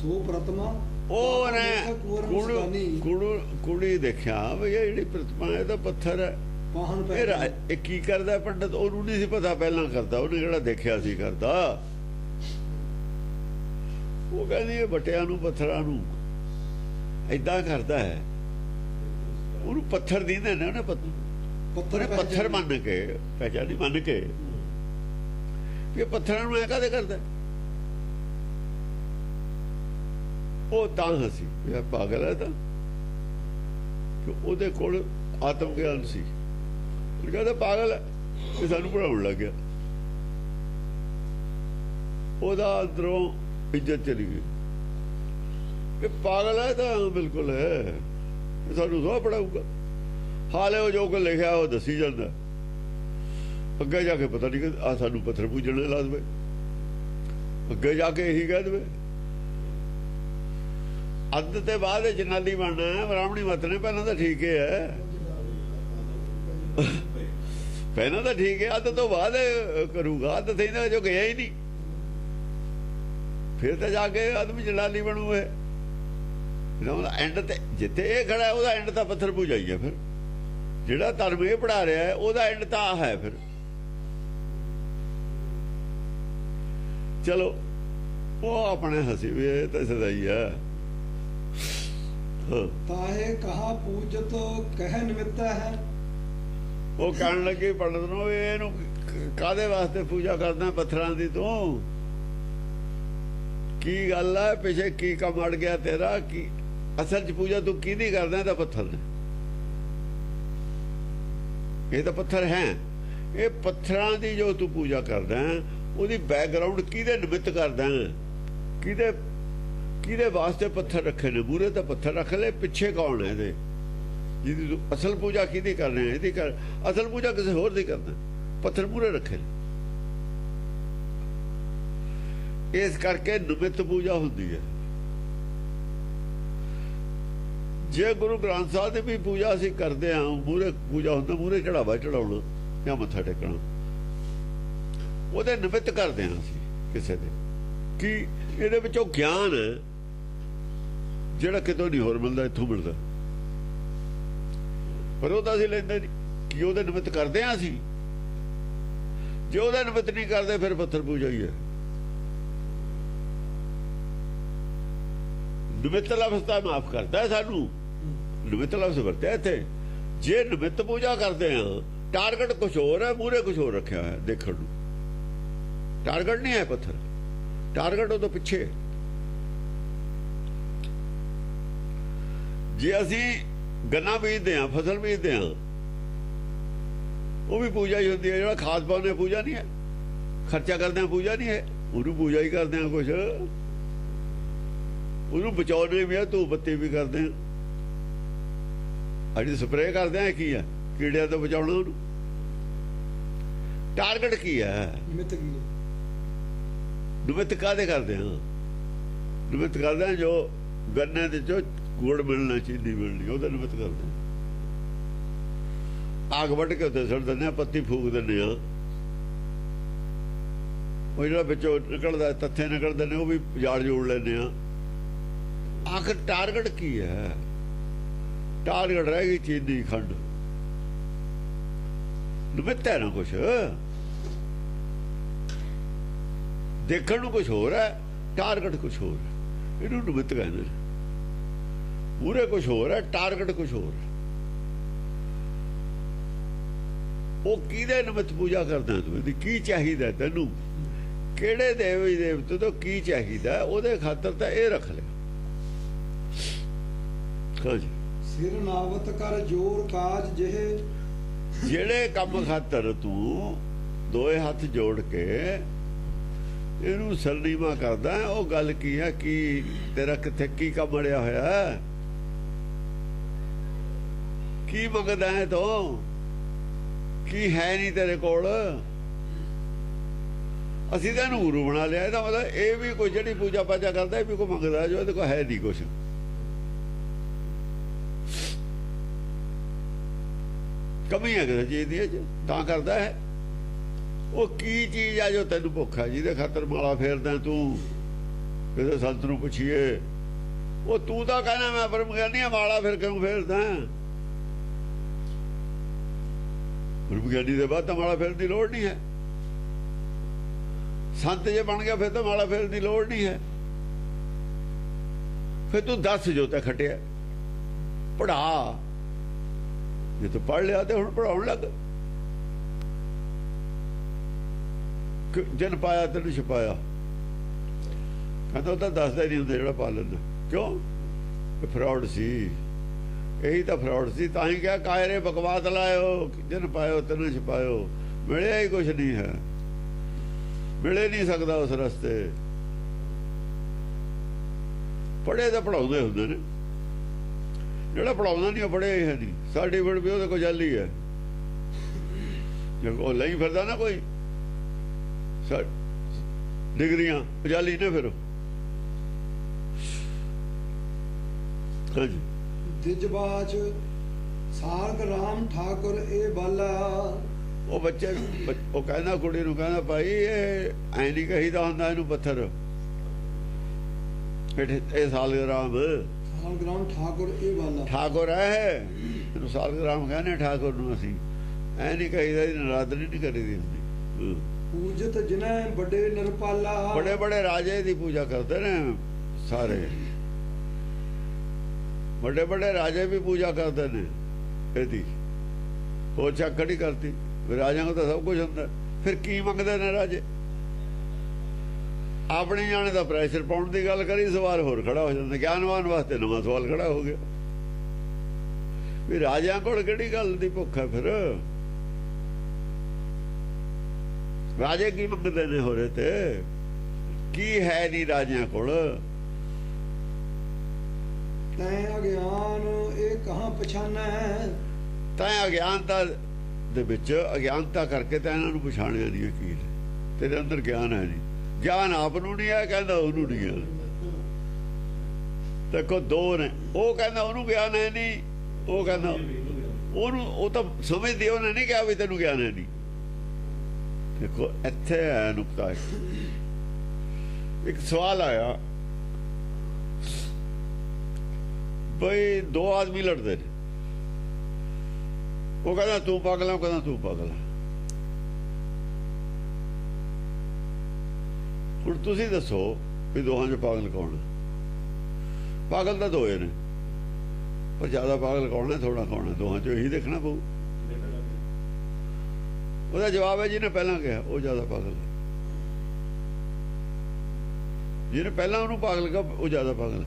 ਸੋ ਪ੍ਰਤਮਾ ਉਹਨੇ ਕੁੜੀ ਦੇਖਿਆ ਵੀ ਇਹ ਜਿਹੜੀ ਪ੍ਰਤਮਾ ਇਹ ਤਾਂ ਪੱਥਰ ਹੈ। ਇਹ ਕੀ ਕਰਦਾ ਪੰਡਤ? ਉਹਨੂੰ ਨਹੀਂ ਸੀ ਪਤਾ ਪਹਿਲਾਂ ਕਰਦਾ, ਉਹਨੇ ਜਿਹੜਾ ਦੇਖਿਆ ਸੀ ਕਰਦਾ। ਉਹ ਕਹਿੰਦੀ ਇਹ ਵੱਟਿਆਂ ਨੂੰ ਪੱਥਰਾਂ ਨੂੰ ਏਦਾਂ ਕਰਦਾ ਹੈ। ਉਹਨੂੰ ਪੱਥਰ ਦਿੰਦੇ ਨੇ, ਉਹਨੇ ਪੱਥਰ ਮੰਨ ਕੇ ਪਹਿਚਾਨੀ, ਮੰਨ ਕੇ ਵੀ ਪੱਥਰਾਂ ਨੂੰ ਐ ਕਾਹਦੇ ਕਰਦਾ? ਉਹ ਤਾਂ ਹਸੀ ਵੀ ਪਾਗਲ ਹੈ ਤਾਂ ਕਿ ਉਹਦੇ ਕੋਲ ਆਤਮ ਗਿਆਨ ਸੀ। ਉਹ ਕਹਿੰਦਾ ਪਾਗਲ ਹੈ, ਇਹ ਸਾਨੂੰ ਪੜਾਉਣ ਲੱਗ ਗਿਆ। ਉਹਦਾ ਅੰਦਰੋਂ ਇੱਜ਼ਤ ਚਲੀ ਗਈ। ਇਹ ਪਾਗਲ ਹੈ ਤਾਂ ਬਿਲਕੁਲ ਹੈ, ਇਹ ਸਾਨੂੰ ਸਭ ਪੜਾਊਗਾ। ਹਾਲੇ ਉਹ ਜੋ ਕੁ ਲਿਖਿਆ ਉਹ ਦੱਸੀ ਜਾਂਦਾ, ਅੱਗੇ ਜਾ ਕੇ ਪਤਾ ਨਹੀਂ ਕਿ ਆ ਸਾਨੂੰ ਪੱਥਰ ਪੂਜਣੇ ਲਾ ਦੇਵੇ, ਅੱਗੇ ਜਾ ਕੇ ਇਹੀ ਕਹਿ ਦੇਵੇ। ਅੱਧ ਤੇ ਬਾਅਦ ਜਨਾਲੀ ਬਣਨਾ ਹੈ। ਬ੍ਰਾਹਮਣੀ ਮਤ ਨੇ ਪਹਿਲਾਂ ਤਾਂ ਠੀਕ ਹੈ, ਪਹਿਲਾਂ ਤਾਂ ਠੀਕ ਹੈ, ਅੱਧ ਤੋਂ ਬਾਅਦ ਕਰੂਗਾ। ਅੱਧ ਤੇ ਜੋ ਗਿਆ ਹੀ ਨਹੀਂ, ਫਿਰ ਤਾਂ ਜਾ ਕੇ ਆਦਮੀ ਜਨਾਲੀ ਬਣੂ। ਐਂਡ ਤੇ ਜਿੱਥੇ ਇਹ ਖੜਾ ਉਹਦਾ ਐਂਡ ਤਾਂ ਪੱਥਰ ਪੂਜਾ ਹੀ ਹੈ। ਫਿਰ ਜਿਹੜਾ ਧਰਮ ਇਹ ਪੜਾ ਰਿਹਾ ਹੈ ਉਹਦਾ ਐਂਡ ਤਾਂ ਆ ਹੈ। ਫਿਰ ਚਲੋ ਉਹ ਆਪਣੇ ਹਸੀ ਵੀ ਇਹ ਤਾਂ ਸਦਾਈ ਆ। ਤਾਹੇ ਕਹਾ ਪੂਜਤ ਕਹਿ ਨਿਮਿੱਤਾ ਹੈ। ਉਹ ਕਹਿਣ ਲੱਗੇ ਪੰਡਤ ਨੂੰ ਇਹਨੂੰ ਕਾਹਦੇ ਵਾਸਤੇ ਪੂਜਾ ਕਰਦਾ ਪੱਥਰਾਂ ਦੀ? ਤੂੰ ਕੀ ਗੱਲ ਹੈ? ਪਿੱਛੇ ਕੀ ਕੰਮ ਅੜ ਗਿਆ ਤੇਰਾ? ਕੀ ਅਸਲ ਚ ਪੂਜਾ ਤੂੰ ਕਿਹਦੀ ਕਰਦਾ? ਤਾਂ ਪੱਥਰ ਨੇ। ਇਹ ਤਾਂ ਪੱਥਰ ਹੈ। ਇਹ ਪੱਥਰਾਂ ਦੀ ਜੋ ਤੂੰ ਪੂਜਾ ਕਰਦਾ ਉਹਦੀ ਬੈਕਗਰਾਉਂਡ ਕਿਹਦੇ ਨਿਮਿੱਤ ਕਰਦਾ? ਕਿਹਦੇ ਵਾਸਤੇ ਪੱਥਰ ਰੱਖੇ ਨੇ? ਮੂਹਰੇ ਤਾਂ ਪੱਥਰ ਰੱਖ ਲੈ, ਪਿੱਛੇ ਕੌਣ ਹੈ ਇਹਦੇ ਜਿਹਦੀ ਤੂੰ ਅਸਲ ਪੂਜਾ ਕਿਹਦੀ ਕਰ ਰਿਹਾ? ਇਹਦੀ ਕਰ। ਅਸਲ ਪੂਜਾ ਕਿਸੇ ਹੋਰ ਦੀ ਕਰਦਾ, ਪੱਥਰ ਮੂਹਰੇ ਰੱਖੇ ਨੇ। ਇਸ ਕਰਕੇ ਨਿਮਿੱਤ ਪੂਜਾ ਹੁੰਦੀ ਹੈ। ਜੇ ਗੁਰੂ ਗ੍ਰੰਥ ਸਾਹਿਬ ਦੀ ਵੀ ਪੂਜਾ ਅਸੀਂ ਕਰਦੇ ਹਾਂ, ਮੂਹਰੇ ਪੂਜਾ ਹੁੰਦਾ, ਮੂਹਰੇ ਚੜਾਵਾ ਚੜਾਉਣਾ ਜਾਂ ਮੱਥਾ ਟੇਕਣਾ, ਉਹਦੇ ਨਿਮਿੱਤ ਕਰਦੇ ਹਾਂ ਅਸੀਂ ਕਿਸੇ ਦੇ। ਕਿ ਇਹਦੇ ਵਿੱਚੋਂ ਗਿਆਨ ਜਿਹੜਾ ਕਿਤੋਂ ਨਹੀਂ ਹੋਰ ਮਿਲਦਾ, ਇੱਥੋਂ ਮਿਲਦਾ। ਪਰ ਉਹਦਾ ਅਸੀਂ ਲੈਂਦੇ ਨਹੀਂ ਕਿ ਉਹਦੇ ਨਿਮਿੱਤ ਕਰਦੇ ਹਾਂ ਅਸੀਂ। ਜੇ ਉਹਦਾ ਨਿਮਿੱਤ ਨਹੀਂ ਕਰਦੇ ਫਿਰ ਪੱਥਰ ਪੂਜਾ ਹੀ ਹੈ। ਨਿਮਿੱਤ ਲਫ਼ਜ਼ ਤਾਂ ਮਾਫ ਕਰਦਾ ਸਾਨੂੰ, ਨਿਮਿੱਤ ਲਫ਼ਜ਼ ਵਰਤਿਆ ਇੱਥੇ। ਜੇ ਨਿਮਿੱਤ ਪੂਜਾ ਕਰਦੇ ਹਾਂ, ਟਾਰਗੇਟ ਕੁਛ ਹੋਰ ਹੈ, ਮੂਹਰੇ ਕੁਛ ਹੋਰ ਰੱਖਿਆ ਹੋਇਆ ਦੇਖਣ ਨੂੰ। ਟਾਰਗੇਟ ਨਹੀਂ ਹੈ ਪੱਥਰ, ਟਾਰਗੇਟ ਉਹ ਤੋਂ ਪਿੱਛੇ। ਜੇ ਅਸੀਂ ਗੰਨਾ ਬੀਜਦੇ ਹਾਂ, ਫਸਲ ਬੀਜਦੇ ਹਾਂ, ਉਹ ਵੀ ਪੂਜਾ ਹੀ ਹੁੰਦੀ ਹੈ। ਜਿਹੜਾ ਖਾਦ ਪਾਉਂਦੇ ਪੂਜਾ ਨਹੀਂ ਹੈ, ਖਰਚਾ ਕਰਦੇ ਹਾਂ ਪੂਜਾ ਨਹੀਂ ਹੈ, ਉਹਨੂੰ ਪੂਜਾ ਹੀ ਕਰਦੇ ਹਾਂ। ਕੁਛ ਉਹਨੂੰ ਬਚਾਉਣੇ ਵੀ ਆ, ਧੂਪ ਬੱਤੀ ਵੀ ਕਰਦੇ ਆ। ਅਜੀ ਸਪਰੇਅ ਕਰਦੇ ਆ, ਕੀ ਆ? ਕੀੜਿਆਂ ਤੋਂ ਬਚਾਉਣਾ ਉਹਨੂੰ। ਟਾਰਗੇਟ ਕੀ ਹੈ? ਨਿਮਿੱਤ ਕਾਹਦੇ ਕਰਦੇ ਹਾਂ? ਨਿਮਿੱਤ ਕਰਦੇ ਆ ਜੋ ਗੰਨੇ ਦੇ ਚੋਂ ਗੁੜ ਮਿਲਣਾ, ਚੀਨੀ ਮਿਲਣੀ, ਉਹਦਾ ਨਿਮਿੱਤ ਕਰਦੇ ਆ। ਆਗ ਵੱਢ ਕੇ ਉੱਤੇ ਸੁੱਟ ਦਿੰਦੇ ਆ, ਪੱਤੀ ਫੂਕ ਦਿੰਦੇ ਆ। ਉਹ ਜਿਹੜਾ ਵਿੱਚੋਂ ਨਿਕਲਦਾ, ਤੱਥੇ ਨਿਕਲਦੇ ਨੇ, ਉਹ ਵੀ ਜਾੜ ਜੋੜ ਲੈਂਦੇ ਆ। ਆਖਰ ਟਾਰਗੇਟ ਕੀ ਹੈ? ਟਾਰਗੇਟ ਰਹਿ ਗਈ ਚੀਨੀ ਖੰਡ। ਨਿਮਿੱਤ ਹੈ ਨਾ ਕੁਛ, ਦੇਖਣ ਨੂੰ ਕੁਛ ਹੋਰ ਹੈ, ਟਾਰਗੇਟ ਕੁਛ ਹੋਰ ਹੈ। ਇਹਨੂੰ ਨਿਮਿੱਤ ਕਹਿੰਦੇ। ਪੂਰੇ ਕੁਛ ਹੋਰ ਹੈ, ਟਾਰਗੇਟ ਕੁਛ ਹੋਰ ਹੈ। ਉਹ ਕਿਹਦੇ ਨਿਮਿੱਤ ਪੂਜਾ ਕਰਦਾ ਤੂੰ? ਇਹਦੀ ਕੀ ਚਾਹੀਦਾ ਤੈਨੂੰ? ਕਿਹੜੇ ਦੇਵੀ ਦੇਵਤੇ ਤੋਂ ਕੀ ਚਾਹੀਦਾ? ਉਹਦੇ ਖਾਤਰ ਤਾਂ ਇਹ ਰੱਖ ਲਿਆ। ਸਿਰ ਨਾਵਤ ਕਰ ਜੋਰ ਕਾਜ ਜਿਹੇ। ਜਿਹੜੇ ਕੰਮ ਖਾਤਰ ਤੂੰ ਦੋਏ ਹੱਥ ਜੋੜ ਕੇ ਇਹਨੂੰ ਸਰਨੀਮਾ ਕਰਦਾ, ਉਹ ਗੱਲ ਕੀ ਹੈ? ਕੀ ਤੇਰਾ ਕਿੱਥੇ ਕੀ ਕੰਮ ਅੜਿਆ ਹੋਇਆ? ਕੀ ਮੰਗਦਾ ਹੈ ਤੂੰ? ਕੀ ਹੈ ਨਹੀਂ ਤੇਰੇ ਕੋਲ? ਅਸੀਂ ਤਾਂ ਇਹਨੂੰ ਗੁਰੂ ਬਣਾ ਲਿਆ। ਇਹਦਾ ਮਤਲਬ ਇਹ ਵੀ ਕੋਈ ਜਿਹੜੀ ਪੂਜਾ ਪਾਜਾ ਕਰਦਾ ਇਹ ਵੀ ਕੋਈ ਮੰਗਦਾ ਜੋ ਇਹਦੇ ਕੋਲ ਹੈ ਨਹੀਂ ਕੁਛ। ਕਮੀ ਹੈ ਕਿਸੇ ਚੀਜ਼ ਦੀ ਤਾਂ ਕਰਦਾ ਹੈ। ਉਹ ਕੀ ਚੀਜ਼ ਆ ਜੋ ਤੈਨੂੰ ਭੁੱਖ ਹੈ, ਜਿਹਦੇ ਖਾਤਰ ਮਾਲਾ ਫੇਰਦਾ ਤੂੰ? ਕਿਸੇ ਸੰਤ ਨੂੰ ਪੁੱਛੀਏ, ਉਹ ਤੂੰ ਤਾਂ ਕਹਿੰਦਾ ਮੈਂ ਬ੍ਰਹਮ ਗਿਆਨੀ ਆ, ਮਾਲਾ ਫਿਰ ਕਿਉਂ ਫੇਰਦਾ? ਬ੍ਰਹਮ ਗਿਆਨੀ ਦੇ ਬਾਅਦ ਤਾਂ ਮਾਲਾ ਫੇਰਨ ਦੀ ਲੋੜ ਨਹੀਂ ਹੈ। ਸੰਤ ਜੇ ਬਣ ਗਿਆ ਫਿਰ ਤਾਂ ਮਾਲਾ ਫੇਰਨ ਦੀ ਲੋੜ ਨਹੀਂ ਹੈ। ਫਿਰ ਤੂੰ ਦੱਸ ਜੋ ਤੇ ਖਟਿਆ, ਪੜਾ। ਜੇ ਤੂੰ ਪੜ ਲਿਆ ਤੇ ਹੁਣ ਪੜਾਉਣ ਲੱਗ। ਜਨ ਪਾਇਆ ਤੈਨੂੰ ਛਪਾਇਆ, ਕਹਿੰਦਾ ਉਹ ਤਾਂ ਦੱਸਦਾ ਹੀ ਨਹੀਂ ਹੁੰਦਾ ਜਿਹੜਾ ਪਾ ਲੈਂਦਾ। ਕਿਉਂ? ਫਰਾਡ ਸੀ। ਇਹੀ ਤਾਂ ਫਰਾਡ ਸੀ। ਤਾਂ ਹੀ ਕਿਹਾ ਕਾਇਰੇ ਬਕਵਾਸ ਲਾਇਓ, ਜਨ ਪਾਇਓ ਤੈਨੂੰ ਛਪਾਇਓ। ਮਿਲਿਆ ਹੀ ਕੁਛ ਨਹੀਂ ਹੈ, ਮਿਲੇ ਨਹੀਂ ਸਕਦਾ ਉਸ ਰਸਤੇ। ਪੜ੍ਹੇ ਤਾਂ ਪੜਾਉਂਦੇ ਹੁੰਦੇ ਨੇ, ਜਿਹੜਾ ਪੜਾਉਂਦਾ ਨਹੀਂ ਉਹ ਪੜ੍ਹਿਆ ਹੀ ਹੈ ਨਹੀਂ। ਸਰਟੀਫਿਕੇਟ ਵੀ ਉਹਦੇ ਕੋਲ ਜਾਲੀ ਹੈ। ਜੇ ਉਹ ਲਈ ਫਿਰਦਾ ਨਾ ਕੋਈ ਡਿਗਰੀਆਂ ਜਾਲੀ ਨੇ, ਫਿਰ ਹਾਂਜੀ ਦਿਜਬਾਚ ਸਾਲਕ ਰਾਮ ਠਾਕੁਰ ਇਹ ਬਾਲਾ। ਉਹ ਬੱਚੇ ਉਹ ਕਹਿੰਦਾ ਕੁੜੀ ਨੂੰ, ਕਹਿੰਦਾ ਭਾਈ ਇਹ ਐ ਨਹੀਂ ਕਹੀਦਾ ਹੁੰਦਾ, ਇਹਨੂੰ ਪੱਥਰ ਇਹ ਸਾਲਗਰਾਮ ਸਾਲਗਰਾਮ ਠਾਕੁਰ ਇਹ ਬਾਲਾ। ਠਾਕੁਰ ਹੈ ਇਹਨੂੰ ਸਾਲਗਰਾਮ ਕਹਿੰਦੇ ਠਾਕੁਰ ਨੂੰ। ਅਸੀਂ ਐ ਨਹੀਂ ਕਹੀਦਾ, ਇਹਦੀ ਨਰਾਦਰੀ ਨਹੀਂ ਕਰੀਦੀ ਹੁੰਦੀ। ਪੂਜਤ ਜਿਨ੍ਹਾਂ ਵੱਡੇ ਨਿਰਪਾਲਾ। ਬੜੇ ਬੜੇ ਰਾਜੇ ਦੀ ਪੂਜਾ ਕਰਦੇ ਨੇ ਸਾਰੇ, ਵੱਡੇ ਵੱਡੇ ਰਾਜੇ ਵੀ ਪੂਜਾ ਕਰਦੇ ਨੇ ਇਹਦੀ। ਉਹ ਚੱਕੜੀ ਕਰਤੀ, ਰਾਜਿਆਂ ਕੋਲ ਤਾਂ ਸਭ ਕੁਝ ਹੁੰਦਾ, ਫਿਰ ਕੀ ਮੰਗਦੇ ਨੇ ਰਾਜੇ? ਆਪਣੇ ਜਾਣੇ ਦਾ ਪ੍ਰੈਸ਼ਰ ਪਾਉਣ ਦੀ ਗੱਲ ਕਰੀ, ਸਵਾਲ ਹੋਰ ਖੜਾ ਹੋ ਜਾਂਦਾ। ਗਿਆਨਵਾਨ ਵਾਸਤੇ ਨਵਾਂ ਸਵਾਲ ਖੜਾ ਹੋ ਗਿਆ ਵੀ ਰਾਜਿਆਂ ਕੋਲ ਕਿਹੜੀ ਗੱਲ ਦੀ ਭੁੱਖ ਹੈ? ਫਿਰ ਰਾਜੇ ਕੀ ਮੰਗਦੇ ਨੇ? ਹੋਰੇ ਤੇ ਕੀ ਹੈ ਨਹੀਂ ਰਾਜਿਆਂ ਕੋਲ? ਤੈਂ ਅਗਿਆਨ ਇਹ ਕਹਾਂ ਪਛਾਨੈ। ਤੈਂ ਅਗਿਆਨਤਾ ਦੇ ਵਿੱਚ ਅਗਿਆਨਤਾ ਕਰਕੇ ਤਾਂ ਇਹਨਾਂ ਨੂੰ ਪਛਾਣਿਆ ਨਹੀਂ ਕੀ ਤੇਰੇ ਅੰਦਰ ਗਿਆਨ ਹੈ ਨਹੀਂ। ਗਿਆਨ ਆਪ ਨੂੰ ਨਹੀਂ ਹੈ, ਕਹਿੰਦਾ ਉਹਨੂੰ ਨਹੀਂ ਹੈ। ਦੇਖੋ ਦੋ ਨੇ, ਉਹ ਕਹਿੰਦਾ ਉਹਨੂੰ ਗਿਆਨ ਹੈ ਨਹੀਂ, ਉਹ ਕਹਿੰਦਾ ਉਹਨੂੰ। ਉਹ ਤਾਂ ਸਮਝਦੇ, ਉਹਨੇ ਨਹੀਂ ਕਿਹਾ ਵੀ ਤੈਨੂੰ ਗਿਆਨ ਹੈ ਨਹੀਂ। ਦੇਖੋ ਇੱਥੇ ਹੈ ਨੁਕਤਾ। ਇੱਕ ਸਵਾਲ ਆਇਆ ਬਈ ਦੋ ਆਦਮੀ ਲੜਦੇ ਨੇ, ਉਹ ਕਹਿੰਦਾ ਤੂੰ ਪਾਗਲ ਹੈ, ਉਹ ਕਹਿੰਦਾ ਤੂੰ ਪਾਗਲ ਹੈ। ਹੁਣ ਤੁਸੀਂ ਦੱਸੋ ਵੀ ਦੋਹਾਂ ਚੋਂ ਪਾਗਲ ਕੌਣ ਹੈ? ਪਾਗਲ ਤਾਂ ਦੋਏ ਨੇ, ਪਰ ਜ਼ਿਆਦਾ ਪਾਗਲ ਕੌਣ ਹੈ, ਥੋੜਾ ਕੌਣ ਹੈ? ਦੋਹਾਂ ਚੋਂ ਇਹੀ ਦੇਖਣਾ ਪਊ। ਉਹਦਾ ਜਵਾਬ ਹੈ ਜਿਹਨੇ ਪਹਿਲਾਂ ਕਿਹਾ ਉਹ ਜ਼ਿਆਦਾ ਪਾਗਲ ਹੈ। ਜਿਹਨੇ ਪਹਿਲਾਂ ਉਹਨੂੰ ਪਾਗਲ ਕਿਹਾ ਉਹ ਜ਼ਿਆਦਾ ਪਾਗਲ ਹੈ।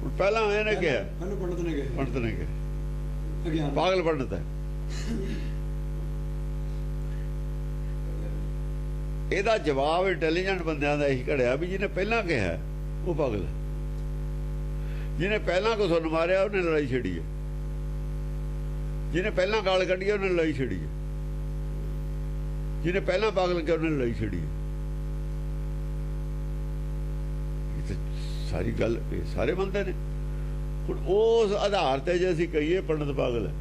ਹੁਣ ਪਹਿਲਾਂ ਇਹਨੇ ਕਿਹਾ, ਪੰਡਤ ਨੇ ਕਿਹਾ, ਪੰਡਤ ਨੇ ਕਿਹਾ ਅਗਿਆਨ ਪਾਗਲ ਪੰਡਤ ਹੈ। ਇਹਦਾ ਜਵਾਬ ਇੰਟੈਲੀਜੈਂਟ ਬੰਦਿਆਂ ਦਾ ਇਹੀ ਘੜਿਆ ਵੀ ਜਿਹਨੇ ਪਹਿਲਾਂ ਕਿਹਾ ਉਹ ਪਾਗਲ ਹੈ। ਜਿਹਨੇ ਪਹਿਲਾਂ ਕੋ ਸੁਣ ਮਾਰਿਆ ਉਹਨੇ ਲੜਾਈ ਛੇੜੀ ਹੈ। ਜਿਹਨੇ ਪਹਿਲਾਂ ਗਾਲ ਕੱਢੀ ਉਹਨੇ ਲੜਾਈ ਛੇੜੀ ਹੈ। ਜਿਹਨੇ ਪਹਿਲਾਂ ਪਾਗਲ ਕਿਹਾ ਉਹਨੇ ਲੜਾਈ ਛੇੜੀ ਹੈ। ਇਹ ਤਾਂ ਸਾਰੀ ਗੱਲ ਸਾਰੇ ਬੰਦੇ ਨੇ। ਹੁਣ ਉਸ ਆਧਾਰ ਤੇ ਜੇ ਅਸੀਂ ਕਹੀਏ ਪੰਡਤ ਪਾਗਲ ਹੈ,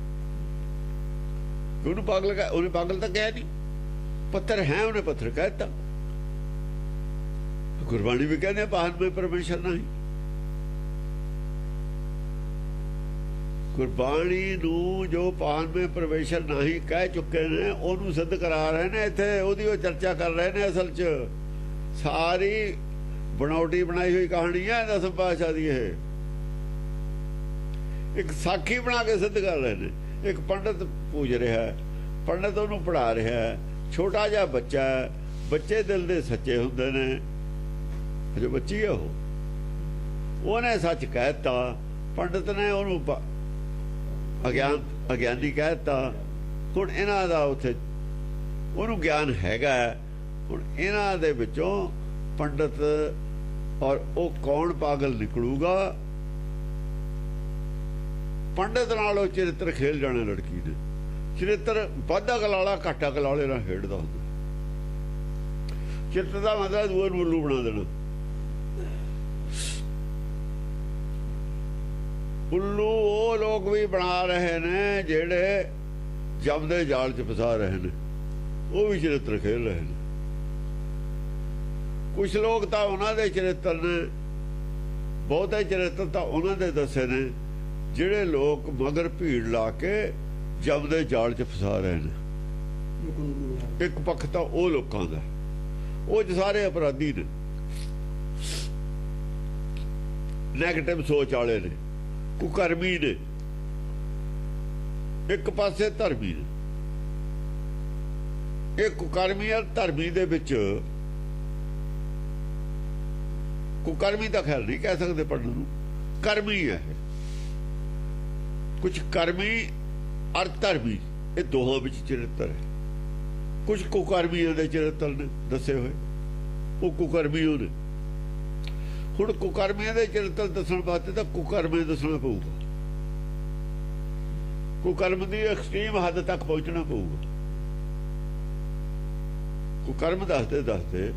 ਉਹਨੂੰ ਪਾਗਲ ਕਹ, ਉਹਨੇ ਪਾਗਲ ਤਾਂ ਕਹਿ ਨਹੀਂ। ਪੱਥਰ ਹੈ, ਉਹਨੇ ਪੱਥਰ ਕਹਿ ਦਿੱਤਾ। ਗੁਰਬਾਣੀ ਵੀ ਕਹਿੰਦੇ ਪਾਹਨ ਮੇ ਪਰਮੇਸ਼ਰ ਨਹੀਂ। ਗੁਰਬਾਣੀ ਨੂੰ ਜੋ ਪਾਹਨ ਮੇ ਪਰਮੇਸ਼ਰ ਨਹੀਂ ਕਹਿ ਚੁੱਕੇ ਨੇ ਉਹਨੂੰ ਸਿੱਧ ਕਰਾ ਰਹੇ ਨੇ। ਇੱਥੇ ਉਹਦੀ ਉਹ ਚਰਚਾ ਕਰ ਰਹੇ ਨੇ। ਅਸਲ 'ਚ ਸਾਰੀ ਬਣਾਉਟੀ ਬਣਾਈ ਹੋਈ ਕਹਾਣੀ ਹੈ ਦਸਮ ਪਾਤਸ਼ਾਹ ਦੀ। ਇਹ ਇੱਕ ਸਾਖੀ ਬਣਾ ਕੇ ਸਿੱਧ ਕਰ ਰਹੇ ਨੇ। ਇੱਕ ਪੰਡਤ ਪੂਜ ਰਿਹਾ, ਪੰਡਤ ਉਹਨੂੰ ਪੜ੍ਹਾ ਰਿਹਾ। ਛੋਟਾ ਜਿਹਾ ਬੱਚਾ, ਬੱਚੇ ਦਿਲ ਦੇ ਸੱਚੇ ਹੁੰਦੇ ਨੇ। ਜੋ ਬੱਚੀ ਹੈ ਉਹਨੇ ਸੱਚ ਕਹਿ ਦਿੱਤਾ, ਪੰਡਤ ਨੇ ਉਹਨੂੰ ਅਗਿਆਨੀ ਕਹਿ ਦਿੱਤਾ। ਹੁਣ ਇਹਨਾਂ ਦਾ ਉੱਥੇ ਉਹਨੂੰ ਗਿਆਨ ਹੈਗਾ। ਹੁਣ ਇਹਨਾਂ ਦੇ ਵਿੱਚੋਂ ਪੰਡਤ ਔਰ ਉਹ ਕੌਣ ਪਾਗਲ ਨਿਕਲੂਗਾ? ਪੰਡਤ ਨਾਲ ਉਹ ਚਰਿੱਤਰ ਖੇਲ ਜਾਣਾ ਲੜਕੀ ਨੇ। ਚਰਿੱਤਰ ਵਾਧਾ ਗਲਾਲਾ ਘਾਟਾ ਗਲਾਲੇ ਨਾਲ ਖੇਡਦਾ ਹੁੰਦਾ। ਚਿੱਤ ਦਾ ਮਤਲਬ ਦੂਰ ਨੂੰ ਉੱਲੂ ਬਣਾ ਦੇਣਾ। ਉੱਲੂ ਉਹ ਲੋਕ ਵੀ ਬਣਾ ਰਹੇ ਨੇ ਜਿਹੜੇ ਜਮ ਦੇ ਜਾਲ 'ਚ ਫਸਾ ਰਹੇ ਨੇ। ਉਹ ਵੀ ਚਰਿੱਤਰ ਖੇਲ ਰਹੇ ਨੇ। ਕੁਛ ਲੋਕ ਤਾਂ ਉਹਨਾਂ ਦੇ ਚਰਿੱਤਰ ਨੇ, ਬਹੁਤੇ ਚਰਿੱਤਰ ਤਾਂ ਉਹਨਾਂ ਦੇ ਦੱਸੇ ਨੇ ਜਿਹੜੇ ਲੋਕ ਮਗਰ ਭੀੜ ਲਾ ਕੇ ਜਮ ਦੇ ਜਾਲ 'ਚ ਫਸਾ ਰਹੇ ਨੇ। ਇੱਕ ਪੱਖ ਤਾਂ ਉਹ ਲੋਕਾਂ ਦਾ, ਉਹ ਸਾਰੇ ਅਪਰਾਧੀ ਨੇ, ਨੈਗੇਟਿਵ ਸੋਚ ਵਾਲੇ ਨੇ, ਕੁਕਰਮੀ ਨੇ। ਇੱਕ ਪਾਸੇ ਧਰਮੀ ਨੇ। ਇਹ ਕੁਕਰਮੀ ਔਰ ਧਰਮੀ ਦੇ ਵਿੱਚ ਕੁਕਰਮੀ ਤਾਂ ਖੈਰ ਨਹੀਂ ਕਹਿ ਸਕਦੇ ਪੰਡਤ ਨੂੰ, ਕਰਮੀ ਹੈ। ਕੁਝ ਕਰਮੀ ਔਰ ਧਰਮੀ ਇਹ ਦੋਹਾਂ ਵਿੱਚ ਚਰਿੱਤਰ ਹੈ। ਕੁਝ ਕੁਕਰਮੀਆਂ ਦੇ ਚਰਿੱਤਰ ਨੇ ਦੱਸੇ ਹੋਏ, ਉਹ ਕੁਕਰਮੀ ਨੇ। ਹੁਣ ਕੁਕਰਮੀਆਂ ਦੇ ਚਰਿੱਤਰ ਦੱਸਣ ਵਾਸਤੇ ਤਾਂ ਕੁਕਰਮੇ ਦੱਸਣਾ ਪਊਗਾ। ਕੁਕਰਮ ਦੀ ਐਕਸਟ੍ਰੀਮ ਹੱਦ ਤੱਕ ਪਹੁੰਚਣਾ ਪਊਗਾ। ਕੁਕਰਮ ਦੱਸਦੇ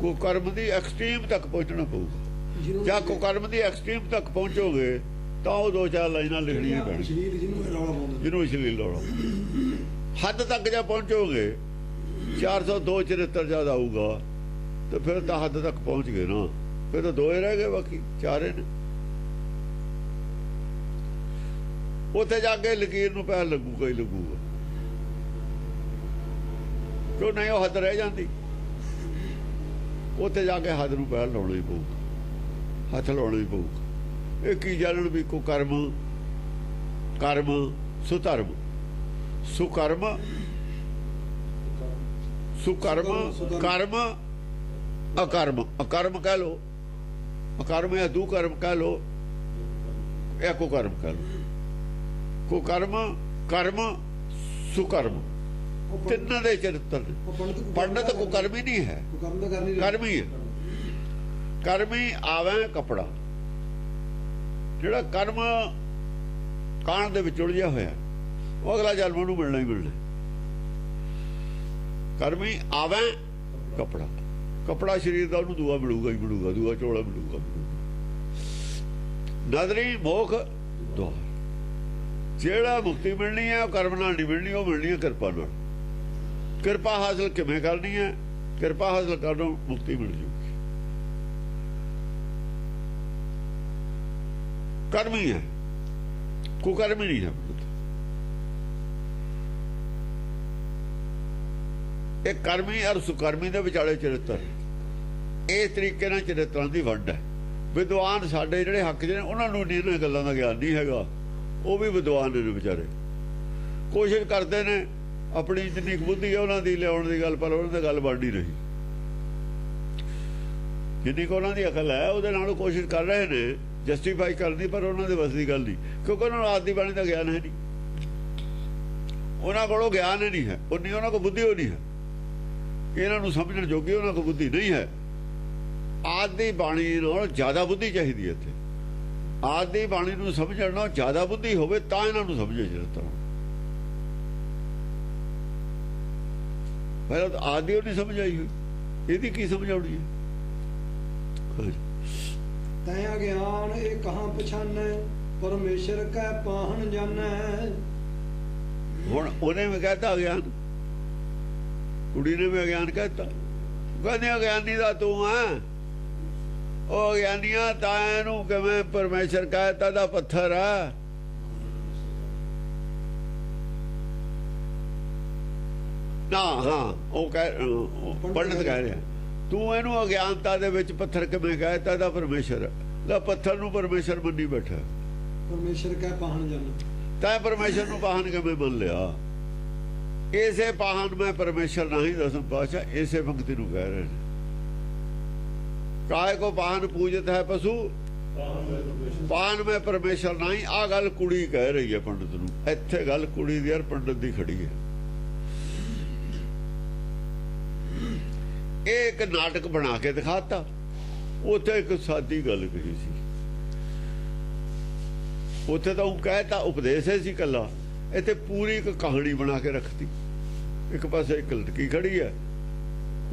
ਕੁਕਰਮ ਦੀ ਐਕਸਟ੍ਰੀਮ ਤੱਕ ਪਹੁੰਚਣਾ ਪਊਗਾ। ਜਾਂ ਕੁਕਰਮ ਦੀ ਐਕਸਟ੍ਰੀਮ ਤੱਕ ਪਹੁੰਚੋਗੇ ਤਾਂ ਉਹ 2-4 ਲਾਈਨਾਂ ਲਿਖਣੀਆਂ ਪੈਣੀਆਂ। ਅਸ਼ਲੀਲ ਜਿਹਨੂੰ ਰੌਲਾ ਪਾਉਂਦੇ ਜਿਹਨੂੰ ਅਸ਼ਲੀਲ ਰੌਲਾ ਹੱਦ ਤੱਕ ਜਾਂ ਪਹੁੰਚੋਗੇ 402 ਚਰਿੱਤਰ ਜਦ ਆਊਗਾ ਤੇ ਫਿਰ ਤਾਂ ਹੱਦ ਤੱਕ ਪਹੁੰਚ ਗਏ ਨਾ, ਫਿਰ ਤਾਂ 2 ਹੀ ਰਹਿ ਗਏ, ਬਾਕੀ 4 ਨੇ। ਉੱਥੇ ਜਾ ਕੇ ਲਕੀਰ ਨੂੰ ਪੈਰ ਲੱਗੂਗਾ ਹੀ ਲੱਗੂਗਾ, ਕਿਉਂ ਨਹੀਂ ਉਹ ਹੱਦ ਰਹਿ ਜਾਂਦੀ। ਉੱਥੇ ਜਾ ਕੇ ਹੱਦ ਨੂੰ ਪੈਰ ਲਾਉਣਾ ਹੀ ਪਊਗਾ, ਹੱਥ ਲਾਉਣਾ ਹੀ ਪਊਗਾ। ਇਹ ਕੀ ਜਾਣਨ ਵੀ ਕੋ ਕਰਮ ਕਰਮ ਸੁਧਰਮ ਸੁਕਰਮ ਸੁਕਰਮ ਕਰਮ ਅਕਰਮ ਅਕਰਮ ਕਹਿ ਲੋ, ਅਕਰਮ ਜਾਂ ਦੂ ਕਰਮ ਕਹਿ ਲੋ, ਇਹ ਕੋ ਕਰਮ ਕਹਿ ਲੋ। ਕੋ ਕਰਮ ਕਰਮ ਸੁਕਰਮ ਤਿੰਨਾਂ ਦੇ ਚਰਿੱਤਰ ਨੇ। ਪੰਡਤ ਕੋ ਕਰਮ ਹੀ ਨਹੀਂ ਹੈ, ਕਰਮ ਹੀ ਹੈ। ਕਰਮ ਹੀ ਆਵੇ ਕਪੜਾ, ਜਿਹੜਾ ਕਰਮ ਕਾਂਡ ਦੇ ਵਿੱਚ ਉਲਝਿਆ ਹੋਇਆ ਉਹ ਅਗਲਾ ਜਨਮ ਨੂੰ ਮਿਲਣਾ ਹੀ ਮਿਲਣਾ। ਕਰਮ ਹੀ ਆਵੇ ਕਪੜਾ, ਕਪੜਾ ਸਰੀਰ ਦਾ ਉਹਨੂੰ ਦੂਆ ਮਿਲੂਗਾ ਹੀ ਮਿਲੂਗਾ, ਦੂਆ ਚੋਲਾ ਮਿਲੂਗਾ। ਨਦਰੀ ਮੋਖ ਦੁਆਰ, ਜਿਹੜਾ ਮੁਕਤੀ ਮਿਲਣੀ ਹੈ ਉਹ ਕਰਮ ਨਾਲ ਨਹੀਂ ਮਿਲਣੀ, ਉਹ ਮਿਲਣੀ ਹੈ ਕਿਰਪਾ ਨਾਲ। ਕਿਰਪਾ ਹਾਸਲ ਕਿਵੇਂ ਕਰਨੀ ਹੈ? ਕਿਰਪਾ ਹਾਸਲ ਕਰਨੋਂ ਮੁਕਤੀ ਮਿਲ ਜੂਗੀ। ਕਰਮ ਹੀ ਹੈ, ਕੁਕਰਮ ਹੀ ਨਹੀਂ ਹੈ। ਇਹ ਕਰਮੀ ਔਰ ਸੁਕਰਮੀ ਦੇ ਵਿਚਾਲੇ ਚਰਿੱਤਰ, ਇਸ ਤਰੀਕੇ ਨਾਲ ਚਰਿੱਤਰਾਂ ਦੀ ਵੰਡ ਹੈ। ਵਿਦਵਾਨ ਸਾਡੇ ਜਿਹੜੇ ਹੱਕ ਜਿਹੜੇ ਉਹਨਾਂ ਨੂੰ ਇਹਨਾਂ ਗੱਲਾਂ ਦਾ ਗਿਆਨ ਨਹੀਂ ਹੈਗਾ, ਉਹ ਵੀ ਵਿਦਵਾਨ ਨੇ ਵਿਚਾਰੇ, ਕੋਸ਼ਿਸ਼ ਕਰਦੇ ਨੇ ਆਪਣੀ ਜਿੰਨੀ ਬੁੱਧੀ ਹੈ ਉਹਨਾਂ ਦੀ ਲਿਆਉਣ ਦੀ ਗੱਲ, ਪਰ ਉਹਨਾਂ ਦੀ ਗੱਲ ਬਣ ਨਹੀਂ ਰਹੀ। ਜਿੰਨੀ ਕੁ ਉਹਨਾਂ ਦੀ ਅਕਲ ਹੈ ਉਹਦੇ ਨਾਲ ਕੋਸ਼ਿਸ਼ ਕਰ ਰਹੇ ਨੇ ਜਸਟੀਫਾਈ ਕਰਦੀ, ਪਰ ਉਹਨਾਂ ਦੇ ਵੱਸ ਦੀ ਗੱਲ ਨਹੀਂ, ਕਿਉਂਕਿ ਉਹਨਾਂ ਨੂੰ ਆਦਿ ਬਾਣੀ ਦਾ ਗਿਆਨ ਹੈ ਨਹੀਂ, ਉਹਨਾਂ ਕੋਲੋਂ ਗਿਆਨ ਹੀ ਨਹੀਂ ਹੈ, ਉਨੀ ਉਹਨਾਂ ਕੋਲ ਬੁੱਧੀ ਹੋ ਨਹੀਂ ਹੈ, ਇਹਨਾਂ ਨੂੰ ਸਮਝਣ ਜੋਗੀ ਉਹਨਾਂ ਕੋਲ ਬੁੱਧੀ ਨਹੀਂ ਹੈ। ਆਦਿ ਬਾਣੀ ਨਾਲ ਜ਼ਿਆਦਾ ਬੁੱਧੀ ਚਾਹੀਦੀ ਹੈ ਇੱਥੇ। ਆਦਿ ਬਾਣੀ ਨੂੰ ਸਮਝਣ ਨਾਲ ਜ਼ਿਆਦਾ ਬੁੱਧੀ ਹੋਵੇ ਤਾਂ ਇਹਨਾਂ ਨੂੰ ਸਮਝੇ ਚਰਿੱਤਰ। ਪਹਿਲਾਂ ਤਾਂ ਆਦਿ ਉਹ ਨਹੀਂ ਸਮਝ ਆਈ ਹੋਈ, ਇਹਦੀ ਕੀ ਸਮਝ ਆਉਣੀ ਹੈ? ਤੈ ਅਗਿਆਨ ਇਹ ਕਹਾਂ ਪਛਾਨੈ, ਪਰਮੇਸ਼ਰ ਕੈ ਪਾਹਣ ਜਾਣੈ। ਹੁਣ ਉਹਨੇ ਵੀ ਕਹਿਤਾ ਅਗਿਆਨ, ਕੁੜੀ ਨੇ ਵੀ ਅਗਿਆਨ ਕਹਿਤਾ। ਕਹਿੰਦੇ ਅਗਿਆਨੀ ਦਾ ਤੂੰ ਆ, ਉਹ ਅਗਿਆਨੀਆਂ ਤਾਂ ਇਹਨੂੰ ਕਿਵੇਂ ਪਰਮੇਸ਼ਰ ਕਹਿਤਾ ਦਾ ਪੱਥਰ ਆ। ਨਾ ਹਾਂ ਉਹ ਪੰਡਤ ਕਹਿ ਰਿਹਾ, ਤੂੰ ਇਹਨੂੰ ਅਗਿਆਨਤਾ ਦੇ ਵਿੱਚ ਪੱਥਰ ਕਿਵੇਂ ਕਹਿਤਾ ਦਾ ਪਰਮੇਸ਼ਰ ਦਾ। ਪੱਥਰ ਨੂੰ ਪਰਮੇਸ਼ਰ ਮੰਨੀ ਬੈਠਾ, ਪਰਮੇਸ਼ਰ ਕੈ ਪਾਹਣ ਜਾਣੈ। ਤੈਂ ਪਰਮੇਸ਼ਰ ਨੂੰ ਪਾਹਨ ਕਿਵੇਂ ਮੰਨ ਲਿਆ? ਇਸੇ ਪਾਹਨ ਮੈਂ ਪਰਮੇਸ਼ਰ ਨਹੀਂ, ਦਸਮ ਪਾਤਸ਼ਾਹ ਇਸੇ ਭਗਤੀ ਨੂੰ ਕਹਿ ਰਹੇ ਨੇ। ਕਾਇ ਕੋ ਪਾਹਨ ਪੂਜਤ ਹੈ ਪਸ਼ੂ, ਪਾਹਨ ਮੈਂ ਪਰਮੇਸ਼ਰ ਨਹੀਂ। ਆ ਗੱਲ ਕੁੜੀ ਕਹਿ ਰਹੀ ਹੈ ਪੰਡਤ ਨੂੰ, ਇੱਥੇ ਗੱਲ ਕੁੜੀ ਦੀ ਯਾਰ ਪੰਡਤ ਦੀ ਖੜੀ ਹੈ। ਇਹ ਇੱਕ ਨਾਟਕ ਬਣਾ ਕੇ ਦਿਖਾਤਾ, ਉੱਥੇ ਇੱਕ ਸਾਦੀ ਗੱਲ ਕਹੀ ਸੀ, ਉੱਥੇ ਤਾਂ ਉਹ ਕਹਿਤਾ ਉਪਦੇਸ਼ ਸੀ ਕੱਲਾ, ਇੱਥੇ ਪੂਰੀ ਇੱਕ ਕਹਾਣੀ ਬਣਾ ਕੇ ਰੱਖਤੀ। ਇੱਕ ਪਾਸੇ ਇੱਕ ਲੜਕੀ ਖੜੀ ਹੈ,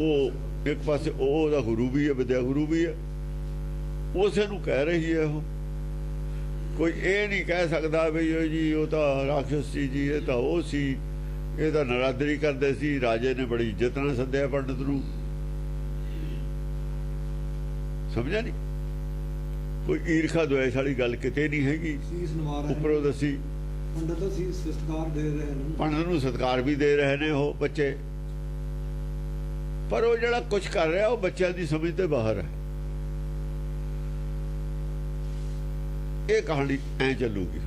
ਉਹ ਇੱਕ ਪਾਸੇ ਉਹਦਾ ਗੁਰੂ ਵੀ ਹੈ, ਵਿਦਿਆ ਗੁਰੂ ਵੀ ਹੈ, ਉਸੇ ਨੂੰ ਕਹਿ ਰਹੀ ਹੈ। ਉਹ ਕੋਈ ਇਹ ਨਹੀਂ ਕਹਿ ਸਕਦਾ ਵੀ ਜੀ ਉਹ ਤਾਂ ਰਾਖਸ਼ ਸੀ ਜੀ, ਇਹ ਤਾਂ ਉਹ ਸੀ, ਇਹ ਤਾਂ ਨਰਾਦਰੀ ਕਰਦੇ ਸੀ, ਰਾਜੇ ਨੇ ਬੜੀ ਇੱਜ਼ਤ ਨਾਲ ਸੱਦਿਆ ਪੰਡਤ ਨੂੰ। ਸਮਝਿਆ ਨਹੀਂ? ਕੋਈ ਈਰਖਾ ਦੁਆਇਸ਼ ਵਾਲੀ ਗੱਲ ਕਿਤੇ ਨਹੀਂ ਹੈਗੀ। ਉੱਪਰੋਂ ਦੱਸੀ ਪੰਡਤ ਸਤਿਕਾਰ ਦੇ ਰਹੇ ਨੇ, ਪੰਡਤ ਨੂੰ ਸਤਿਕਾਰ ਵੀ ਦੇ ਰਹੇ ਨੇ ਉਹ ਬੱਚੇ, ਪਰ ਉਹ ਜਿਹੜਾ ਕੁਝ ਕਰ ਰਿਹਾ ਉਹ ਬੱਚਿਆਂ ਦੀ ਸਮਝ ਤੇ ਬਾਹਰ ਹੈ। ਇਹ ਕਹਾਣੀ ਐ ਚੱਲੂਗੀ,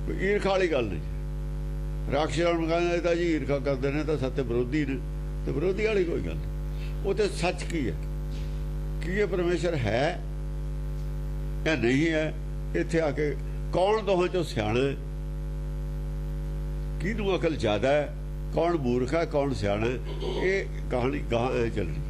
ਕੋਈ ਈਰਖਾ ਵਾਲੀ ਗੱਲ ਨਹੀਂ। ਰਾਖਸ਼ਾਂ ਨੂੰ ਕਹਿੰਦੇ ਤਾਂ ਜੀ ਈਰਖਾ ਕਰਦੇ ਨੇ ਤਾਂ ਸੱਤੇ ਵਿਰੋਧੀ ਨੇ, ਤੇ ਵਿਰੋਧੀ ਵਾਲੀ ਕੋਈ ਗੱਲ ਨਹੀਂ। ਉਹ ਤੇ ਸੱਚ ਕੀ ਹੈ, ਕੀ ਇਹ ਪਰਮੇਸ਼ਰ ਹੈ ਜਾਂ ਨਹੀਂ ਹੈ? ਇੱਥੇ ਆ ਕੇ ਕੌਣ ਦੋਹਾਂ ਚੋਂ ਸਿਆਣਾ, ਕਿਹਨੂੰ ਅਕਲ ਜ਼ਿਆਦਾ ਹੈ, ਕੌਣ ਮੂਰਖ ਹੈ, ਕੌਣ ਸਿਆਣਾ, ਇਹ ਕਹਾਣੀ ਗਾਹਾਂ ਐ ਚੱਲਣੀ।